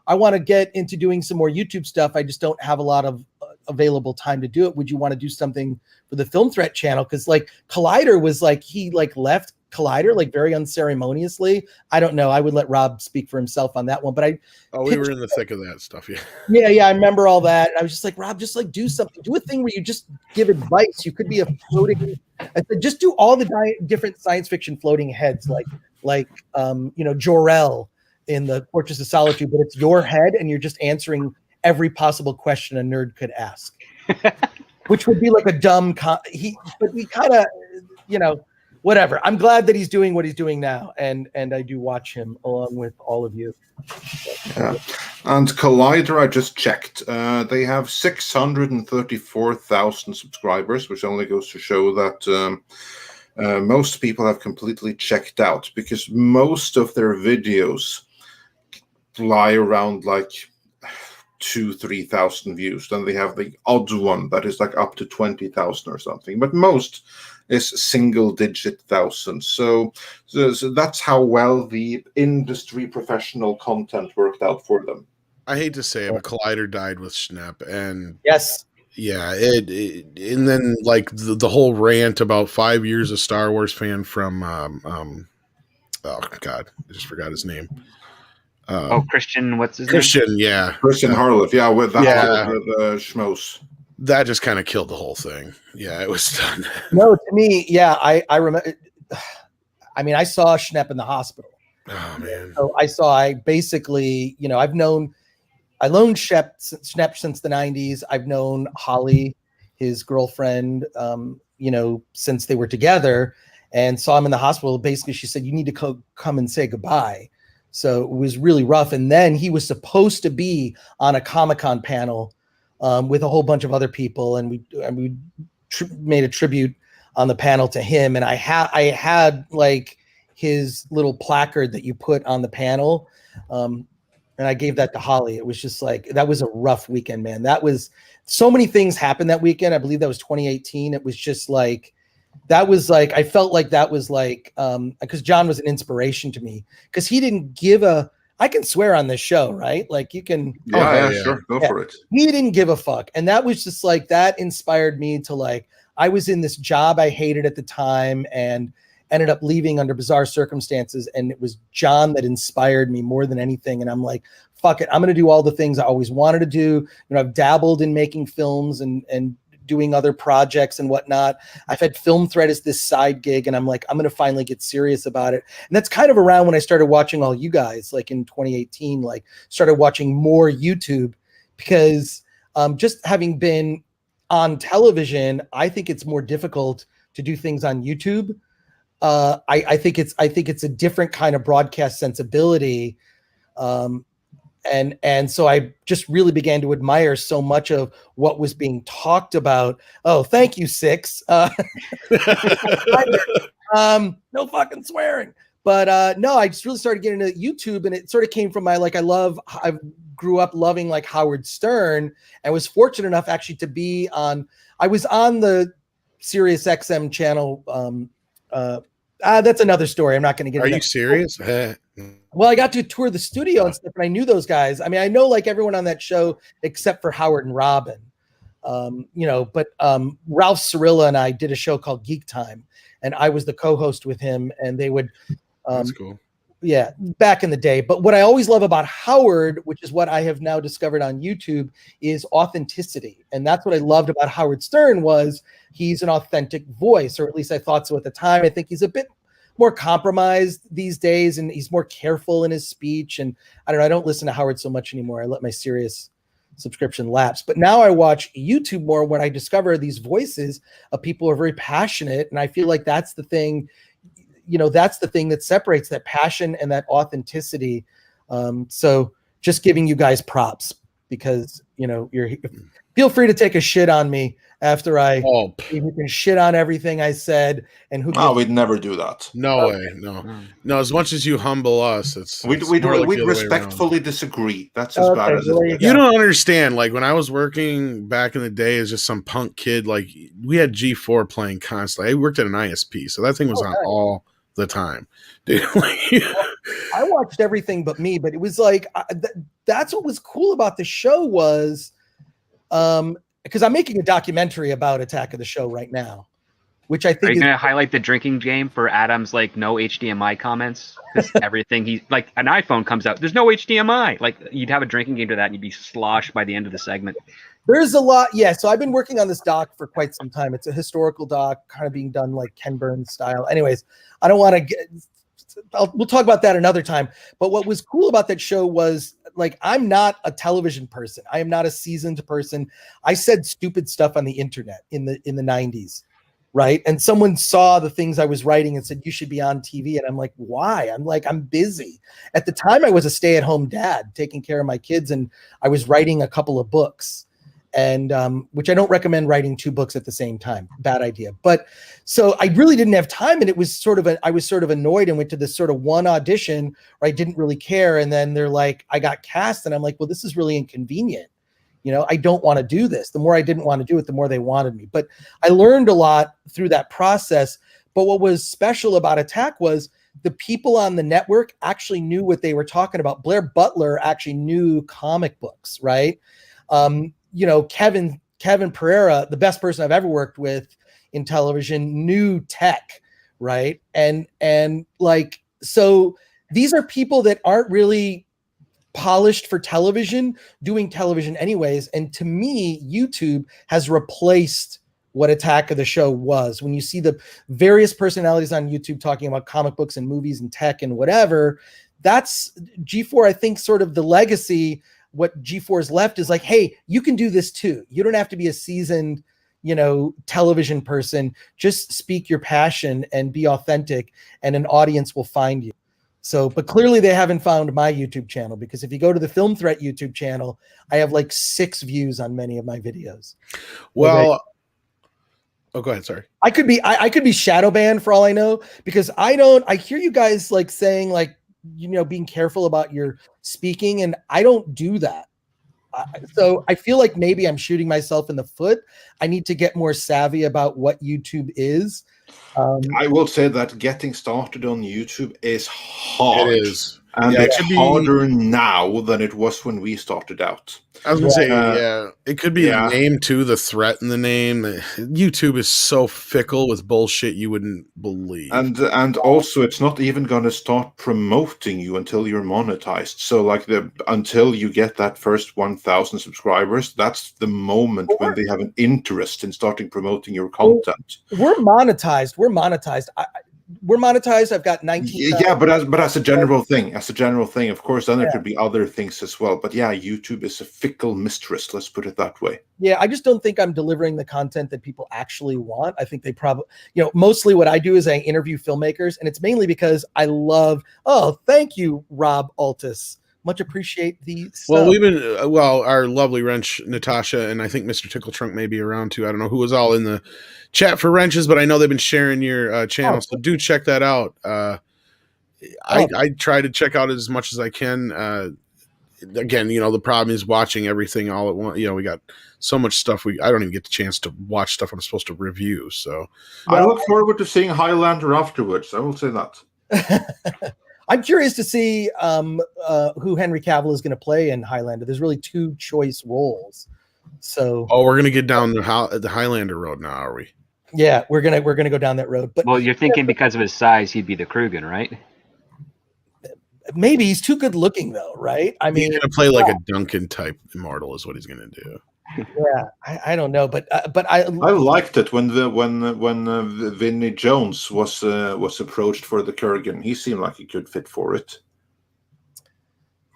I want to get into doing some more YouTube stuff. I just don't have a lot of available time to do it. Would you want to do something for the Film Threat channel? Because like Collider was like, he like left Collider like very unceremoniously. I don't know. I would let Rob speak for himself on that one. But we were in the thick of that stuff. Yeah. Yeah. I remember all that. I was just like, Rob, just like do something. Do a thing where you just give advice. You could be a floating. I said, just do all the different science fiction floating heads, like Jor-El in the Fortress of Solitude, but it's your head and you're just answering every possible question a nerd could ask, which would be like a dumb. But we kind of, whatever. I'm glad that he's doing what he's doing now, and I do watch him along with all of you. Yeah. And Collider, I just checked. They have 634,000 subscribers, which only goes to show that most people have completely checked out, because most of their videos lie around like 2,000-3,000 views. Then they have the odd one that is like up to 20,000 or something, but most is single-digit thousands. So that's how well the industry professional content worked out for them. I hate to say it, but Collider died with Schnepp, and yes, yeah, and then like the whole rant about 5 years of Star Wars fan from oh God, I just forgot his name. Christian, what's his Christian, name? yeah. Christian Harloff, yeah, with that schmoes. That just kind of killed the whole thing. Yeah, it was done. No, to me, yeah, I remember. I mean, I saw Schnepp in the hospital. Oh man. So I basically, I've known Shep since the 90s. I've known Holly, his girlfriend, since they were together, and saw him in the hospital. Basically, she said, you need to come and say goodbye. So it was really rough. And then he was supposed to be on a Comic-Con panel with a whole bunch of other people. And we made a tribute on the panel to him. And I had like his little placard that you put on the panel. And I gave that to Holly. It was just like, that was a rough weekend, man. That was, so many things happened that weekend. I believe that was 2018. It was just like, I felt like that was like, because John was an inspiration to me, because he didn't give I can swear on this show, right? Like you can. Yeah, sure. Go for it. He didn't give a fuck. And that was just like, that inspired me to like, I was in this job I hated at the time and ended up leaving under bizarre circumstances. And it was John that inspired me more than anything. And I'm like, fuck it. I'm going to do all the things I always wanted to do. I've dabbled in making films and doing other projects and whatnot. I've had Film Thread as this side gig, and I'm like, I'm going to finally get serious about it. And that's kind of around when I started watching all you guys, like in 2018, like started watching more YouTube, because just having been on television, I think it's more difficult to do things on YouTube. I think it's a different kind of broadcast sensibility. And so I just really began to admire so much of what was being talked about. Oh, thank you, Six. No fucking swearing. But no, I just really started getting into YouTube, and it sort of came from I grew up loving like Howard Stern, and was fortunate enough actually to be I was on the Sirius XM channel. That's another story. I'm not going to get into. Are you serious? Well, I got to tour the studio and stuff, and I knew those guys. I mean, I know like everyone on that show except for Howard and Robin, but Ralph Cirilla and I did a show called Geek Time, and I was the co-host with him, and they would. That's cool. Yeah, back in the day. But what I always love about Howard, which is what I have now discovered on YouTube, is authenticity. And that's what I loved about Howard Stern, was he's an authentic voice, or at least I thought so at the time. I think he's a bit more compromised these days, and he's more careful in his speech. And I don't know, I don't listen to Howard so much anymore. I let my Sirius subscription lapse. But now I watch YouTube more when I discover these voices of people who are very passionate. And I feel like that's the thing, that's the thing that separates that passion and that authenticity. So just giving you guys props, because, feel free to take a shit on me after you can shit on everything I said. And we'd never do that. No way. No. As much as you humble us, we'd respectfully disagree. That's as bad as it. You don't understand. Like when I was working back in the day as just some punk kid, like we had G4 playing constantly. I worked at an ISP, so that thing was on all the time, dude. I watched everything but me, but it was like that's what was cool about the show was, because I'm making a documentary about Attack of the Show right now, which I think are you going to highlight the drinking game for Adam's like no HDMI comments, because everything he's like an iPhone comes out, there's no HDMI. Like you'd have a drinking game to that, and you'd be sloshed by the end of the segment. There's a lot. Yeah. So I've been working on this doc for quite some time. It's a historical doc, kind of being done like Ken Burns style. Anyways, I don't want to we'll talk about that another time. But what was cool about that show was, like, I'm not a television person. I am not a seasoned person. I said stupid stuff on the internet in the 90s. Right. And someone saw the things I was writing and said, you should be on TV. And I'm like, why? I'm like, I'm busy. At the time I was a stay-at-home dad taking care of my kids, and I was writing a couple of books. And which I don't recommend writing 2 books at the same time. Bad idea. But so I really didn't have time. And it was I was sort of annoyed, and went to this sort of one audition where I didn't really care. And then they're like, I got cast. And I'm like, well, this is really inconvenient. I don't want to do this. The more I didn't want to do it, the more they wanted me. But I learned a lot through that process. But what was special about Attack was the people on the network actually knew what they were talking about. Blair Butler actually knew comic books, right? Kevin Pereira, the best person I've ever worked with in television, knew tech, right? And like, so these are people that aren't really polished for television, doing television anyways. And to me, YouTube has replaced what Attack of the Show was. When you see the various personalities on YouTube talking about comic books and movies and tech and whatever, that's G4, I think, sort of the legacy. What G4's left is like, hey, you can do this too. You don't have to be a seasoned, television person. Just speak your passion and be authentic, and an audience will find you. So, but clearly they haven't found my YouTube channel, because if you go to the Film Threat YouTube channel, I have like 6 views on many of my videos. Well, oh, go ahead. Sorry. I could be shadow banned for all I know, because I hear you guys like saying like, being careful about your speaking, and I don't do that. So I feel like maybe I'm shooting myself in the foot. I need to get more savvy about what YouTube is. I will say that getting started on YouTube is hard. It is. And Yeah, it's harder now than it was when we started out. I was going to say, it could be a name too, the threat in the name. YouTube is so fickle with bullshit you wouldn't believe. And also, it's not even going to start promoting you until you're monetized. So, like, until you get that first 1,000 subscribers, that's the moment when they have an interest in starting promoting your content. We're monetized. We're monetized. I've got 19. Yeah, but as a general thing, of course, then there could be other things as well. But yeah, YouTube is a fickle mistress. Let's put it that way. Yeah, I just don't think I'm delivering the content that people actually want. I think they probably, mostly what I do is I interview filmmakers, and it's mainly because I love. Oh, thank you, Rob Altus. Much appreciate the stuff. Well, our lovely wrench Natasha, and I think Mr. Tickle Trunk may be around too. I don't know who was all in the chat for wrenches, but I know they've been sharing your channel, so do check that out. I try to check out as much as I can. Again, the problem is watching everything all at once. We got so much stuff. I don't even get the chance to watch stuff I'm supposed to review. So I look forward to seeing Highlander afterwards. I will say that. I'm curious to see who Henry Cavill is going to play in Highlander. There's really 2 choice roles. So we're going to get down the Highlander road now, are we? Yeah, we're gonna go down that road. But you're thinking because of his size, he'd be the Krugen, right? Maybe he's too good looking, though, right? I mean, he's going to play like a Duncan type immortal is what he's going to do. Yeah, I don't know, but I liked it when Vinnie Jones was approached for the Kurgan. He seemed like he could fit for it.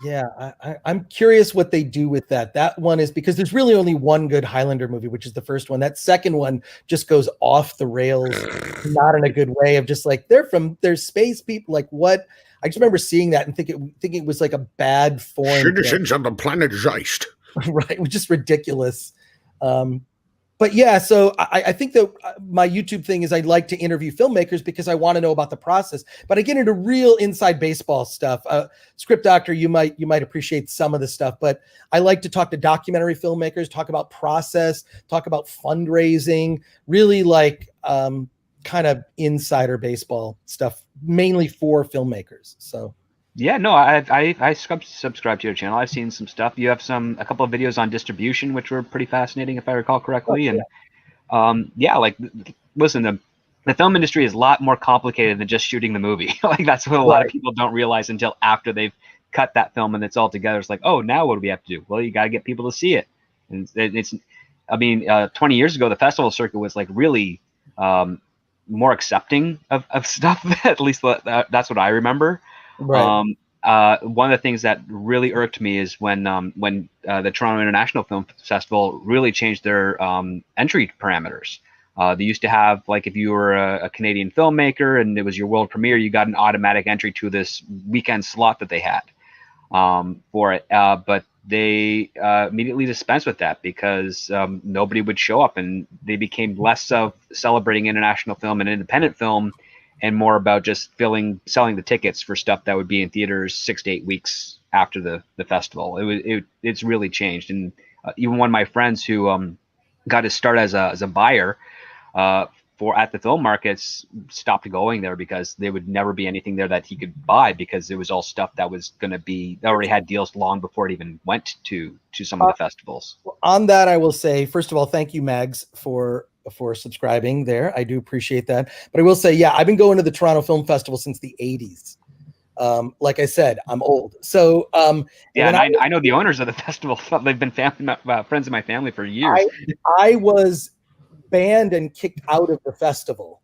Yeah, I'm curious what they do with that. That one is because there's really only one good Highlander movie, which is the first one. That second one just goes off the rails, not in a good way. Of just like they're space people. Like what? I just remember seeing that and thinking it was like a bad foreign. Citizens on the planet Zeist. Right, which is ridiculous. But yeah, so I think that my YouTube thing is I like to interview filmmakers because I want to know about the process, but I get into real inside baseball stuff. Script Doctor, you might appreciate some of the stuff, but I like to talk to documentary filmmakers, talk about process, talk about fundraising, really like kind of insider baseball stuff, mainly for filmmakers. So. Yeah, no, I subscribe to your channel. I've seen some stuff. You have a couple of videos on distribution, which were pretty fascinating, if I recall correctly. Oh, yeah. And listen, the film industry is a lot more complicated than just shooting the movie. Like that's what a lot of people don't realize until after they've cut that film and it's all together. It's like, oh, now what do we have to do? Well, you got to get people to see it. And 20 years ago, the festival circuit was like really more accepting of stuff. At least that's what I remember. Right. One of the things that really irked me is when the Toronto International Film Festival really changed their entry parameters. They used to have, like, if you were a Canadian filmmaker and it was your world premiere, you got an automatic entry to this weekend slot that they had for it. But they immediately dispensed with that because nobody would show up, and they became less of celebrating international film and independent film and more about just selling the tickets for stuff that would be in theaters 6 to 8 weeks after the festival. It's really changed. And even one of my friends who got his start as a buyer at the film markets stopped going there because there would never be anything there that he could buy because it was all stuff that was going to be already had deals long before it even went to some of the festivals. On that, I will say, first of all, thank you, Mags, for subscribing there. I do appreciate that. But I will say, yeah, I've been going to the Toronto Film Festival since the 80s. Like I said, I'm old. So yeah, and I know the owners of the festival. They've been friends of my family for years. I was banned and kicked out of the festival.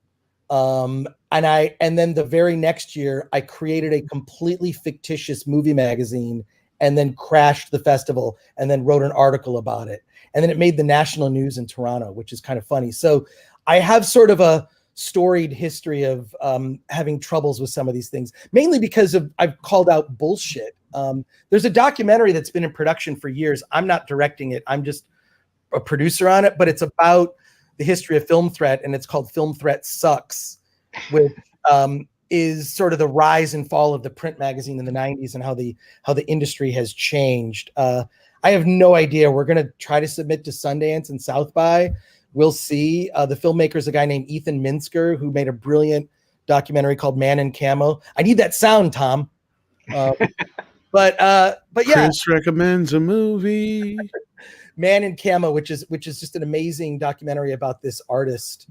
And then the very next year, I created a completely fictitious movie magazine and then crashed the festival and then wrote an article about it. And then it made the national news in Toronto, which is kind of funny. So I have sort of a storied history of having troubles with some of these things, mainly because I've called out bullshit. There's a documentary that's been in production for years. I'm not directing it. I'm just a producer on it, but it's about the history of Film Threat, and it's called Film Threat Sucks, which is sort of the rise and fall of the print magazine in the 90s and how the industry has changed. I have no idea. We're going to try to submit to Sundance and South by. We'll see. The filmmaker is a guy named Ethan Minsker, who made a brilliant documentary called Man in Camo. I need that sound, Tom. But yeah. Chris recommends a movie. Man in Camo, which is just an amazing documentary about this artist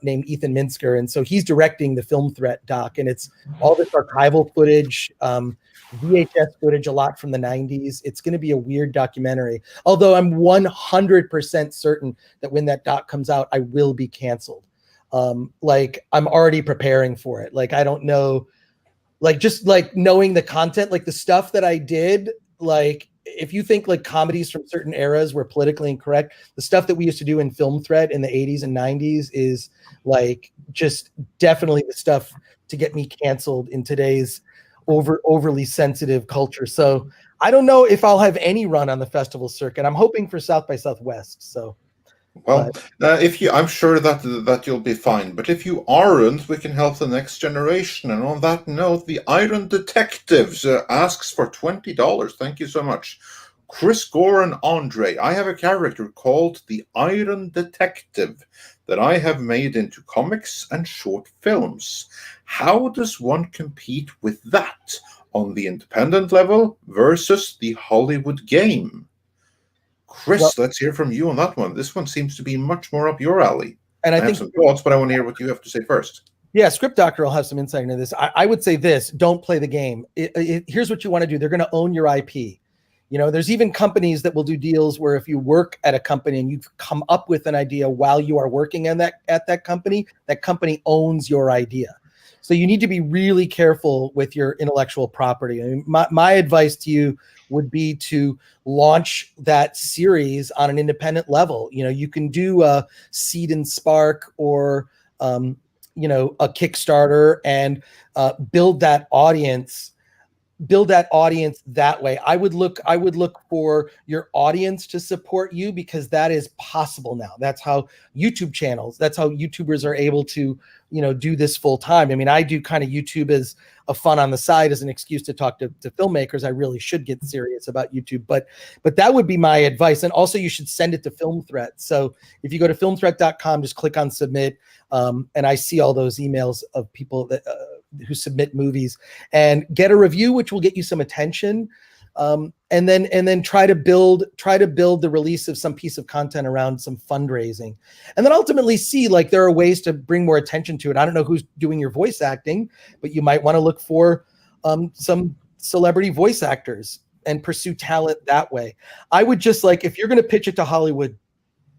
named Ethan Minsker. And so he's directing the Film Threat doc, and it's all this archival footage, VHS footage, a lot from the 90s. It's going to be a weird documentary, although I'm 100% certain that when that doc comes out, I will be canceled. Like, I'm already preparing for it. Like, I don't know, like, just like knowing the content, like the stuff that I did, like, if you think like comedies from certain eras were politically incorrect, the stuff that we used to do in Film Threat in the 80s and 90s is like just definitely the stuff to get me canceled in today's overly sensitive culture. So I don't know if I'll have any run on the festival circuit. I'm hoping for South by Southwest. So, well, I'm sure that you'll be fine. But if you aren't, we can help the next generation. And on that note, the Iron Detectives asks for $20. Thank you so much. Chris Gore and Andre, I have a character called the Iron Detective that I have made into comics and short films. How does one compete with that on the independent level versus the Hollywood game? Chris, well, let's hear from you on that one. This one seems to be much more up your alley. And I think have some thoughts, but I want to hear what you have to say first. Yeah, Script Doctor will have some insight into this. I would say this: don't play the game. Here's what you want to do. They're going to own your IP. You know, there's even companies that will do deals where if you work at a company and you've come up with an idea while you are working at that company owns your idea. So you need to be really careful with your intellectual property. I mean, my advice to you would be to launch that series on an independent level. You know, you can do a Seed and Spark or, you know, a Kickstarter and build that audience that way. I would look for your audience to support you, because that is possible now. That's how YouTubers are able to, you know, do this full time. I mean, I do kind of YouTube as a fun on the side, as an excuse to talk to filmmakers. I really should get serious about YouTube, but that would be my advice. And also you should send it to Film Threat. So if you go to filmthreat.com, just click on submit. And I see all those emails of people that, who submit movies, and get a review, which will get you some attention. And then try to build the release of some piece of content around some fundraising, and then ultimately see, like, there are ways to bring more attention to it. I don't know who's doing your voice acting, but you might want to look for some celebrity voice actors and pursue talent that way. I would just, like, if you're going to pitch it to Hollywood,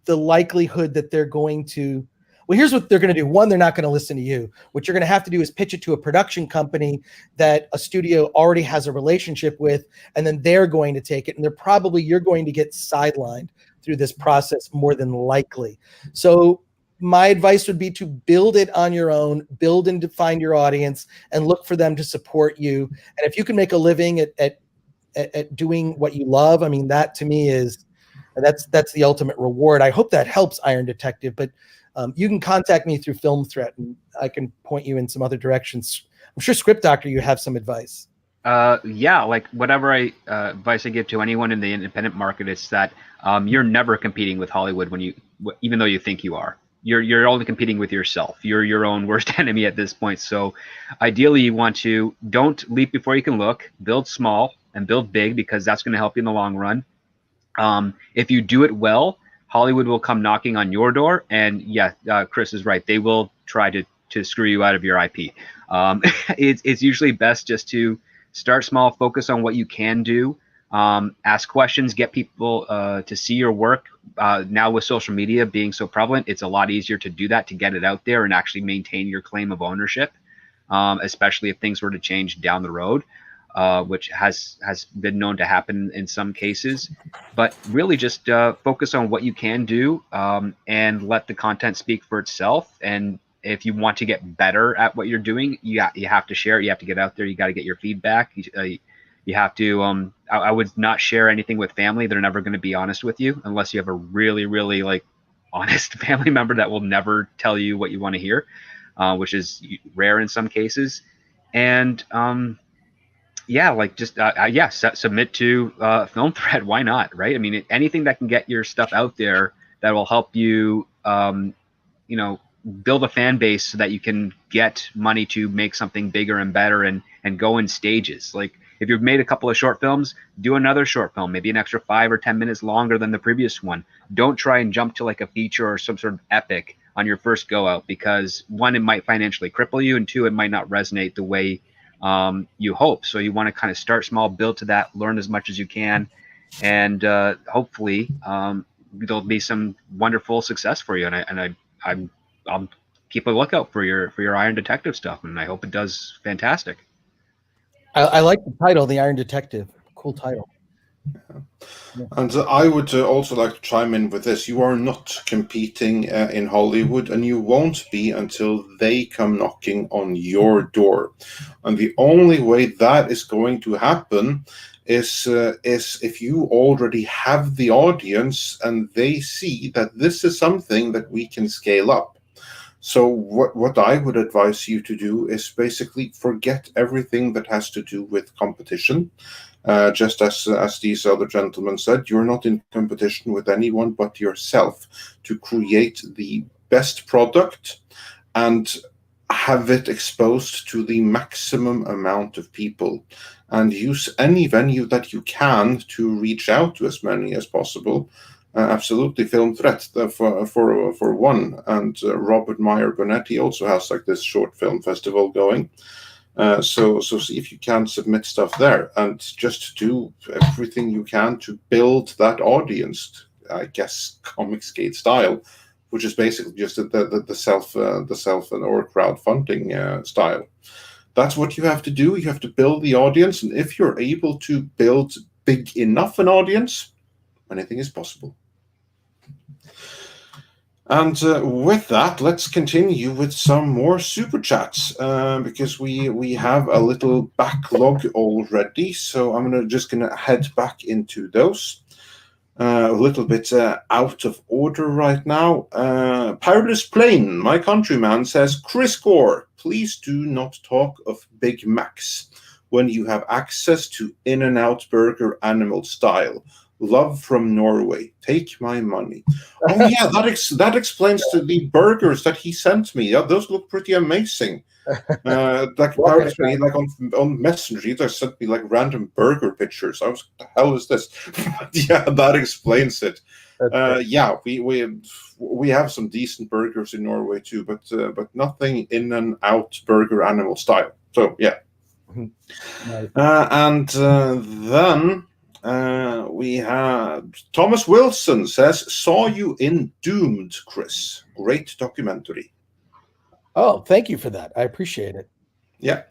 the likelihood that they're going to, well, here's what they're going to do. One, they're not going to listen to you. What you're going to have to do is pitch it to a production company that a studio already has a relationship with, and then they're going to take it. And you're going to get sidelined through this process more than likely. So my advice would be to build it on your own, build and define your audience, and look for them to support you. And if you can make a living at doing what you love, I mean, that to me that's the ultimate reward. I hope that helps, Iron Detective, but you can contact me through Film Threat, and I can point you in some other directions. I'm sure, Script Doctor, you have some advice. Yeah, like whatever advice I give to anyone in the independent market is that you're never competing with Hollywood even though you think you are. You're only competing with yourself. You're your own worst enemy at this point. So ideally, you want to don't leap before you can look. Build small and build big, because that's going to help you in the long run. If you do it well, Hollywood will come knocking on your door, and yeah, Chris is right. They will try to screw you out of your IP. It's usually best just to start small, focus on what you can do, Ask questions, get people to see your work. Now with social media being so prevalent, it's a lot easier to do that, to get it out there and actually maintain your claim of ownership, especially if things were to change down the road, which has been known to happen in some cases. But really just focus on what you can do, and let the content speak for itself. And if you want to get better at what you're doing, you have to share it. You have to get out there. You got to get your feedback. You have to. I would not share anything with family. They're never going to be honest with you unless you have a really, really like honest family member that will never tell you what you want to hear, which is rare in some cases. And submit to Film Thread. Why not, right? I mean, anything that can get your stuff out there that will help you, build a fan base so that you can get money to make something bigger and better, and go in stages. Like if you've made a couple of short films, do another short film, maybe an extra 5 or 10 minutes longer than the previous one. Don't try and jump to like a feature or some sort of epic on your first go out, because one, it might financially cripple you, and two, it might not resonate the way you hope. So you want to kind of start small, build to that, learn as much as you can, and hopefully there'll be some wonderful success for you. And I'll keep a lookout for your Iron Detective stuff, and I hope it does fantastic. I like the title, The Iron Detective. Cool title. And I would also like to chime in with this. You are not competing in Hollywood, and you won't be until they come knocking on your door. And the only way that is going to happen is if you already have the audience and they see that this is something that we can scale up. So what I would advise you to do is basically forget everything that has to do with competition. Just as these other gentlemen said, you're not in competition with anyone but yourself to create the best product and have it exposed to the maximum amount of people, and use any venue that you can to reach out to as many as possible. Absolutely, Film Threat for one, and Robert Meyer Bonetti also has like this short film festival going. So see if you can submit stuff there, and just do everything you can to build that audience. I guess Comicsgate style, which is basically just the self or crowdfunding style. That's what you have to do. You have to build the audience, and if you're able to build big enough an audience, anything is possible. And with that, let's continue with some more super chats, because we have a little backlog already. So I'm just gonna head back into those. A little bit out of order right now. Perilous Plain, my countryman, says, Chris Gore, please do not talk of Big Macs when you have access to In-N-Out Burger animal style. Love from Norway. Take my money. Oh yeah, that explains the burgers that he sent me. Yeah, those look pretty amazing. Like on Messenger, he just sent me like random burger pictures. I was, what the hell is this? Yeah, that explains it. Yeah, we have some decent burgers in Norway too, but nothing In-N-Out Burger animal style. So yeah, Nice. and then. We have Thomas Wilson says, saw you in Doomed, Chris. Great documentary. Oh, thank you for that. I appreciate it. Yeah.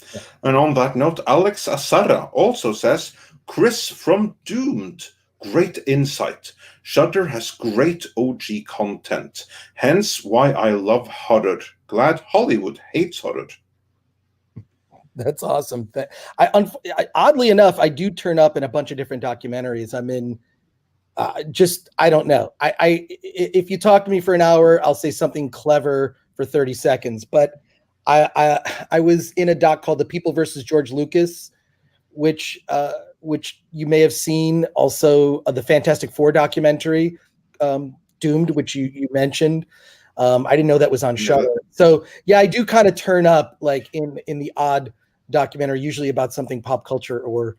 And on that note, Alex Asara also says, Chris from Doomed. Great insight. Shudder has great OG content. Hence why I love horror. Glad Hollywood hates horror. That's awesome. Oddly enough, I do turn up in a bunch of different documentaries. I'm in. I don't know. If you talk to me for an hour, I'll say something clever for 30 seconds. But I was in a doc called The People versus George Lucas, which you may have seen. Also, the Fantastic Four documentary, Doomed, which you mentioned. I didn't know that was on Shudder. So yeah, I do kind of turn up like in the odd documentary, usually about something pop culture or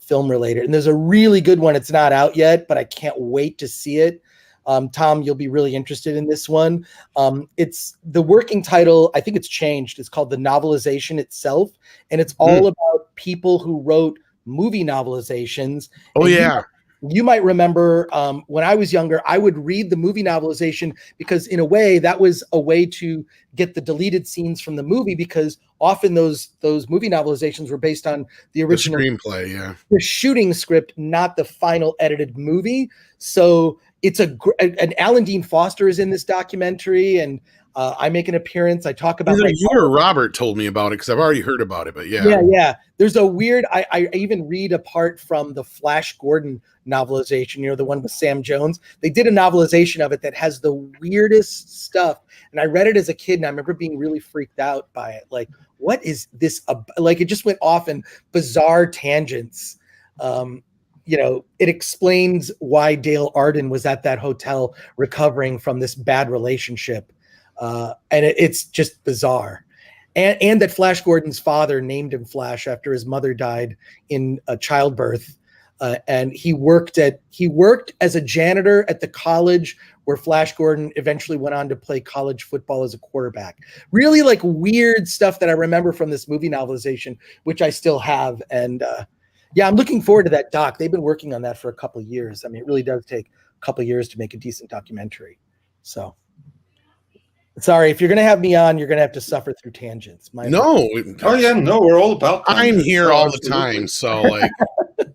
film related. And there's a really good one. It's not out yet, but I can't wait to see it. Tom, you'll be really interested in this one. It's the working title. I think it's changed. It's called The Novelization Itself. And it's all about people who wrote movie novelizations. Oh, And yeah. you might remember when I was younger, I would read the movie novelization because in a way that was a way to get the deleted scenes from the movie, because often those movie novelizations were based on the original screenplay, yeah, the shooting script, not the final edited movie. So it's and Alan Dean Foster is in this documentary, and I make an appearance. I talk about either you or Robert told me about it because I've already heard about it, but yeah. There's a weird. I even read a part from the Flash Gordon novelization. The one with Sam Jones. They did a novelization of it that has the weirdest stuff, and I read it as a kid, and I remember being really freaked out by it. Like, what is this? Like, it just went off in bizarre tangents. It explains why Dale Arden was at that hotel recovering from this bad relationship. And it's just bizarre. And that Flash Gordon's father named him Flash after his mother died in childbirth. And he worked as a janitor at the college where Flash Gordon eventually went on to play college football as a quarterback. Really like weird stuff that I remember from this movie novelization, which I still have. And I'm looking forward to that doc. They've been working on that for a couple of years. I mean, it really does take a couple of years to make a decent documentary. So sorry, if you're going to have me on, you're going to have to suffer through tangents. No, we're all about tangents. I'm here all the time, so like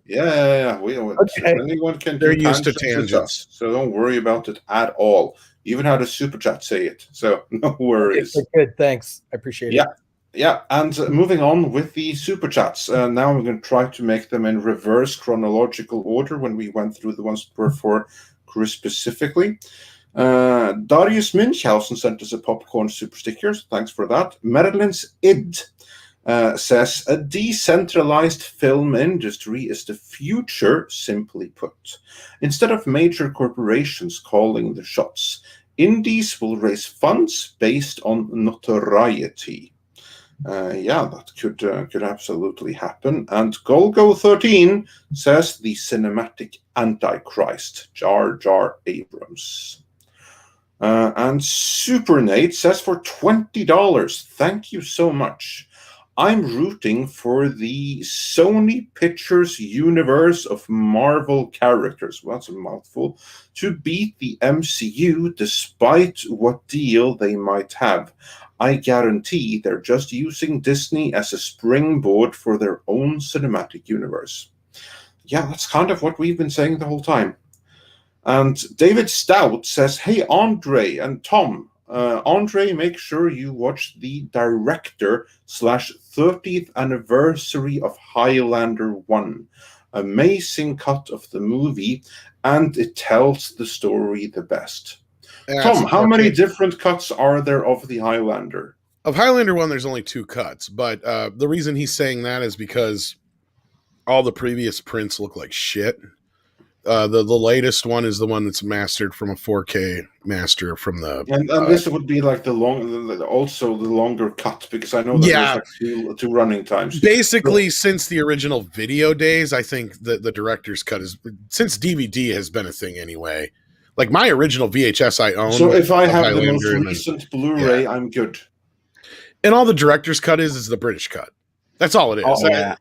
yeah. Okay. Anyone can They're do used to tangents, so don't worry about it at all. Even had a super chat say it, so no worries. Okay, good, thanks. I appreciate it. Yeah, and moving on with the super chats. Now I'm going to try to make them in reverse chronological order when we went through the ones that were for Chris specifically. Darius Münchhausen sent us a popcorn super sticker. Thanks for that. Marilyn's id says a decentralized film industry is the future, simply put. Instead of major corporations calling the shots, indies will raise funds based on notoriety. That could absolutely happen. And Golgo13 says the cinematic antichrist, Jar Jar Abrams. And Super Nate says for $20, thank you so much. I'm rooting for the Sony Pictures universe of Marvel characters, well, that's a mouthful, to beat the MCU despite what deal they might have. I guarantee they're just using Disney as a springboard for their own cinematic universe. Yeah, that's kind of what we've been saying the whole time. And David Stout says, hey, Andre and Tom, Andre, make sure you watch the director/30th anniversary of Highlander 1. Amazing cut of the movie, and it tells the story the best. Tom, how many different cuts are there of the Highlander? Of Highlander 1, there's only 2 cuts, but the reason he's saying that is because all the previous prints look like shit. The latest one is the one that's mastered from a 4K master from the. And this would be like the longer cut, because I know that there's like two running times. Basically, since the original video days, I think that the director's cut is, since DVD has been a thing anyway. Like my original VHS I own. So if I have the most recent Blu-ray, I'm good. And all the director's cut is the British cut. That's all it is. Then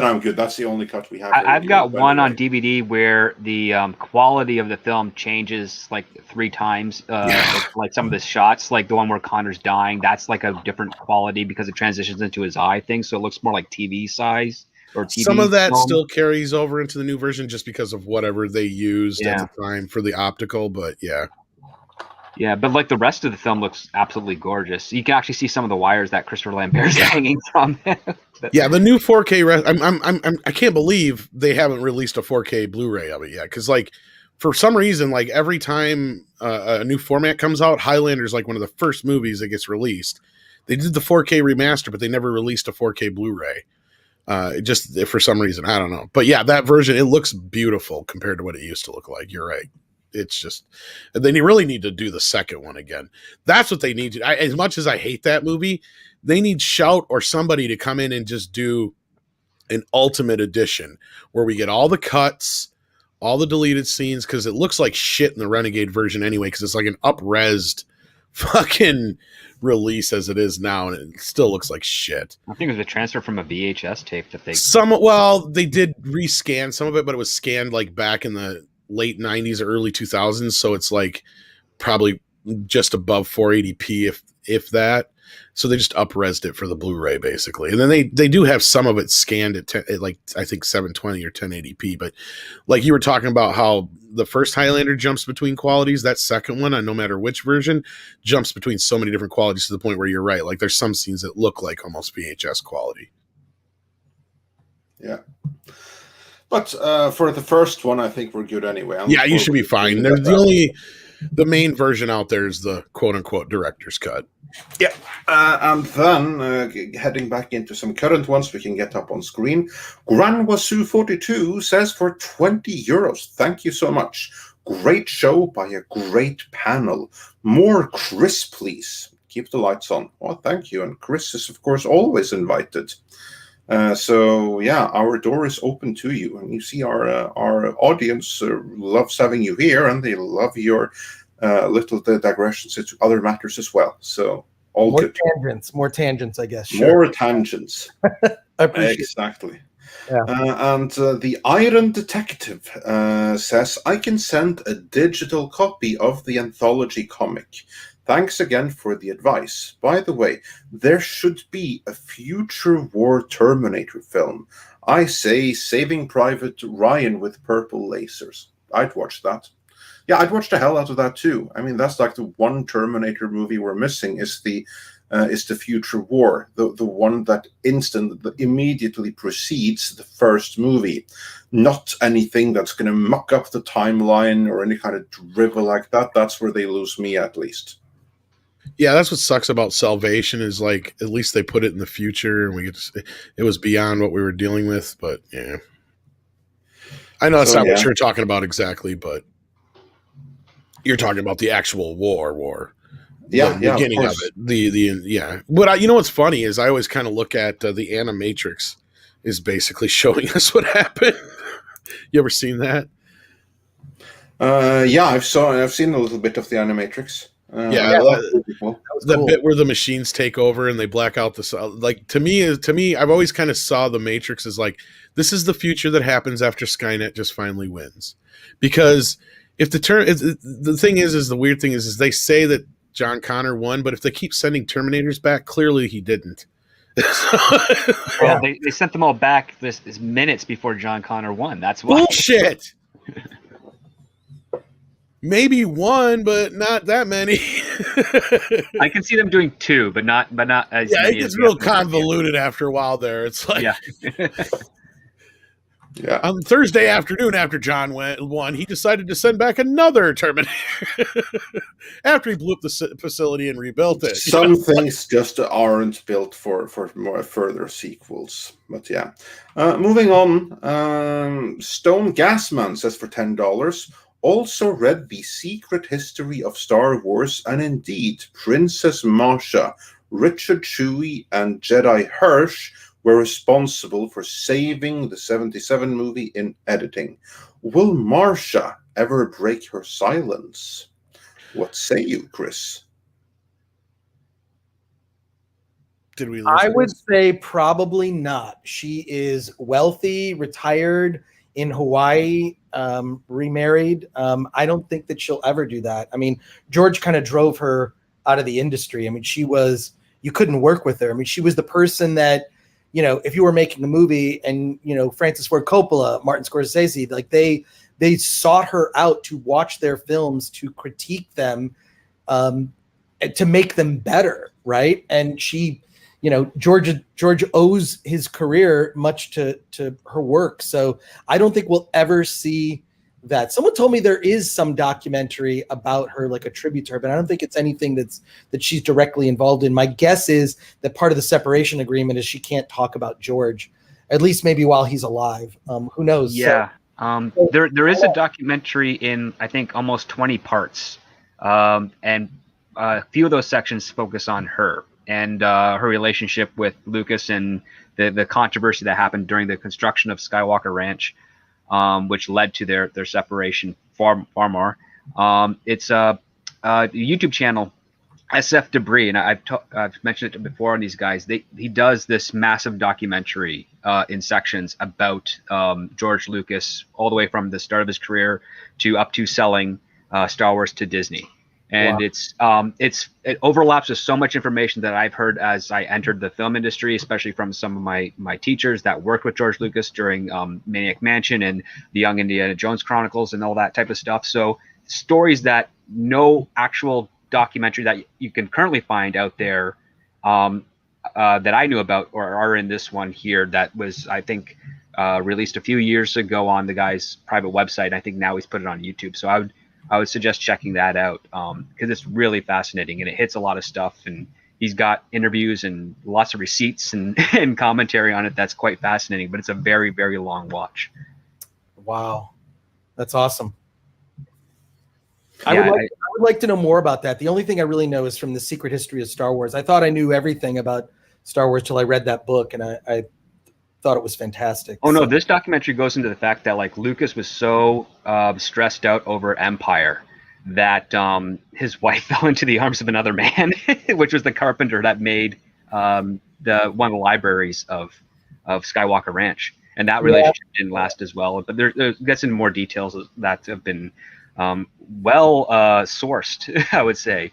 I'm good. That's the only cut we have. I've got one on DVD where the quality of the film changes like 3 times. Like some of the shots, like the one where Connor's dying, that's like a different quality because it transitions into his eye thing, so it looks more like TV size. Or TV Some of that film. still carries over into the new version just because of whatever they used at the time for the optical, but yeah. Yeah, but like the rest of the film looks absolutely gorgeous. You can actually see some of the wires that Christopher Lambert is hanging from. Yeah, the new 4K. I can't believe they haven't released a 4K Blu-ray of it yet. Because like for some reason, like every time a new format comes out, Highlander is like one of the first movies that gets released. They did the 4K remaster, but they never released a 4K Blu-ray. Just for some reason, I don't know. But yeah, that version, it looks beautiful compared to what it used to look like. You're right. It's just, they really need to do the second one again. That's what they need to. As much as I hate that movie, they need Shout or somebody to come in and just do an ultimate edition where we get all the cuts, all the deleted scenes, because it looks like shit in the Renegade version anyway, because it's like an up-resed fucking release as it is now, and it still looks like shit. I think it was a transfer from a VHS tape that they. They did rescan some of it, but it was scanned like back in the late 90s, early 2000s, so it's like probably just above 480p, if that. So they just up-resed it for the Blu-ray, basically. And then they do have some of it scanned at like, I think 720 or 1080p. But like you were talking about how the first Highlander jumps between qualities, that second one, no matter which version, jumps between so many different qualities to the point where you're right. Like there's some scenes that look like almost VHS quality. Yeah. But for the first one, I think we're good anyway. You should be fine. The main version out there is the quote-unquote director's cut. Yeah, and then heading back into some current ones we can get up on screen. Granwasu42 says for 20 euros. Thank you so much. Great show by a great panel. More Chris, please. Keep the lights on. Well, thank you. And Chris is, of course, always invited. So, yeah, our door is open to you. And you see our audience loves having you here, and they love your little digressions into other matters as well. So all more good. More tangents, I guess. Sure. More tangents. I appreciate exactly. Yeah. And the Iron Detective says, I can send a digital copy of the anthology comic. Thanks again for the advice. By the way, there should be a future war Terminator film. I say Saving Private Ryan with purple lasers. I'd watch that. Yeah, I'd watch the hell out of that too. I mean, that's like the one Terminator movie we're missing is the Future War, the one that immediately precedes the first movie. Not anything that's going to muck up the timeline or any kind of drivel like that. That's where they lose me, at least. Yeah, that's what sucks about Salvation is like at least they put it in the future, and it was beyond what we were dealing with. But yeah, I know that's not what you're talking about exactly, but. You're talking about the actual war. Yeah, the beginning of it. But you know what's funny is I always kind of look at the Animatrix is basically showing us what happened. You ever seen that? Yeah, I've seen a little bit of the Animatrix. The bit where the machines take over and they black out to me, I've always kind of saw the Matrix as like this is the future that happens after Skynet just finally wins, because. If the thing is the weird thing is they say that John Connor won, but if they keep sending Terminators back, clearly he didn't. Well, they sent them all back this minutes before John Connor won. That's why. Bullshit. Maybe one, but not that many. I can see them doing two, but not as many. It gets real convoluted after a while there. It's like Yeah. On Thursday afternoon, after John won, he decided to send back another Terminator after he blew up the facility and rebuilt it. Some things just aren't built for more further sequels. But yeah. Moving on, Stone Gasman says for $10, also read The Secret History of Star Wars, and indeed, Princess Marsha, Richard Chewie, and Jedi Hirsch were responsible for saving the 77 movie in editing. Will Marsha ever break her silence? What say you, Chris? Did we lose I would say probably not. She is wealthy, retired in Hawaii, remarried. I don't think that she'll ever do that. I mean, George kind of drove her out of the industry. I mean, you couldn't work with her. I mean, she was the person that, if you were making a movie and, Francis Ford Coppola, Martin Scorsese, like they sought her out to watch their films, to critique them, to make them better. Right. And she, George owes his career much to her work. So I don't think we'll ever see that. Someone told me there is some documentary about her, like a tribute to her, but I don't think it's anything that she's directly involved in. My guess is that part of the separation agreement is she can't talk about George, at least maybe while he's alive. Who knows? Yeah. There is a documentary in, I think, almost 20 parts. And a few of those sections focus on her and her relationship with Lucas and the controversy that happened during the construction of Skywalker Ranch. Which led to their separation far more. It's a YouTube channel SF Debris, and I've mentioned it before on these guys. He does this massive documentary in sections about George Lucas, all the way from the start of his career to up to selling Star Wars to Disney. And Wow. it overlaps with so much information that I've heard as I entered the film industry, especially from some of my teachers that worked with George Lucas during Maniac Mansion and the Young Indiana Jones Chronicles and all that type of stuff. So stories that no actual documentary that you can currently find out there that I knew about or are in this one here that was, I think, released a few years ago on the guy's private website. I think now he's put it on YouTube. So I would suggest checking that out because it's really fascinating and it hits a lot of stuff. And he's got interviews and lots of receipts and, and commentary on it. That's quite fascinating, but it's a very, very long watch. Wow. That's awesome. Yeah, I would like to know more about that. The only thing I really know is from The Secret History of Star Wars. I thought I knew everything about Star Wars till I read that book, and I thought it was fantastic. Oh, no, this documentary goes into the fact that like Lucas was so stressed out over Empire that his wife fell into the arms of another man, which was the carpenter that made one of the libraries of Skywalker Ranch. And that relationship didn't last as well. But there gets into more details that have been well sourced, I would say.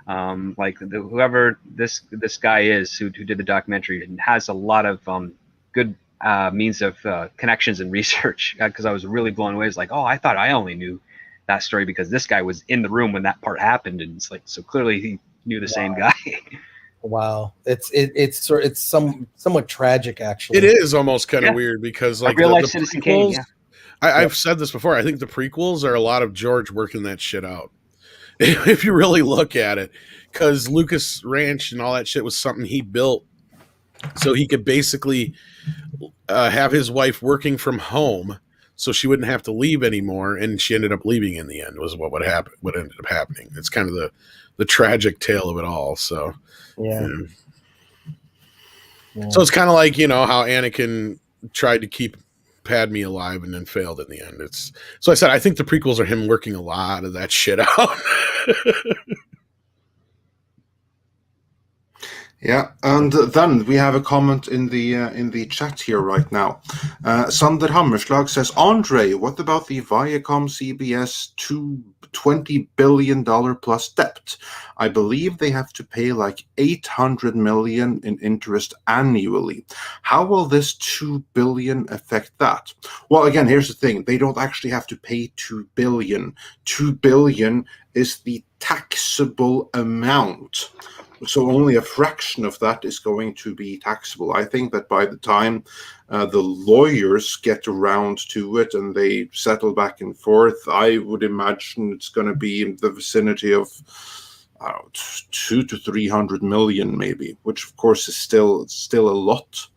Like whoever this guy is who did the documentary has a lot of good means of connections and research, because I was really blown away. It's like, oh, I thought I only knew that story because this guy was in the room when that part happened, and it's like, so clearly he knew the same guy. Wow, it's somewhat tragic, actually. It is almost kind of weird because like real life the Citizen prequels, Kane, I've said this before. I think the prequels are a lot of George working that shit out. If you really look at it, because Lucas Ranch and all that shit was something he built so he could basically have his wife working from home so she wouldn't have to leave anymore, and she ended up leaving in the end was what would happen. What ended up happening. It's kind of the tragic tale of it all. So Yeah. So it's kind of like, you know, how Anakin tried to keep Padme alive and then failed in the end. So I said I think the prequels are him working a lot of that shit out. Yeah, and then we have a comment in the chat here right now. Sander Hammerslag says, Andre, what about the Viacom CBS $20 billion plus debt? I believe they have to pay like $800 million in interest annually. How will this $2 billion affect that? Well, again, here's the thing. They don't actually have to pay $2 billion. $2 billion is the taxable amount. So only a fraction of that is going to be taxable. I think that by the time the lawyers get around to it and they settle back and forth, I would imagine it's going to be in the vicinity of 200 to 300 million, maybe, which of course is still a lot.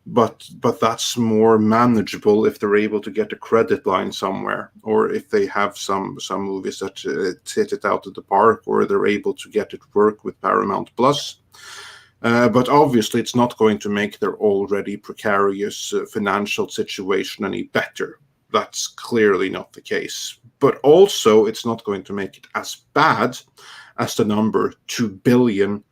But that's more manageable if they're able to get a credit line somewhere, or if they have some movies that hit it out of the park, or they're able to get it work with Paramount Plus. But obviously, it's not going to make their already precarious financial situation any better. That's clearly not the case. But also, it's not going to make it as bad as the number 2 billion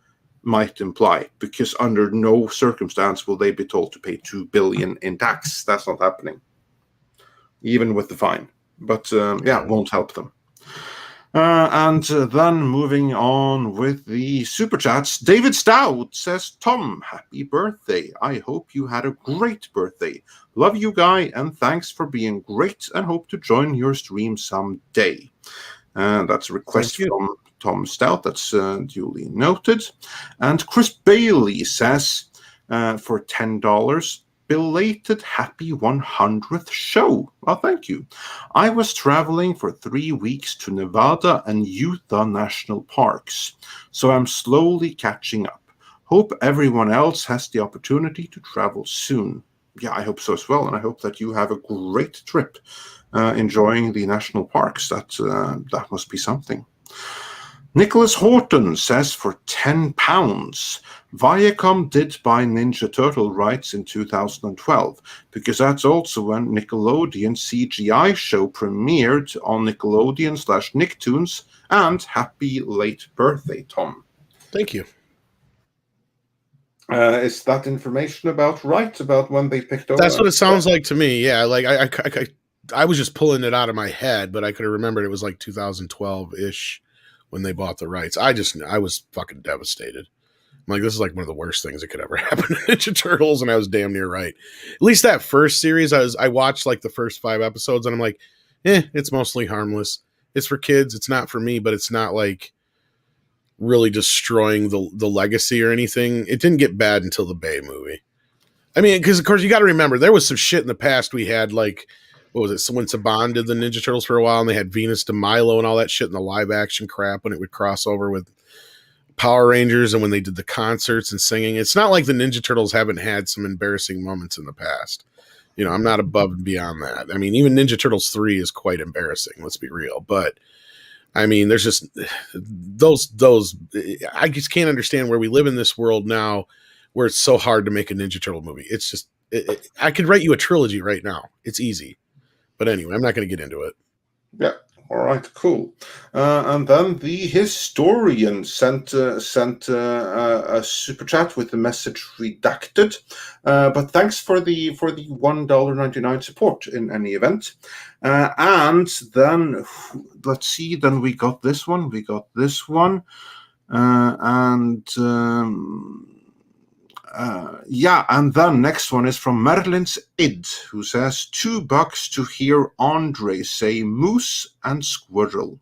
might imply, because under no circumstance will they be told to pay 2 billion in tax. That's not happening, even with the fine. But it won't help them. And then moving on with the super chats, David Stout says, Tom, happy birthday. I hope you had a great birthday. Love you, guy, and thanks for being great, and hope to join your stream someday. That's a request from Tom Stout. That's duly noted. And Chris Bailey says, for $10, belated happy 100th show. Well, thank you. I was traveling for 3 weeks to Nevada and Utah National Parks, so I'm slowly catching up. Hope everyone else has the opportunity to travel soon. Yeah, I hope so as well, and I hope that you have a great trip enjoying the national parks. That must be something. Nicholas Horton says, for £10, Viacom did buy Ninja Turtle rights in 2012, because that's also when Nickelodeon CGI show premiered on Nickelodeon/Nicktoons, and happy late birthday, Tom. Thank you. Is that information about right about when they picked over? That's what it sounds like to me. Yeah, like I was just pulling it out of my head, but I could have remembered it was like 2012-ish when they bought the rights. I was fucking devastated. I'm like, this is like one of the worst things that could ever happen to Ninja Turtles, and I was damn near right. At least that first series, I watched like the first 5 episodes, and I'm like, it's mostly harmless. It's for kids. It's not for me, but it's not like really destroying the legacy or anything. It didn't get bad until the Bay movie. I mean, because of course you got to remember there was some shit in the past. We had like, what was it? When Saban did the Ninja Turtles for a while, and they had Venus de Milo and all that shit in the live action crap when it would cross over with Power Rangers and when they did the concerts and singing. It's not like the Ninja Turtles haven't had some embarrassing moments in the past. You know, I'm not above and beyond that. I mean, even Ninja Turtles 3 is quite embarrassing. Let's be real, but. I mean, there's just those. I just can't understand where we live in this world now, where it's so hard to make a Ninja Turtle movie. It's just, I could write you a trilogy right now. It's easy, but anyway, I'm not going to get into it. Yeah. All right. Cool. And then the historian sent a super chat with the message redacted. But thanks for the $1.99 support in any event. And then let's see. Then we got this one. And then next one is from Merlin's Id, who says $2 to hear Andre say moose and squirrel.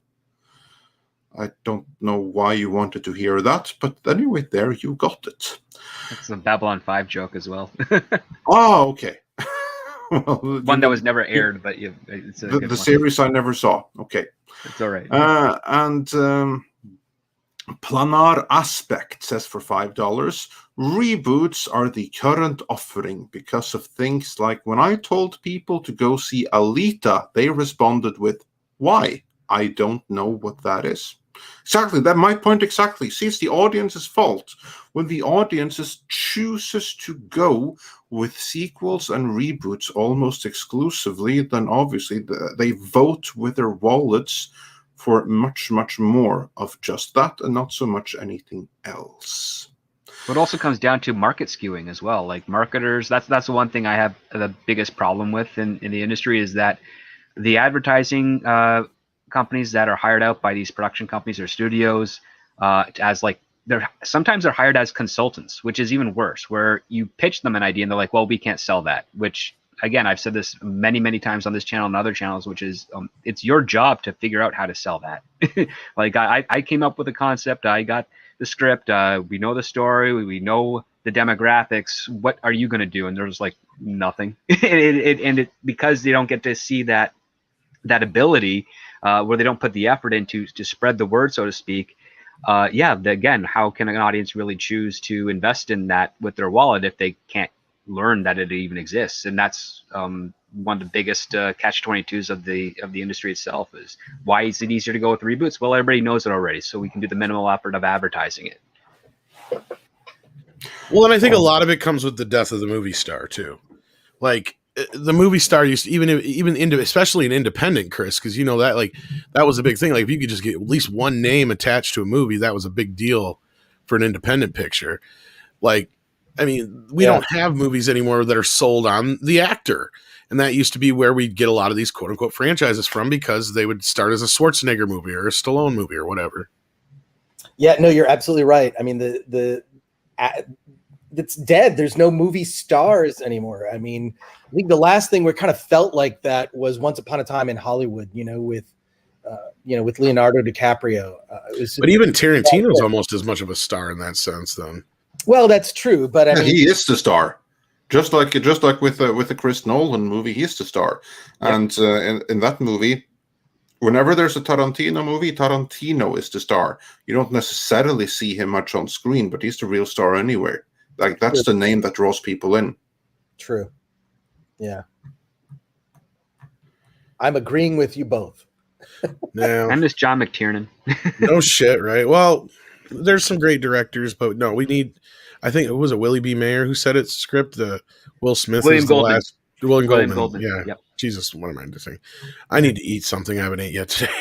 I don't know why you wanted to hear that, but anyway, there you got it. It's a Babylon 5 joke as well. Oh, okay. Well, one that was never aired, but it's the series I never saw. Okay. It's all right. And Planar Aspect says for $5, reboots are the current offering because of things like when I told people to go see Alita, they responded with, why? I don't know what that is. Exactly, that my point exactly. See, it's the audience's fault. When the audience chooses to go with sequels and reboots almost exclusively, then obviously they vote with their wallets for much, much more of just that and not so much anything else. But it also comes down to market skewing as well. Like marketers, that's the one thing I have the biggest problem with in the industry is that the advertising companies that are hired out by these production companies or studios as like sometimes they're hired as consultants, which is even worse, where you pitch them an idea and they're like, well, we can't sell that, which again, I've said this many, many times on this channel and other channels, which is it's your job to figure out how to sell that. Like I came up with a concept. I got the script. We know the story. We know the demographics. What are you going to do? And there's like nothing. Because they don't get to see that ability where they don't put the effort into to spread the word, so to speak. Again, how can an audience really choose to invest in that with their wallet if they can't learn that it even exists? And that's one of the biggest catch-22s of the industry itself. Is why is it easier to go with reboots? Well, everybody knows it already, so we can do the minimal effort of advertising it. Well, and I think a lot of it comes with the death of the movie star too. Like the movie star used to, especially in independent, Chris, because you know that like that was a big thing. Like if you could just get at least one name attached to a movie, that was a big deal for an independent picture. Like, I mean, we don't have movies anymore that are sold on the actor. And that used to be where we'd get a lot of these quote unquote franchises from, because they would start as a Schwarzenegger movie or a Stallone movie or whatever. Yeah, no, you're absolutely right. I mean, it's dead. There's no movie stars anymore. I mean, I think the last thing we kind of felt like that was Once Upon a Time in Hollywood, with Leonardo DiCaprio. But even Tarantino's almost as much of a star in that sense, then. Well, that's true, but I mean, he is the star, just like with the Chris Nolan movie, he's the star, and in that movie, whenever there's a Tarantino movie, Tarantino is the star. You don't necessarily see him much on screen, but he's the real star anywhere. Like that's the name that draws people in. True. Yeah, I'm agreeing with you both. No, I'm just John McTiernan. No shit, right? Well, there's some great directors, but no, we need. I think it was Willie B. Mayer who said it. Script. Will Smith William is the Goldman. last. Will William Goldman. Goldman. Yeah. Yep. Jesus, what am I saying? I need to eat something I haven't ate yet today.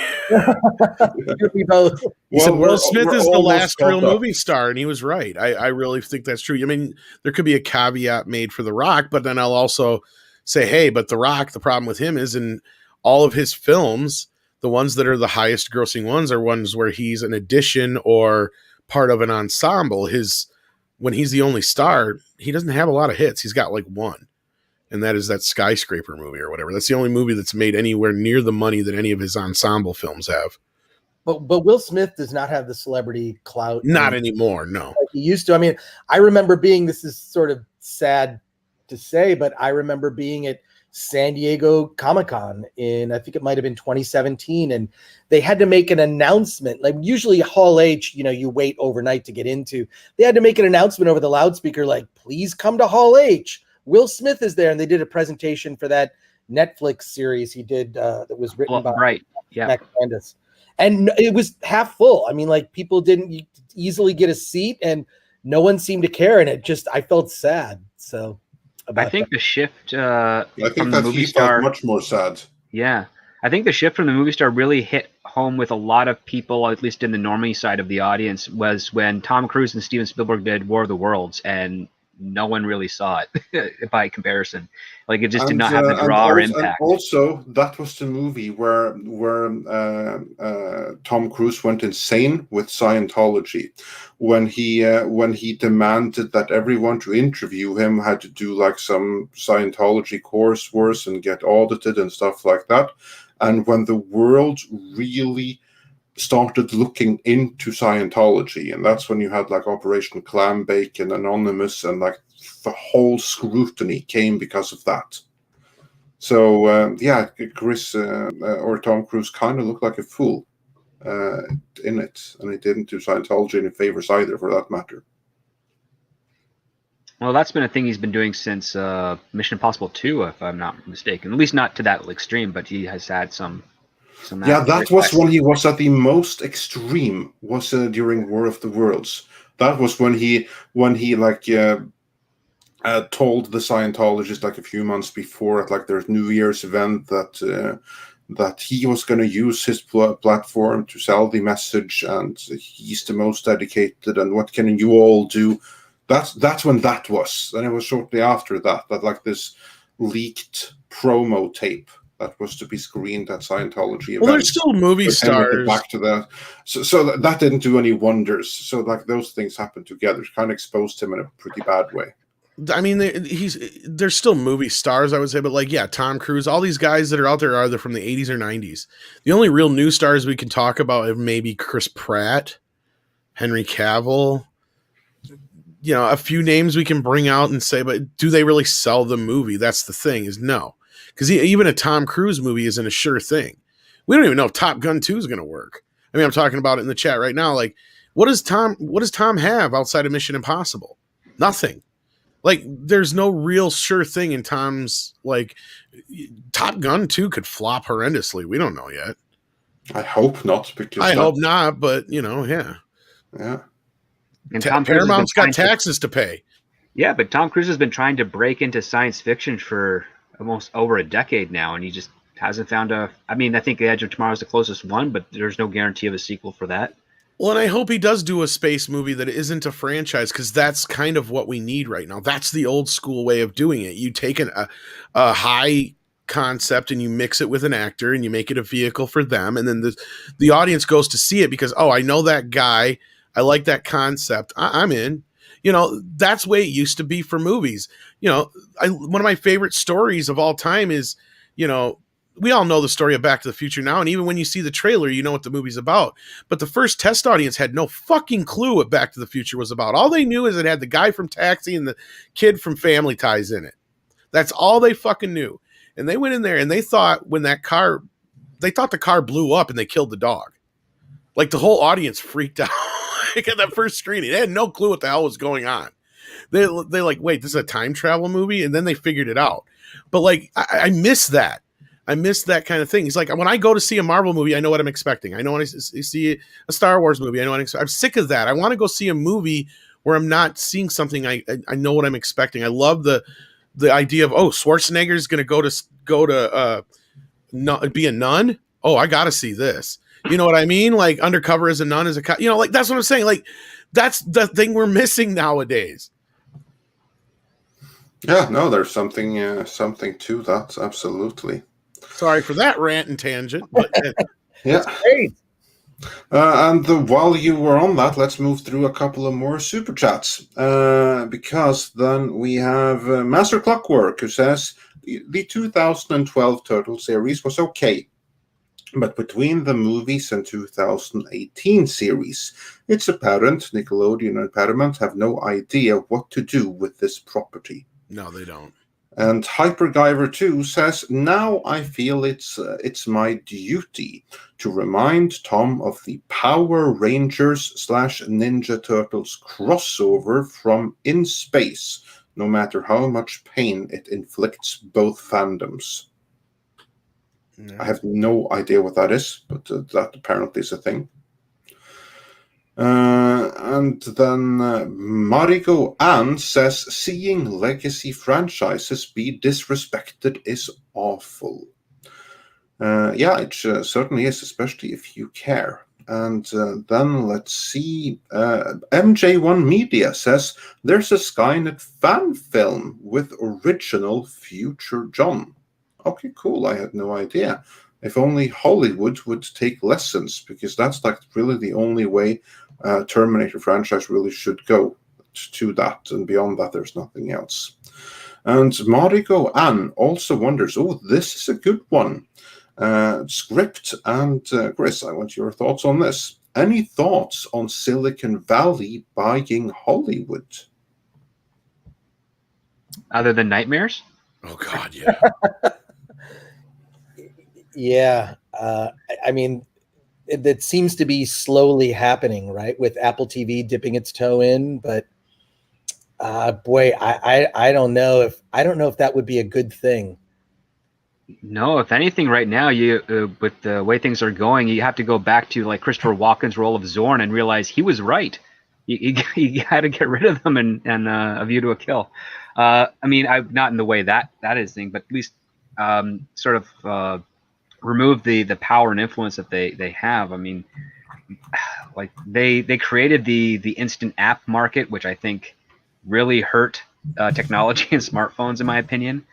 We both. He said Well, Will Smith we're is the almost last real caught up. movie star, and he was right. I really think that's true. I mean, there could be a caveat made for The Rock, but then I'll also say, hey, but The Rock, the problem with him is in all of his films, the ones that are the highest grossing ones are ones where he's an addition or part of an ensemble. When he's the only star, he doesn't have a lot of hits. He's got like one, and that is that Skyscraper movie or whatever. That's the only movie that's made anywhere near the money that any of his ensemble films have. But Will Smith does not have the celebrity clout. Not anymore, no. Like he used to. I mean, I remember being, this is sort of sad to say, but I remember being at San Diego Comic-Con in, I think it might have been 2017, and they had to make an announcement. Like usually Hall H, you wait overnight to get into. They had to make an announcement over the loudspeaker, like, please come to Hall H. Will Smith is there. And they did a presentation for that Netflix series he did that was written by MacLeod. And it was half full. I mean, like people didn't easily get a seat and no one seemed to care. And I felt sad. So I think the shift I think from that the movie he star, felt much more sad. yeah, I think the shift from the movie star really hit home with a lot of people, at least in the normie side of the audience, was when Tom Cruise and Steven Spielberg did War of the Worlds, and no one really saw it by comparison. Like it just did not have the draw or impact. And also, that was the movie where Tom Cruise went insane with Scientology when he demanded that everyone to interview him had to do like some Scientology coursework and get audited and stuff like that. And when the world really started looking into Scientology, and that's when you had like Operation Clambake and Anonymous, and like the whole scrutiny came because of that. So Chris or Tom Cruise kind of looked like a fool in it, and he didn't do Scientology any favors either, for that matter. Well, that's been a thing he's been doing since Mission Impossible 2, if I'm not mistaken. At least not to that extreme, but he has had some. Yeah, that was when he was at the most extreme. Was during War of the Worlds. That was when he told the Scientologists like a few months before at like their New Year's event that he was going to use his platform to sell the message, and he's the most dedicated. And what can you all do? That's when that was. And it was shortly after that like this leaked promo tape that was to be screened at Scientology events. Well, there's still movie stars. Back to that, so that didn't do any wonders. So like those things happened together, kind of exposed him in a pretty bad way. I mean, there's still movie stars, I would say, but like, yeah, Tom Cruise, all these guys that are out there are either from the 80s or 90s. The only real new stars we can talk about are maybe Chris Pratt, Henry Cavill. A few names we can bring out and say, but do they really sell the movie? That's the thing, is no. Because even a Tom Cruise movie isn't a sure thing. We don't even know if Top Gun 2 is going to work. I mean, I'm talking about it in the chat right now. Like, what does Tom have outside of Mission Impossible? Nothing. Like, there's no real sure thing in Tom's, like, Top Gun 2 could flop horrendously. We don't know yet. I hope not. I hope not, but, yeah. Yeah. And Paramount's got taxes to pay. Yeah, but Tom Cruise has been trying to break into science fiction for almost over a decade now, and he just hasn't found I think The Edge of Tomorrow is the closest one, but there's no guarantee of a sequel for that. Well, and I hope he does do a space movie that isn't a franchise, because that's kind of what we need right now. That's the old school way of doing it. You take a high concept and you mix it with an actor and you make it a vehicle for them, and then the audience goes to see it because, oh, I know that guy, I like that concept, I'm in. That's the way it used to be for movies. One of my favorite stories of all time is, we all know the story of Back to the Future now, and even when you see the trailer, you know what the movie's about. But the first test audience had no fucking clue what Back to the Future was about. All they knew is it had the guy from Taxi and the kid from Family Ties in it. That's all they fucking knew. And they went in there and they thought the car blew up and they killed the dog. Like, the whole audience freaked out. At that first screening, they had no clue what the hell was going on. They like, wait, this is a time travel movie? And then they figured it out. But like, I miss that. I miss that kind of thing. It's like, when I go to see a Marvel movie, I know what I'm expecting. I know when I see a Star Wars movie, I know I'm sick of that. I want to go see a movie where I'm not seeing something. I know what I'm expecting. I love the the idea of, oh, Schwarzenegger's going to be a nun. Oh, I got to see this. You know what I mean? Like undercover as a nun, as a cop. You know, like that's what I'm saying. Like that's the thing we're missing nowadays. Yeah, no, there's something to that. Absolutely. Sorry for that rant and tangent, but Yeah. Great. While you were on that, let's move through a couple of more super chats. Because then we have Master Clockwork, who says the 2012 Turtle series was okay, but between the movies and 2018 series, it's apparent Nickelodeon and Paramount have no idea what to do with this property. no, they don't. And Hypergiver 2 says, now I feel it's my duty to remind Tom of the Power Rangers / Ninja Turtles crossover from In Space, no matter how much pain it inflicts both fandoms. No. I have no idea what that is, but that apparently is a thing. And then Marigo Ann says, seeing legacy franchises be disrespected is awful. Yeah, it certainly is, especially if you care. And then let's see. MJ1 Media says, there's a Skynet fan film with original Future John. Okay, cool. I had no idea. If only Hollywood would take lessons, because that's like really the only way Terminator franchise really should go to that, and beyond that there's nothing else. And Mariko Ann also wonders, oh, this is a good one. Script and Chris, I want your thoughts on this. Any thoughts on Silicon Valley buying Hollywood? Other than nightmares? Oh God, yeah. Yeah. I mean, that seems to be slowly happening, right? With Apple TV dipping its toe in, but boy, I don't know if that would be a good thing. No, if anything, right now, you with the way things are going, you have to go back to like Christopher Walken's role of Zorn and realize he was right. You had to get rid of them and A View to a Kill. I mean, I'm not in the way that is thing, but at least sort of remove the power and influence that they have. I mean, like they created the instant app market, which I think really hurt technology and smartphones, in my opinion.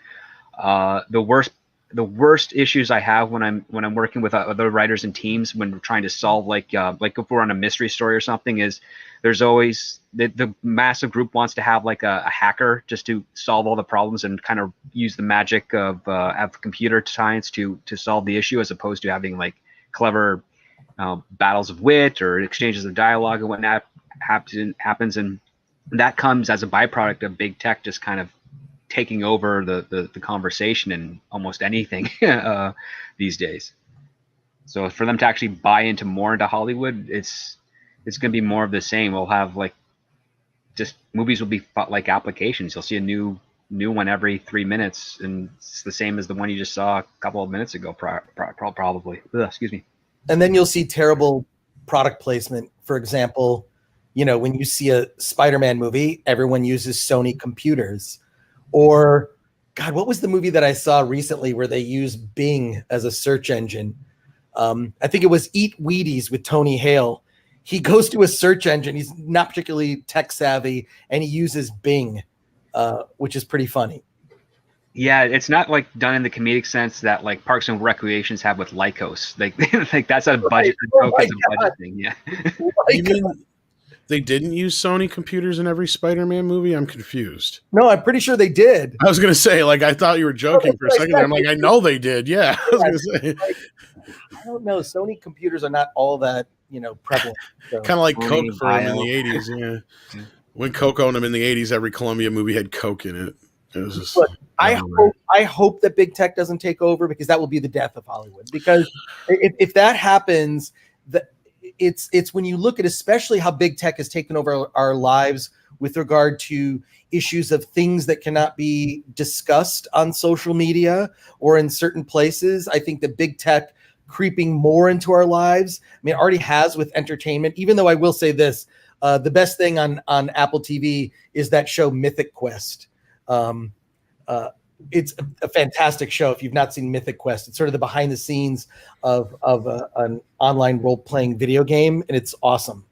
The worst issues I have when I'm working with other writers and teams when we're trying to solve like if we're on a mystery story or something, is there's always the massive group wants to have like a hacker just to solve all the problems and kind of use the magic of computer science to solve the issue, as opposed to having like clever battles of wit or exchanges of dialogue and whatnot happens, and that comes as a byproduct of big tech just kind of taking over the conversation in almost anything these days. So for them to actually buy more into Hollywood, it's going to be more of the same. We'll have like just movies will be like applications. You'll see a new one every 3 minutes, and it's the same as the one you just saw a couple of minutes ago, probably. Ugh, excuse me. And then you'll see terrible product placement. For example, when you see a Spider-Man movie, everyone uses Sony computers. Or, God, what was the movie that I saw recently where they used Bing as a search engine? I think it was Eat Wheaties with Tony Hale. He goes to a search engine. He's not particularly tech savvy, and he uses Bing, which is pretty funny. Yeah, it's not like done in the comedic sense that like Parks and Recreations have with Lycos. Like that's a budget. Budget thing. Yeah. You mean they didn't use Sony computers in every Spider-Man movie? I'm confused. No, I'm pretty sure they did. I was going to say, like, I thought you were joking for a second there. I'm like, I know they did. Yeah. I was going to say. I don't know. Sony computers are not all that, prevalent. So. Kind of like Coke for them in the 80s. Yeah. When Coke owned them in the 80s, every Columbia movie had Coke in it. It was just. Look, I hope that big tech doesn't take over, because that will be the death of Hollywood. Because if that happens, it's when you look at especially how big tech has taken over our lives with regard to issues of things that cannot be discussed on social media or in certain places. I think that big tech creeping more into our lives. I mean, it already has with entertainment, even though I will say this, the best thing on Apple TV is that show Mythic Quest. It's a fantastic show. If you've not seen Mythic Quest, it's sort of the behind the scenes of an online role playing video game, and it's awesome.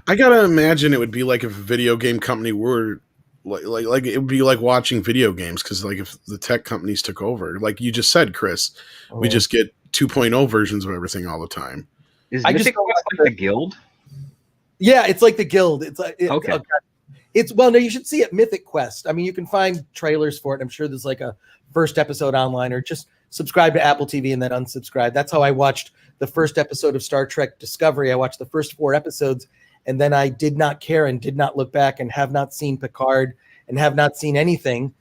I gotta imagine it would be like if a video game company were like it would be like watching video games, because like if the tech companies took over, like you just said, Chris, we just get 2.0 versions of everything all the time. Is Mythic Quest like the Guild? Yeah, it's like the Guild. It's like okay. It's well, no, you should see it. Mythic Quest. I mean, you can find trailers for it. I'm sure there's like a first episode online, or just subscribe to Apple TV and then unsubscribe. That's how I watched the first episode of Star Trek Discovery. I watched the first 4 episodes, and then I did not care and did not look back, and have not seen Picard and have not seen anything.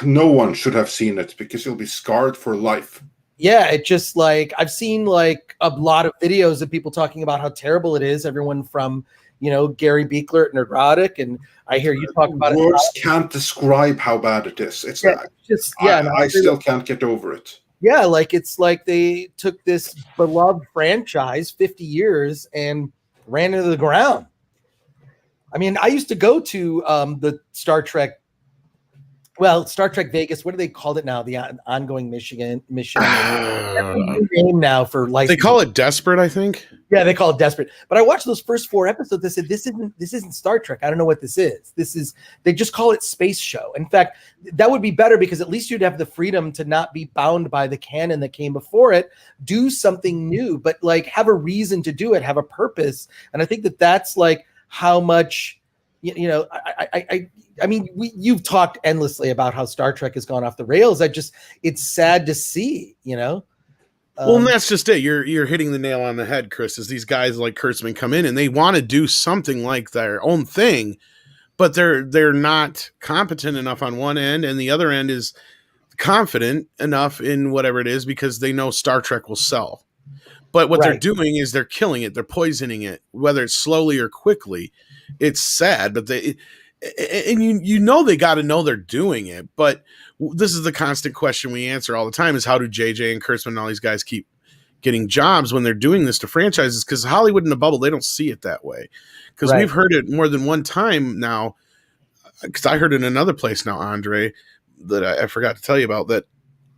No one should have seen it, because you'll be scarred for life. Yeah, it just like I've seen like a lot of videos of people talking about how terrible it is. Everyone from Gary Beekler at Neurotic, and I hear you talk about Words can't describe how bad it is. It's I still can't get over it. Yeah, like it's like they took this beloved franchise 50 years and ran into the ground. I mean, I used to go to the Star Trek Vegas. What do they call it now? The ongoing mission. Name now for license. They call it Desperate, I think. Yeah, they call it Desperate. But I watched those first 4 episodes. They said this isn't Star Trek. I don't know what this is. They just call it Space Show. In fact, that would be better, because at least you'd have the freedom to not be bound by the canon that came before it. Do something new, but like have a reason to do it. Have a purpose. And I think that's like how much. I mean, you've talked endlessly about how Star Trek has gone off the rails. It's sad to see, Well, and that's just it. You're hitting the nail on the head, Chris. Is these guys like Kurtzman come in and they want to do something like their own thing, but they're not competent enough on one end, and the other end is confident enough in whatever it is because they know Star Trek will sell. But what they're doing is they're killing it. They're poisoning it, whether it's slowly or quickly. It's sad, but they got to know they're doing it. But this is the constant question we answer all the time: is how do JJ and Kurtzman and all these guys keep getting jobs when they're doing this to franchises? Because Hollywood in the bubble, they don't see it that way. Because we've heard it more than one time now. Because I heard it in another place now, Andre, that I forgot to tell you about, that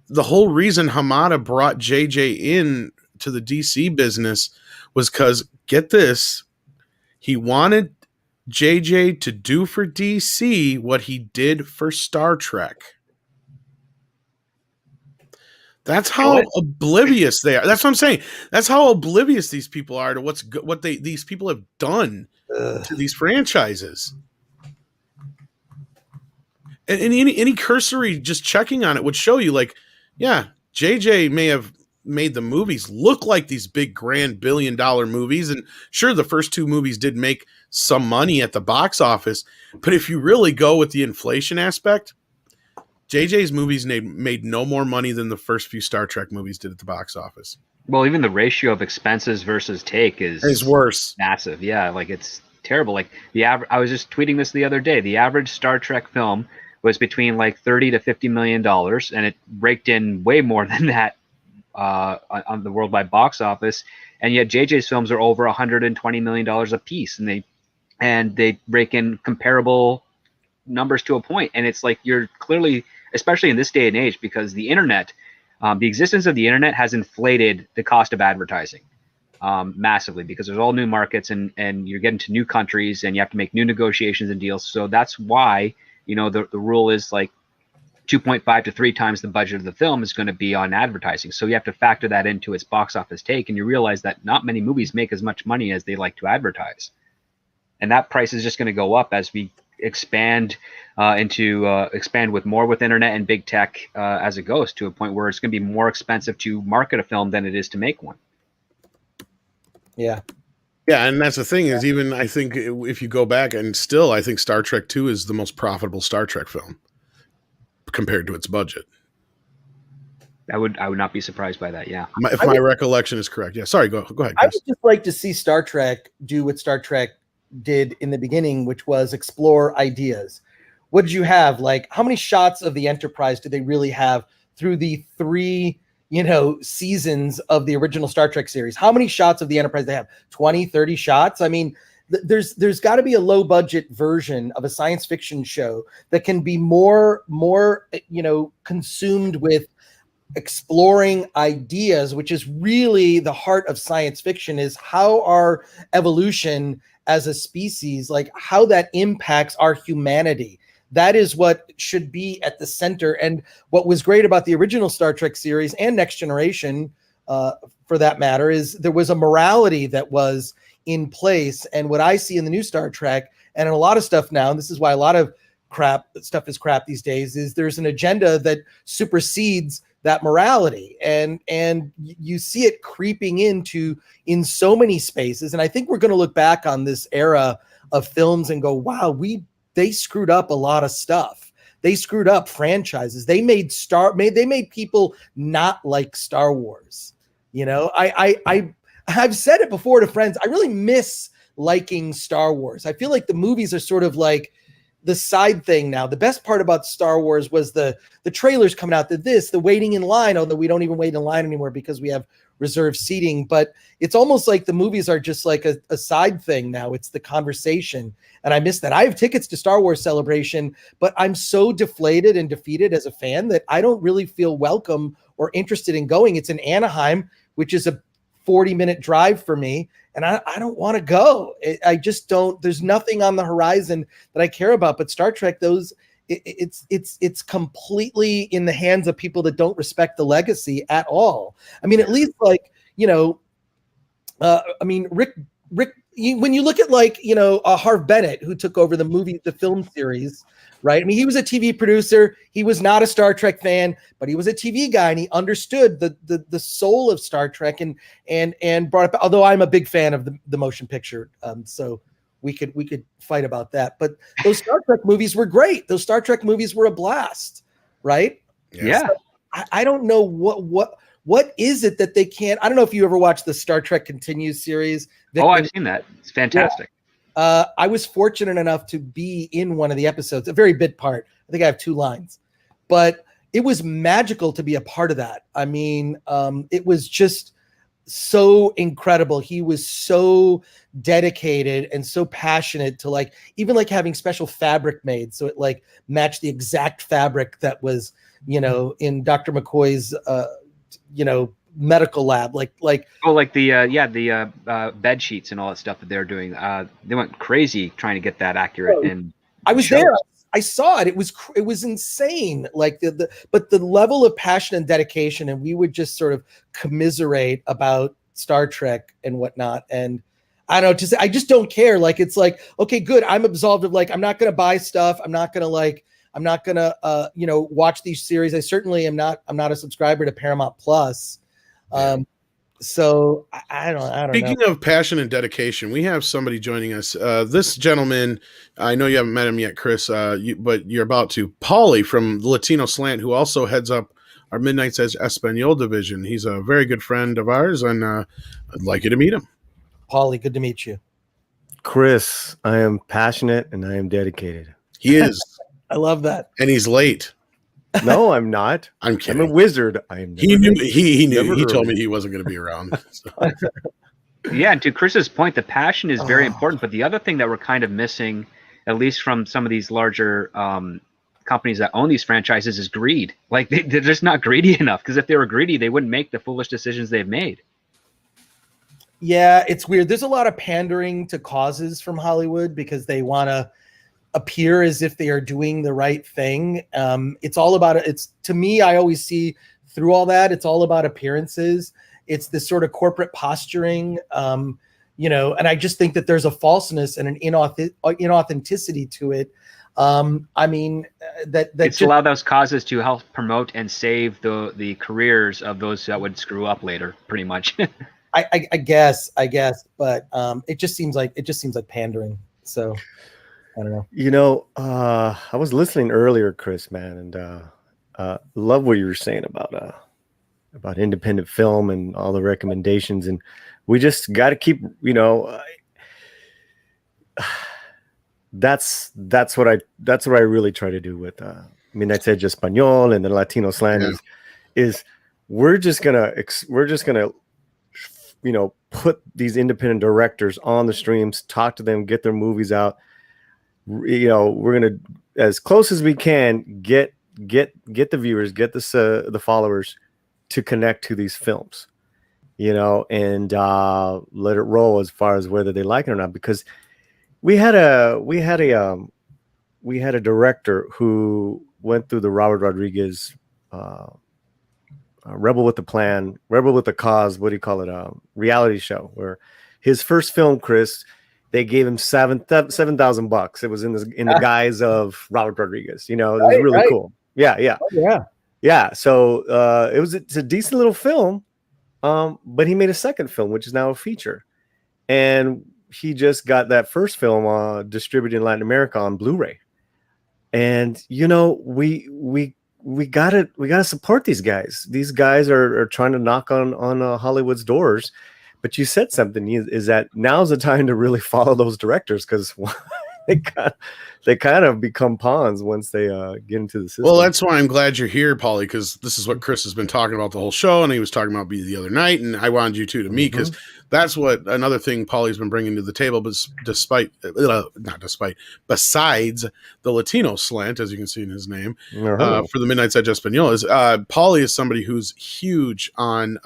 the whole reason Hamada brought JJ in to the DC business was because, get this, he wanted JJ to do for DC what he did for Star Trek. That's how oblivious they are. That's what I'm saying. That's how oblivious these people are to what these people have done to these franchises. And any cursory just checking on it would show you, like, yeah, JJ may have made the movies look like these big grand $1 billion movies, and sure, the first 2 movies did make some money at the box office, but if you really go with the inflation aspect, JJ's movies made no more money than the first few Star Trek movies did at the box office. Well, even the ratio of expenses versus take is worse. Massive. Yeah, like it's terrible. Like I was just tweeting this the other day. The average Star Trek film was between like $30 to $50 million, and it raked in way more than that on the worldwide box office. And yet JJ's films are over $120 million a piece, and they rake in comparable numbers to a point. And it's like, you're clearly, especially in this day and age, because the internet, the existence of the internet has inflated the cost of advertising massively, because there's all new markets, and you're getting to new countries, and you have to make new negotiations and deals. So that's why, the rule is like 2.5 to 3 times the budget of the film is going to be on advertising. So you have to factor that into its box office take, and you realize that not many movies make as much money as they like to advertise. And that price is just going to go up as we expand expand with internet and big tech as it goes, to a point where it's going to be more expensive to market a film than it is to make one. Yeah. Yeah, and that's the thing is, even I think if you go back, and still I think Star Trek 2 is the most profitable Star Trek film compared to its budget. I would not be surprised by that. Yeah. If my recollection is correct. Yeah. Sorry. Go ahead. Chris. I would just like to see Star Trek do what Star Trek did in the beginning, which was explore ideas. What did you have? Like, how many shots of the Enterprise did they really have through the 3, seasons of the original Star Trek series? How many shots of the Enterprise they have? 20, 30 shots? I mean, there's got to be a low budget version of a science fiction show that can be more consumed with exploring ideas, which is really the heart of science fiction, is how our evolution as a species, like how that impacts our humanity. That is what should be at the center. And what was great about the original Star Trek series and Next Generation, for that matter, is there was a morality that was in place. And what I see in the new Star Trek and in a lot of stuff now, and this is why a lot of stuff is crap these days, is there's an agenda that supersedes that morality. And you see it creeping in so many spaces. And I think we're going to look back on this era of films and go, wow, they screwed up a lot of stuff. They screwed up franchises. They made people not like Star Wars. You know, I've said it before to friends. I really miss liking Star Wars. I feel like the movies are sort of like the side thing now. The best part about Star Wars was the trailers coming out, the waiting in line, although we don't even wait in line anymore because we have reserved seating. But it's almost like the movies are just like a side thing now. It's the conversation. And I miss that. I have tickets to Star Wars Celebration, but I'm so deflated and defeated as a fan that I don't really feel welcome or interested in going. It's in Anaheim, which is a 40-minute drive for me. And I don't want to go. I just don't. There's nothing on the horizon that I care about. But Star Trek, it's completely in the hands of people that don't respect the legacy at all. I mean, at least Rick. When you look at Harv Bennett, who took over the film series, right? I mean, he was a TV producer. He was not a Star Trek fan, but he was a TV guy, and he understood the soul of Star Trek and brought up. Although I'm a big fan of the motion picture, so we could fight about that. But those Star Trek movies were great. Those Star Trek movies were a blast, right? Yeah. So I don't know what is it that they can't. I don't know if you ever watched the Star Trek Continues series. I've seen that. It's fantastic. Yeah. I was fortunate enough to be in one of the episodes, a very bit part. I think I have 2 lines, but it was magical to be a part of that. I mean, it was just so incredible. He was so dedicated and so passionate to even having special fabric made. So it matched the exact fabric that was, in Dr. McCoy's, medical lab, the bed sheets and all that stuff that they're doing. They went crazy trying to get that accurate. And I was there. I saw it. It was insane. But the level of passion and dedication, and we would just sort of commiserate about Star Trek and whatnot. And I don't know, I just don't care. It's okay, good. I'm absolved of I'm not going to buy stuff. I'm not going to watch these series. I certainly am not. I'm not a subscriber to Paramount Plus. So I don't Speaking know. of passion and dedication, we have somebody joining us. This gentleman, I know you haven't met him yet, Chris, but you're about to. Paulie from Latino Slant, who also heads up our Midnight's Edge Espanol division. He's a very good friend of ours, and I'd like you to meet him. Paulie, good to meet you. Chris, I am passionate and I am dedicated. He is. I love that. And he's late. No, I'm not. I'm kidding. I'm a wizard. I am. He knew. He knew. Never He told early. me he wasn't going to be around. So. Yeah, and to Chris's point, the passion is very important. But the other thing that we're kind of missing, at least from some of these larger companies that own these franchises, is greed. They're just not greedy enough. Because if they were greedy, they wouldn't make the foolish decisions they've made. Yeah, it's weird. There's a lot of pandering to causes from Hollywood because they want to appear as if they are doing the right thing. It's all about it. It's, to me, I always see through all that, it's all about appearances. It's this sort of corporate posturing, and I just think that there's a falseness and an inauthenticity to it. That it's allow those causes to help promote and save the careers of those that would screw up later, pretty much. I guess, but it just seems like pandering. So I don't know. I was listening earlier, Chris, man, and love what you were saying about independent film and all the recommendations, and we just got to keep, that's what I really try to do with Midnight's Edge Espanol and the Latino Slant is we're just gonna put these independent directors on the streams, talk to them, get their movies out. You know, we're gonna, as close as we can, get the viewers, get the followers to connect to these films, you know, and let it roll as far as whether they like it or not. Because we had a director who went through the Robert Rodriguez Rebel with the Plan, Rebel with the Cause, what do you call it? Reality show, where his first film, Chris, they gave him $7,000. It was in the guise of Robert Rodriguez. You know, it was really cool. Yeah. Oh, Yeah. So it's a decent little film, but he made a second film, which is now a feature, and he just got that first film distributed in Latin America on Blu-ray. And you know, we gotta support these guys. These guys are trying to knock on Hollywood's doors. But you said something, is that now's the time to really follow those directors, because they kind of become pawns once they get into the system. Well, that's why I'm glad you're here, Paulie, because this is what Chris has been talking about the whole show, and he was talking about me the other night, and I wanted you two to meet, because that's what another thing Paulie's been bringing to the table. But besides the Latino slant, as you can see in his name, for the Midnight Side Español, is Paulie is somebody who's huge on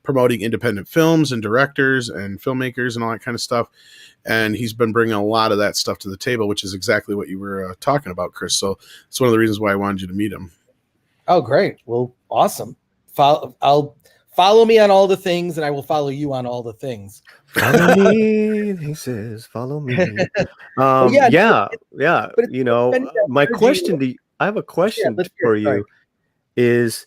promoting independent films and directors and filmmakers and all that kind of stuff. And he's been bringing a lot of that stuff to the table, which is exactly what you were talking about, Chris. So it's one of the reasons why I wanted you to meet him. Oh, great. Well, awesome. I'll follow me on all the things, and I will follow you on all the things. Follow me, he says, follow me. Yeah. You know, my question to you, I have a question for you is,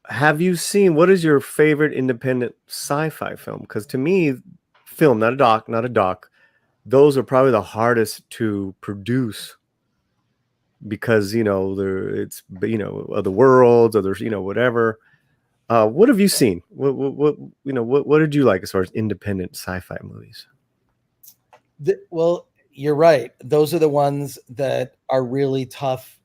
have you seen, what is your favorite independent sci-fi film? Because to me, film, not a doc, those are probably the hardest to produce, because, you know, it's, you know, other worlds, or there's, you know, whatever. What have you seen? What did you like as far as independent sci-fi movies? Well, you're right. Those are the ones that are really tough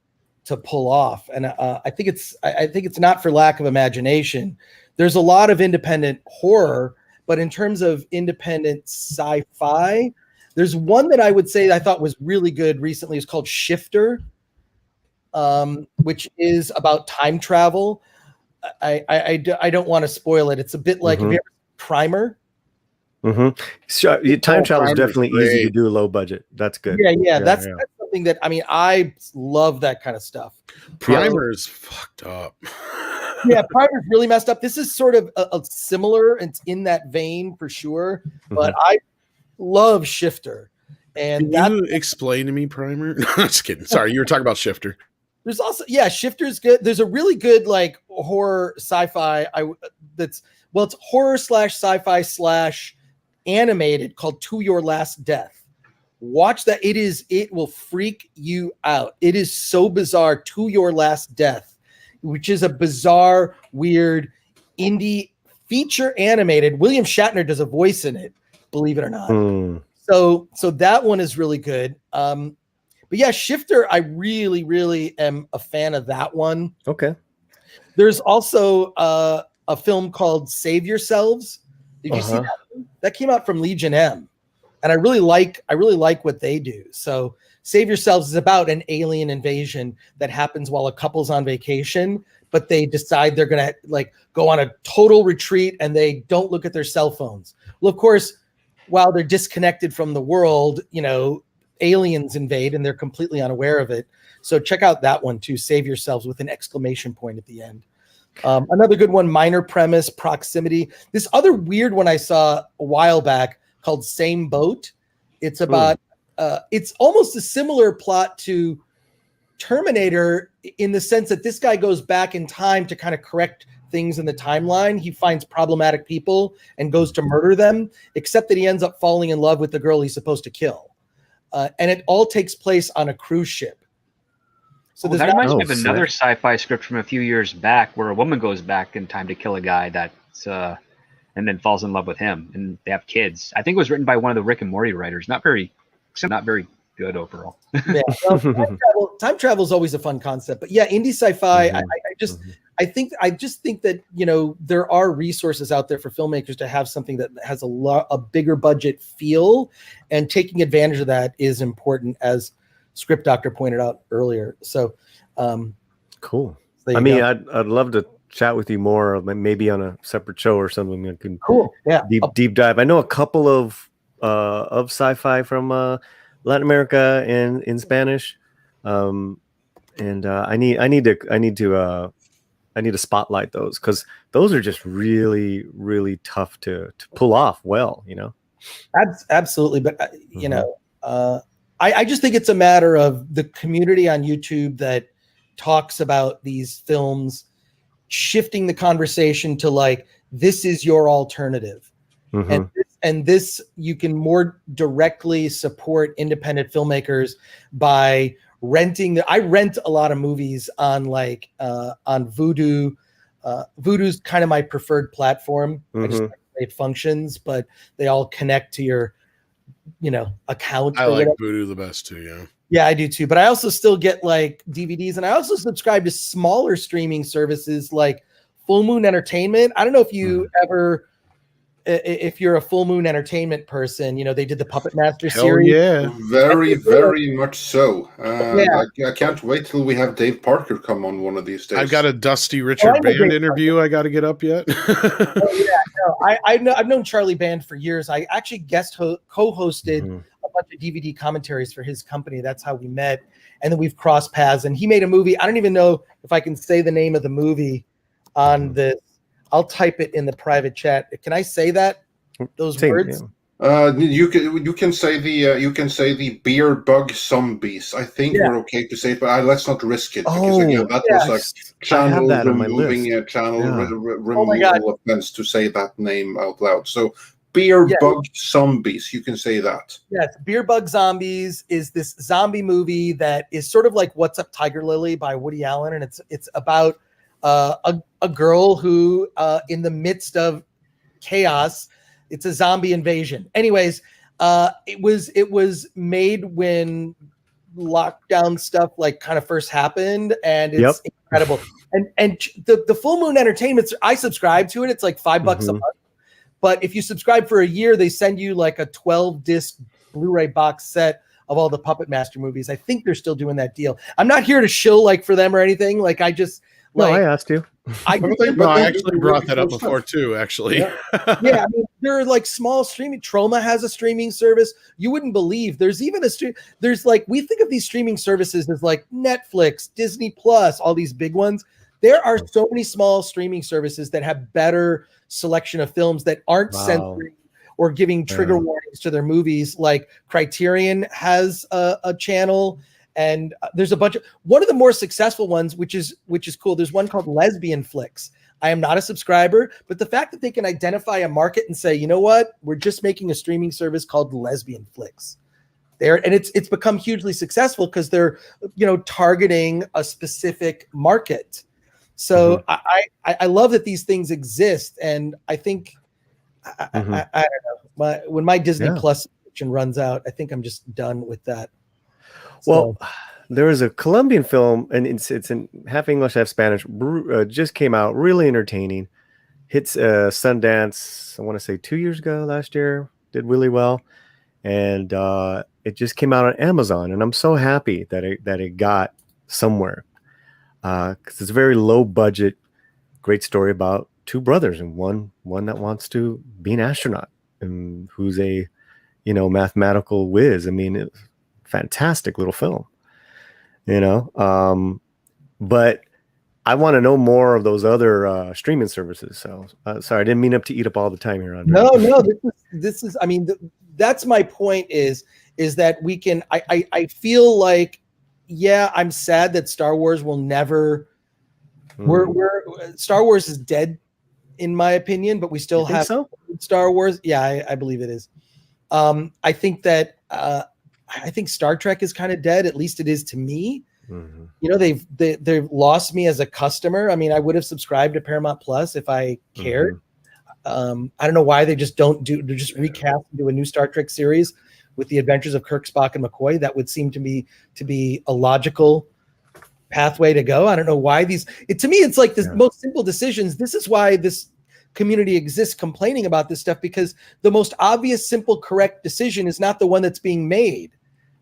to pull off, and I think it's not for lack of imagination. There's a lot of independent horror, but in terms of independent sci-fi, there's one that I would say I thought was really good recently. It's called Shifter, which is about time travel. I don't want to spoil it. It's a bit like, have you ever seen Primer? So, time travel is definitely easy to do low budget. That's good. Yeah. That's something that, I mean, I love that kind of stuff. Primer's fucked up. Yeah, Primer's really messed up. This is sort of a similar, it's in that vein for sure, but I love Shifter. And can you explain to me Primer? No, I'm just kidding. Sorry, you were talking about Shifter. There's also, Shifter's good. There's a really good like horror sci-fi it's horror / sci-fi / animated called To Your Last Death. Watch that. It will freak you out. It is so bizarre. To Your Last Death, which is a bizarre, weird indie feature animated. William Shatner does a voice in it, believe it or not. So that one is really good. But yeah, Shifter, I really, really am a fan of that one. Okay. There's also a film called Save Yourselves. Did you see that one? That came out from Legion M, and I really like what they do. So Save Yourselves is about an alien invasion that happens while a couple's on vacation, but they decide they're going to like go on a total retreat, and they don't look at their cell phones. Well, of course, while they're disconnected from the world, you know, aliens invade and they're completely unaware of it. So check out that one too. Save Yourselves with an exclamation point at the end. Another good one, Minor Premise, Proximity. This other weird one I saw a while back called Same Boat. It's about, it's almost a similar plot to Terminator in the sense that this guy goes back in time to kind of correct things in the timeline. He finds problematic people and goes to murder them, except that he ends up falling in love with the girl he's supposed to kill. And it all takes place on a cruise ship. So that reminds me of another sci-fi script from a few years back where a woman goes back in time to kill a guy that's and then falls in love with him, and they have kids. I think it was written by one of the Rick and Morty writers. Not very good overall. Yeah, well, time travel is always a fun concept, but yeah, indie sci-fi. I just I just think that, there are resources out there for filmmakers to have something that has a bigger budget feel, and taking advantage of that is important, as Script Doctor pointed out earlier. So, cool. there I you mean, go. I'd love to chat with you more, maybe on a separate show or something. I can Cool. Yeah. deep dive. I know a couple of sci-fi from Latin America and in Spanish, and I need to spotlight those, because those are just really, really tough to pull off well. Absolutely. But, I just think it's a matter of the community on YouTube that talks about these films shifting the conversation to like, this is your alternative. Mhm. And this, you can more directly support independent filmmakers by renting. I rent a lot of movies on on Vudu. Vudu's kind of my preferred platform. I just like the way it functions, but they all connect to your, account. I like Voodoo the best too. Yeah. Yeah, I do too. But I also still get like DVDs, and I also subscribe to smaller streaming services like Full Moon Entertainment. I don't know if you ever, if you're a Full Moon Entertainment person, they did the Puppet Master Hell series. yeah. Very, very much so. Yeah. I can't wait till we have Dave Parker come on one of these days. I've got a Dusty Richard Band Dave interview I got to get up yet. I've known Charlie Band for years. I actually co-hosted a bunch of DVD commentaries for his company. That's how we met. And then we've crossed paths, and he made a movie. I don't even know if I can say the name of the movie on this. I'll type it in the private chat. Can I say that? Those words? You can say the beer bug zombies. I think we're okay to say it, but let's not risk it, because again, that was like channel removal offense to say that name out loud. So beer bug zombies, you can say that. Yes, Beer Bug Zombies is this zombie movie that is sort of like What's Up Tiger Lily by Woody Allen, and it's about a girl who, in the midst of chaos, it's a zombie invasion. Anyways, it was made when lockdown stuff like kind of first happened, and it's incredible. And the Full Moon Entertainment, I subscribe to it. It's like $5 a month. But if you subscribe for a year, they send you like a 12-disc Blu-ray box set of all the Puppet Master movies. I think they're still doing that deal. I'm not here to shill like for them or anything. Like I just I asked you. I actually brought that up before too, actually. Yeah, I mean, there are like small streaming. Troma has a streaming service. You wouldn't believe. There's even there's like, we think of these streaming services as like Netflix, Disney Plus, all these big ones. There are so many small streaming services that have better selection of films that aren't censoring or giving trigger warnings to their movies. Like Criterion has a channel. And there's a bunch of, one of the more successful ones, which is cool. There's one called Lesbian Flicks. I am not a subscriber, but the fact that they can identify a market and say, you know what, we're just making a streaming service called Lesbian Flicks. And it's become hugely successful because they're, targeting a specific market. So I love that these things exist, and I think I don't know. When my Disney Plus subscription runs out, I think I'm just done with that. Well, there is a Colombian film, and it's in half English, half Spanish. Just came out, really entertaining. Hits Sundance, I want to say 2 years ago, last year. Did really well, and it just came out on Amazon, and I'm so happy that it got somewhere, because it's a very low budget, great story about two brothers, and one that wants to be an astronaut, and who's a mathematical whiz. I mean, it's fantastic little film, but I want to know more of those other streaming services. So sorry, I didn't mean to eat up all the time here. Andre. No, this is, I mean, that's my point is that we can, I feel like, I'm sad that Star Wars will never, Star Wars is dead in my opinion, but we still have Star Wars. Yeah, I believe it is. I think that, I think Star Trek is kind of dead. At least it is to me. They've lost me as a customer. I mean, I would have subscribed to Paramount Plus if I cared. I don't know why they just don't do. They're just recast into a new Star Trek series with the adventures of Kirk, Spock, and McCoy. That would seem to me to be a logical pathway to go. I don't know why to me, it's like the most simple decisions. This is why this community exists, complaining about this stuff, because the most obvious, simple, correct decision is not the one that's being made,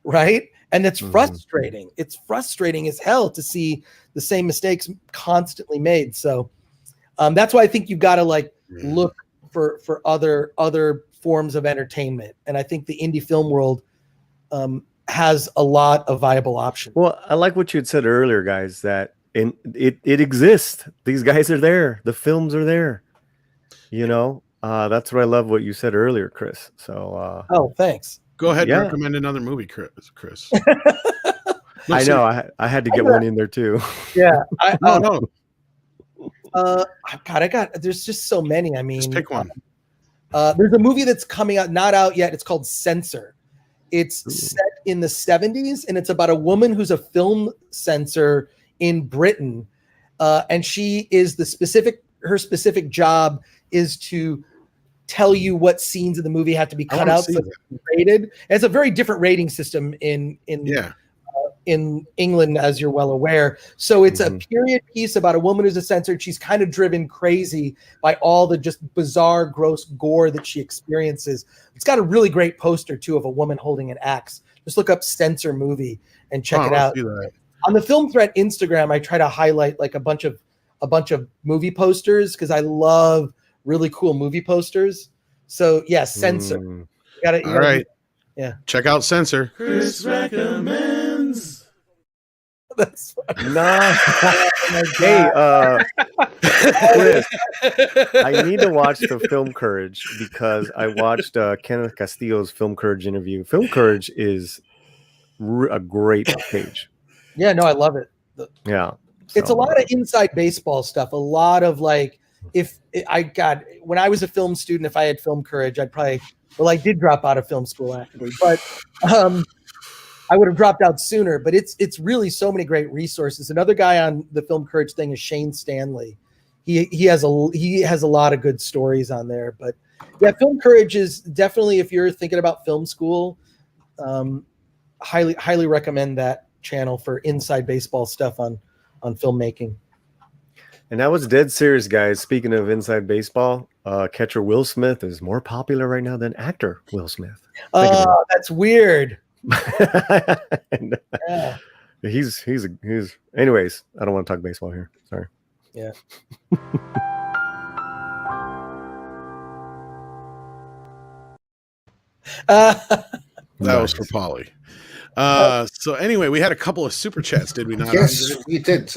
right? And it's frustrating. It's frustrating as hell to see the same mistakes constantly made. So that's why I think you've got to like look for other forms of entertainment. And I think the indie film world has a lot of viable options. Well, I like what you had said earlier, guys, that it exists. These guys are there. The films are there. You know, that's what I love what you said earlier, Chris. So, thanks. Go ahead and recommend another movie, Chris. I know I had to get one in there too. Yeah. No. God, there's just so many. I mean, just pick one. There's a movie that's coming out, not out yet. It's called Censor. It's set in the 70s, and it's about a woman who's a film censor in Britain. And she is her specific job is to tell you what scenes of the movie have to be cut out so it's rated. It's a very different rating system in England, as you're well aware. So it's a period piece about a woman who's a censor. She's kind of driven crazy by all the just bizarre, gross gore that she experiences. It's got a really great poster too of a woman holding an axe. Just look up Censor movie and check it out. On the Film Threat Instagram, I try to highlight like a bunch of movie posters because I love really cool movie posters. So yeah, Censor. You gotta, all right. Yeah. Check out Censor. Chris recommends. That's nice. Hey, Chris, I need to watch the Film Courage because I watched Kenneth Castillo's Film Courage interview. Film Courage is a great page. Yeah, no, I love it. It's a lot of inside baseball stuff. A lot of like, when I was a film student, if I had Film Courage, I did drop out of film school actually, but I would have dropped out sooner. But it's really so many great resources. Another guy on the Film Courage thing is Shane Stanley. He has a lot of good stories on there. But yeah, Film Courage is definitely, if you're thinking about film school, highly recommend that channel for inside baseball stuff on filmmaking. And that was dead serious, guys. Speaking of inside baseball, catcher Will Smith is more popular right now than actor Will Smith. That's weird. Yeah. He's anyways, I don't want to talk baseball here. Sorry. Yeah. That was for Polly. So anyway, we had a couple of super chats, did we not? Yes, we did.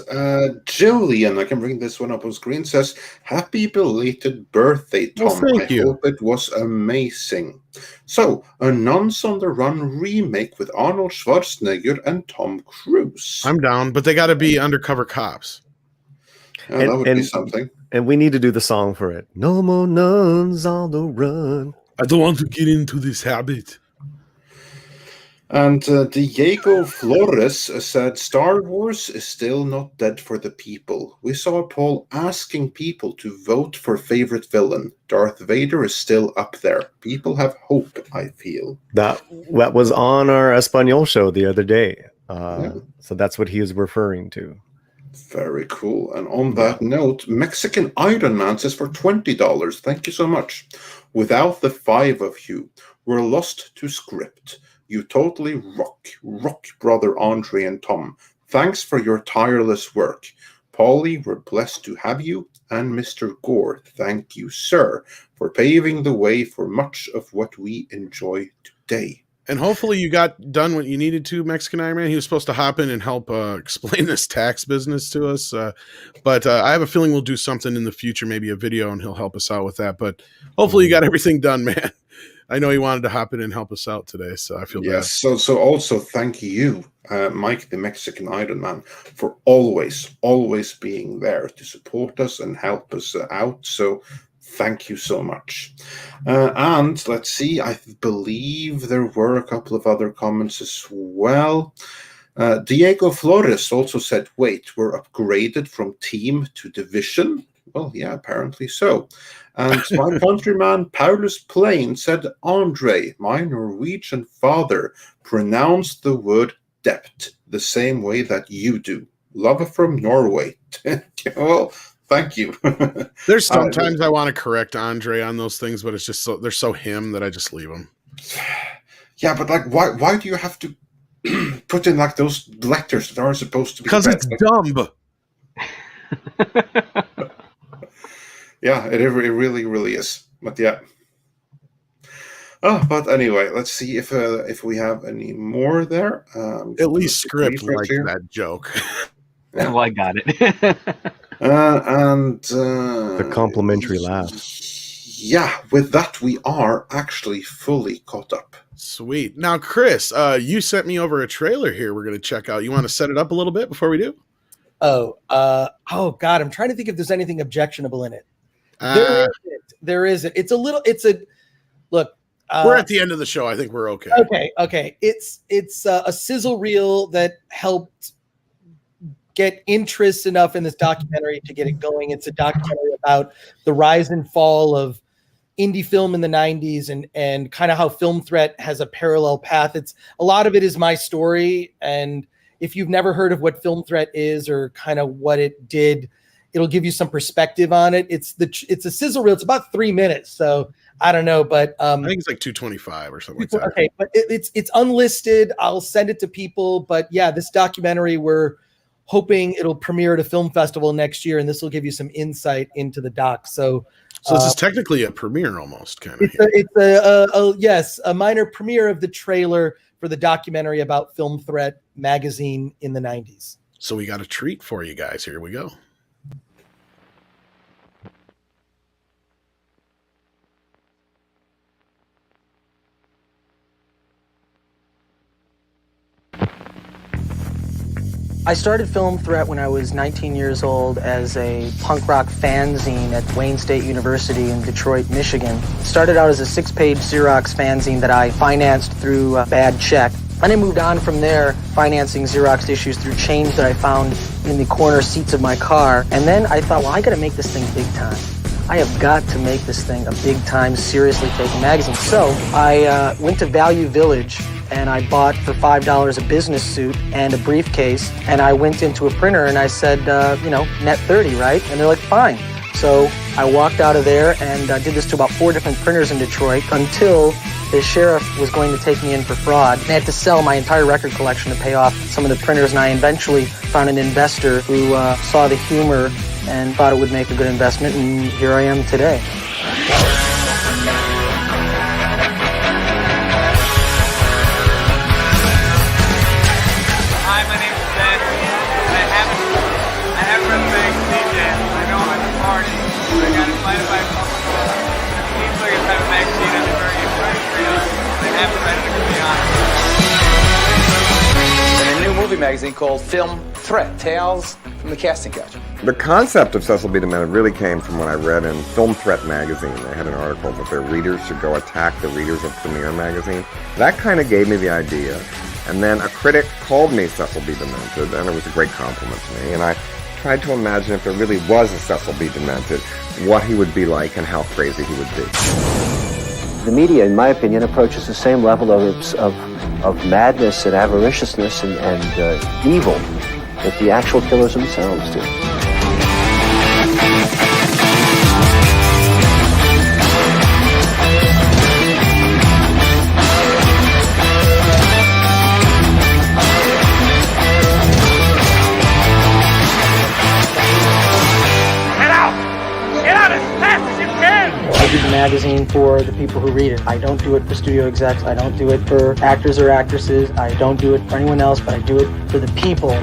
Julian, I can bring this one up on screen, says, "Happy belated birthday, Tom. Well, thank you. Hope it was amazing." So, a Nuns on the Run remake with Arnold Schwarzenegger and Tom Cruise. I'm down, but they got to be undercover cops. That would be something. And we need to do the song for it. No more nuns on the run. I don't want to get into this habit. And Diego Flores said, "Star Wars is still not dead for the people. We saw a poll asking people to vote for favorite villain. Darth Vader is still up there. People have hope, I feel." That was on our Espanol show the other day. So that's what he is referring to. Very cool. And on that note, Mexican Iron Man says for $20, thank you so much. "Without the five of you, we're lost to script. You totally rock, brother Andre and Tom. Thanks for your tireless work. Paulie, we're blessed to have you. And Mr. Gore, thank you, sir, for paving the way for much of what we enjoy today." And hopefully you got done what you needed to, Mexican Iron Man. He was supposed to hop in and help explain this tax business to us. But I have a feeling we'll do something in the future, maybe a video, and he'll help us out with that. But hopefully you got everything done, man. I know he wanted to hop in and help us out today, so I feel bad. Yes, so also thank you, Mike, the Mexican Iron Man, for always being there to support us and help us out. So thank you so much. And let's see, I believe there were a couple of other comments as well. Diego Flores also said, "Wait, we're upgraded from team to division?" Well, yeah, apparently so. And my countryman Paulus Plain said, "Andre, my Norwegian father, pronounced the word debt the same way that you do. Love from Norway. Well, thank you. There's sometimes I want to correct Andre on those things, but it's just they're so him that I just leave them. Yeah, but like, why do you have to put in like those letters that aren't supposed to be? Because it's dumb. Yeah, it really is. But yeah. Oh, but anyway, let's see if we have any more there. At least script like that joke. Yeah. Well, I got it. And the complimentary laugh. Yeah, with that we are actually fully caught up. Sweet. Now, Chris, you sent me over a trailer here. We're going to check out. You want to set it up a little bit before we do? Oh God, I'm trying to think if there's anything objectionable in it. There isn't. Look. We're at the end of the show. I think we're okay. Okay. It's a sizzle reel that helped get interest enough in this documentary to get it going. It's a documentary about the rise and fall of indie film in the 90s and kind of how Film Threat has a parallel path. A lot of it is my story. And if you've never heard of what Film Threat is or kind of what it did, it'll give you some perspective on it. It's a sizzle reel. It's about 3 minutes. So I don't know, but I think it's like 225 or something like that. Okay, but it's unlisted. I'll send it to people. But yeah, this documentary, we're hoping it'll premiere at a film festival next year, and this will give you some insight into the doc. So this is technically a premiere almost, kind of. It's a minor premiere of the trailer for the documentary about Film Threat magazine in the 90s. So we got a treat for you guys. Here we go. I started Film Threat when I was 19 years old as a punk rock fanzine at Wayne State University in Detroit, Michigan. Started out as a 6-page Xerox fanzine that I financed through a bad check. And I moved on from there, financing Xerox issues through change that I found in the corner seats of my car. And then I thought, well, I got to make this thing big time. I have got to make this thing a big time, seriously taken magazine. So I went to Value Village and I bought for $5 a business suit and a briefcase. And I went into a printer and I said, net 30, right? And they're like, fine. So I walked out of there and did this to about 4 different printers in Detroit until the sheriff was going to take me in for fraud. I had to sell my entire record collection to pay off some of the printers, and I eventually found an investor who saw the humor and thought it would make a good investment, and here I am today. Hi, my name is Ben. I haven't read the magazine yet. I know I'm at the party, but I got invited by a couple of people. It seems like a type of magazine I've been very excited to read. I haven't read it, to be honest. And a new movie magazine called Film Threat, Tales from the Casting Couch. The concept of Cecil B. DeMented really came from what I read in Film Threat magazine. They had an article that their readers should go attack the readers of Premiere magazine. That kind of gave me the idea. And then a critic called me Cecil B. Demented, and it was a great compliment to me. And I tried to imagine if there really was a Cecil B. Demented, what he would be like and how crazy he would be. The media, in my opinion, approaches the same level of madness and avariciousness and evil that the actual killers themselves do. I do the magazine for the people who read it. I don't do it for studio execs. I don't do it for actors or actresses. I don't do it for anyone else, but I do it for the people.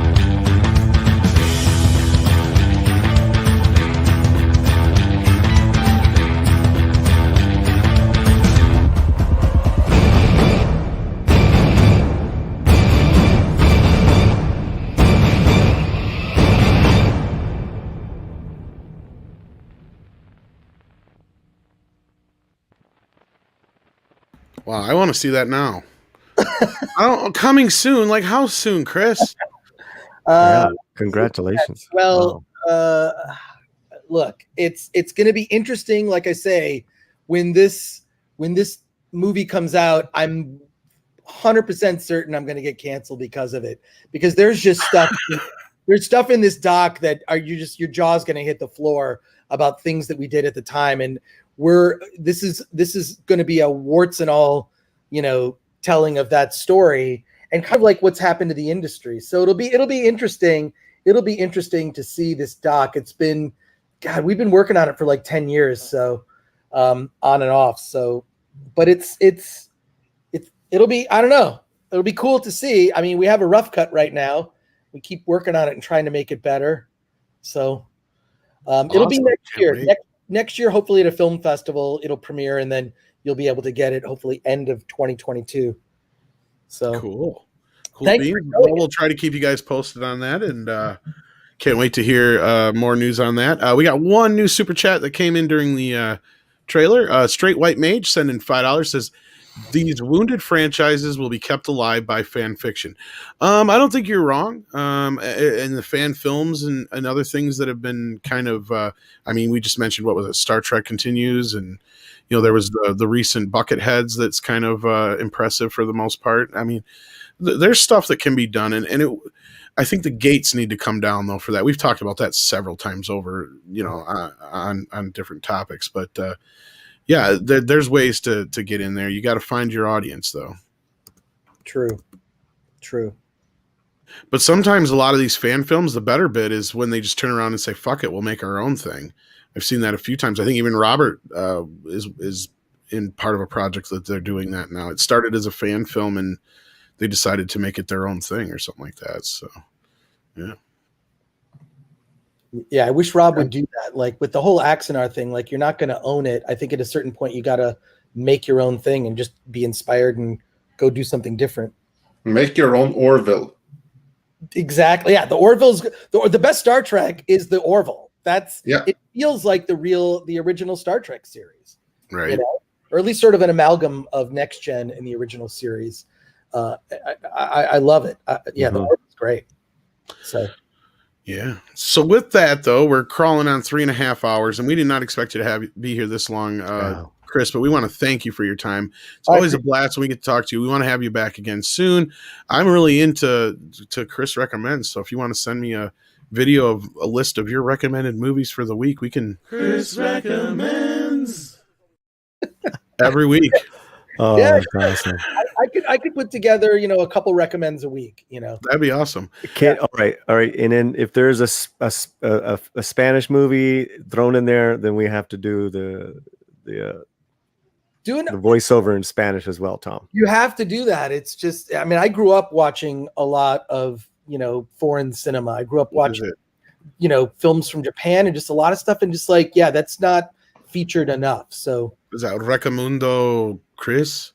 Wow, I want to see that now. Coming soon. Like how soon, Chris? Congratulations. Well, look, it's going to be interesting. Like I say, when this movie comes out, I'm 100% certain I'm going to get canceled because of it. Because there's just stuff. there's stuff in this doc that your jaw's going to hit the floor about things that we did at the time, and this is going to be a warts and all, telling of that story and kind of like what's happened to the industry. So it'll be interesting. It'll be interesting to see this doc. It's been, God, we've been working on it for like 10 years, so on and off. So, but it'll be, I don't know. It'll be cool to see. I mean, we have a rough cut right now. We keep working on it and trying to make it better. So it'll be next year. Next year, hopefully at a film festival, it'll premiere, and then you'll be able to get it hopefully end of 2022. So cool. Thanks. We'll try to keep you guys posted on that, and can't wait to hear more news on that. We got one new super chat that came in during the trailer. Straight White Mage sent in $5, says, these wounded franchises will be kept alive by fan fiction. I don't think you're wrong. And the fan films and other things that have been kind of, we just mentioned, what was it? Star Trek Continues. And, there was the recent Bucketheads that's kind of impressive for the most part. I mean, there's stuff that can be done. And I think the gates need to come down, though, for that. We've talked about that several times over, on different topics. But, yeah, there's ways to get in there. You got to find your audience, though. True. But sometimes a lot of these fan films, the better bit is when they just turn around and say, fuck it, we'll make our own thing. I've seen that a few times. I think even Robert is in part of a project that they're doing that now. It started as a fan film, and they decided to make it their own thing or something like that. So, yeah. Yeah, I wish Rob would do that. Like with the whole Axanar thing, like you're not going to own it. I think at a certain point you got to make your own thing and just be inspired and go do something different. Make your own Orville. Exactly. Yeah, the Orville's the best Star Trek is the Orville. It feels like the original Star Trek series, right? Or at least sort of an amalgam of Next Gen and the original series. I love it. The Orville's great. So. Yeah. So with that, though, we're crawling on 3.5 hours, and we did not expect you to be here this long, Chris, but we want to thank you for your time. It's always a blast when we get to talk to you. We want to have you back again soon. I'm really into Chris Recommends, so if you want to send me a video of a list of your recommended movies for the week, we can. Chris Recommends. Every week. Oh, yeah, that's awesome. I could put together, a couple recommends a week, That'd be awesome. All right. And then if there's a Spanish movie thrown in there, then we have to do the voiceover in Spanish as well, Tom. You have to do that. It's just, I grew up watching a lot of, foreign cinema. I grew up watching, films from Japan and just a lot of stuff. And just like, yeah, that's not featured enough. So is that Recomundo Chris?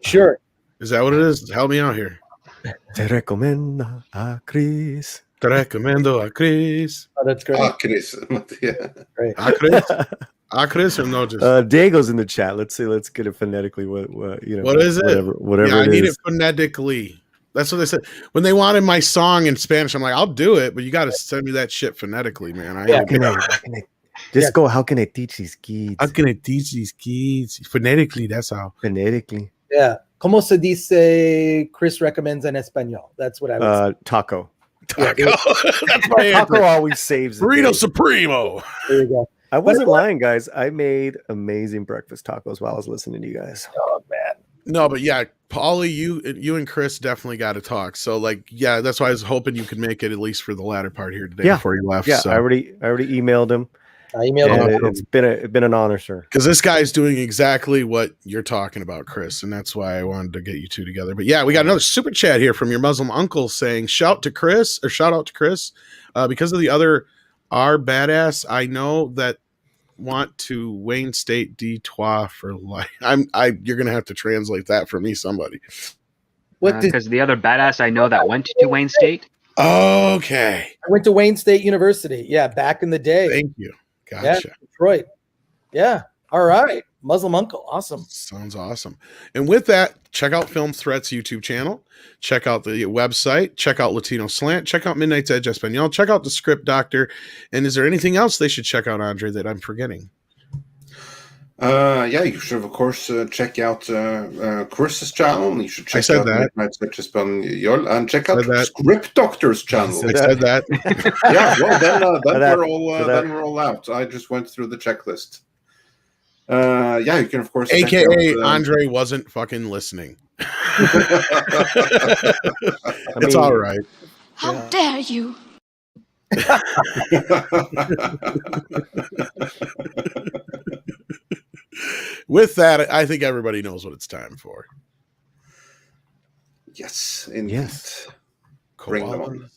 Sure. Is that what it is? Help me out here. Te recomiendo a Chris. Te recomiendo a Chris. Oh, that's great. Chris. Yeah. Great. A Chris? A Chris or no? Just Diego's in the chat. Let's get it phonetically. What is it? Whatever. Yeah, I need it phonetically. That's what they said when they wanted my song in Spanish. I'm like, I'll do it, but you got to send me that shit phonetically, man. Disco, how can I teach these kids? How can I teach these kids phonetically? That's how. Phonetically. Yeah. ¿Cómo se dice Chris recommends en español? That's what I was. Taco. Taco. That's my Taco always saves the Burrito day. Supremo. There you go. I wasn't lying, guys. I made amazing breakfast tacos while I was listening to you guys. Oh man. No, but yeah, Paulie, you and Chris definitely got to talk. So that's why I was hoping you could make it at least for the latter part here today before you left. Yeah, so. I already emailed him. I emailed him. It's been an honor, sir. Because this guy's doing exactly what you're talking about, Chris, and that's why I wanted to get you two together. But yeah, we got another super chat here from your Muslim uncle saying, shout out to Chris, because of the other R badass I know that want to Wayne State D3 for life. You're gonna have to translate that for me, somebody. Because the other badass I know that went to Wayne State. Okay. I went to Wayne State University. Yeah, back in the day. Thank you. Gotcha. Yeah, Detroit. Yeah. All right. Muslim uncle. Awesome. Sounds awesome. And with that, check out Film Threat's YouTube channel. Check out the website. Check out Latino Slant. Check out Midnight's Edge Espanol. Check out the Script Doctor. And is there anything else they should check out, Andre, that I'm forgetting? Yeah, you should of course check out Chris's channel. You should check out Midnight Espanol and check out Script Doctor's channel. I said that. Yeah, well then we're all out. I just went through the checklist. Yeah, you can of course. AKA check out, Andre wasn't fucking listening. It's all right. How dare you? With that, I think everybody knows what it's time for. Yes, indeed. Yes. Bring them on.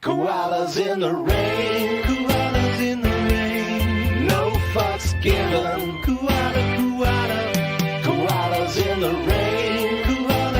Koalas in the rain, koalas in the rain, no fucks given. Koalas in the rain.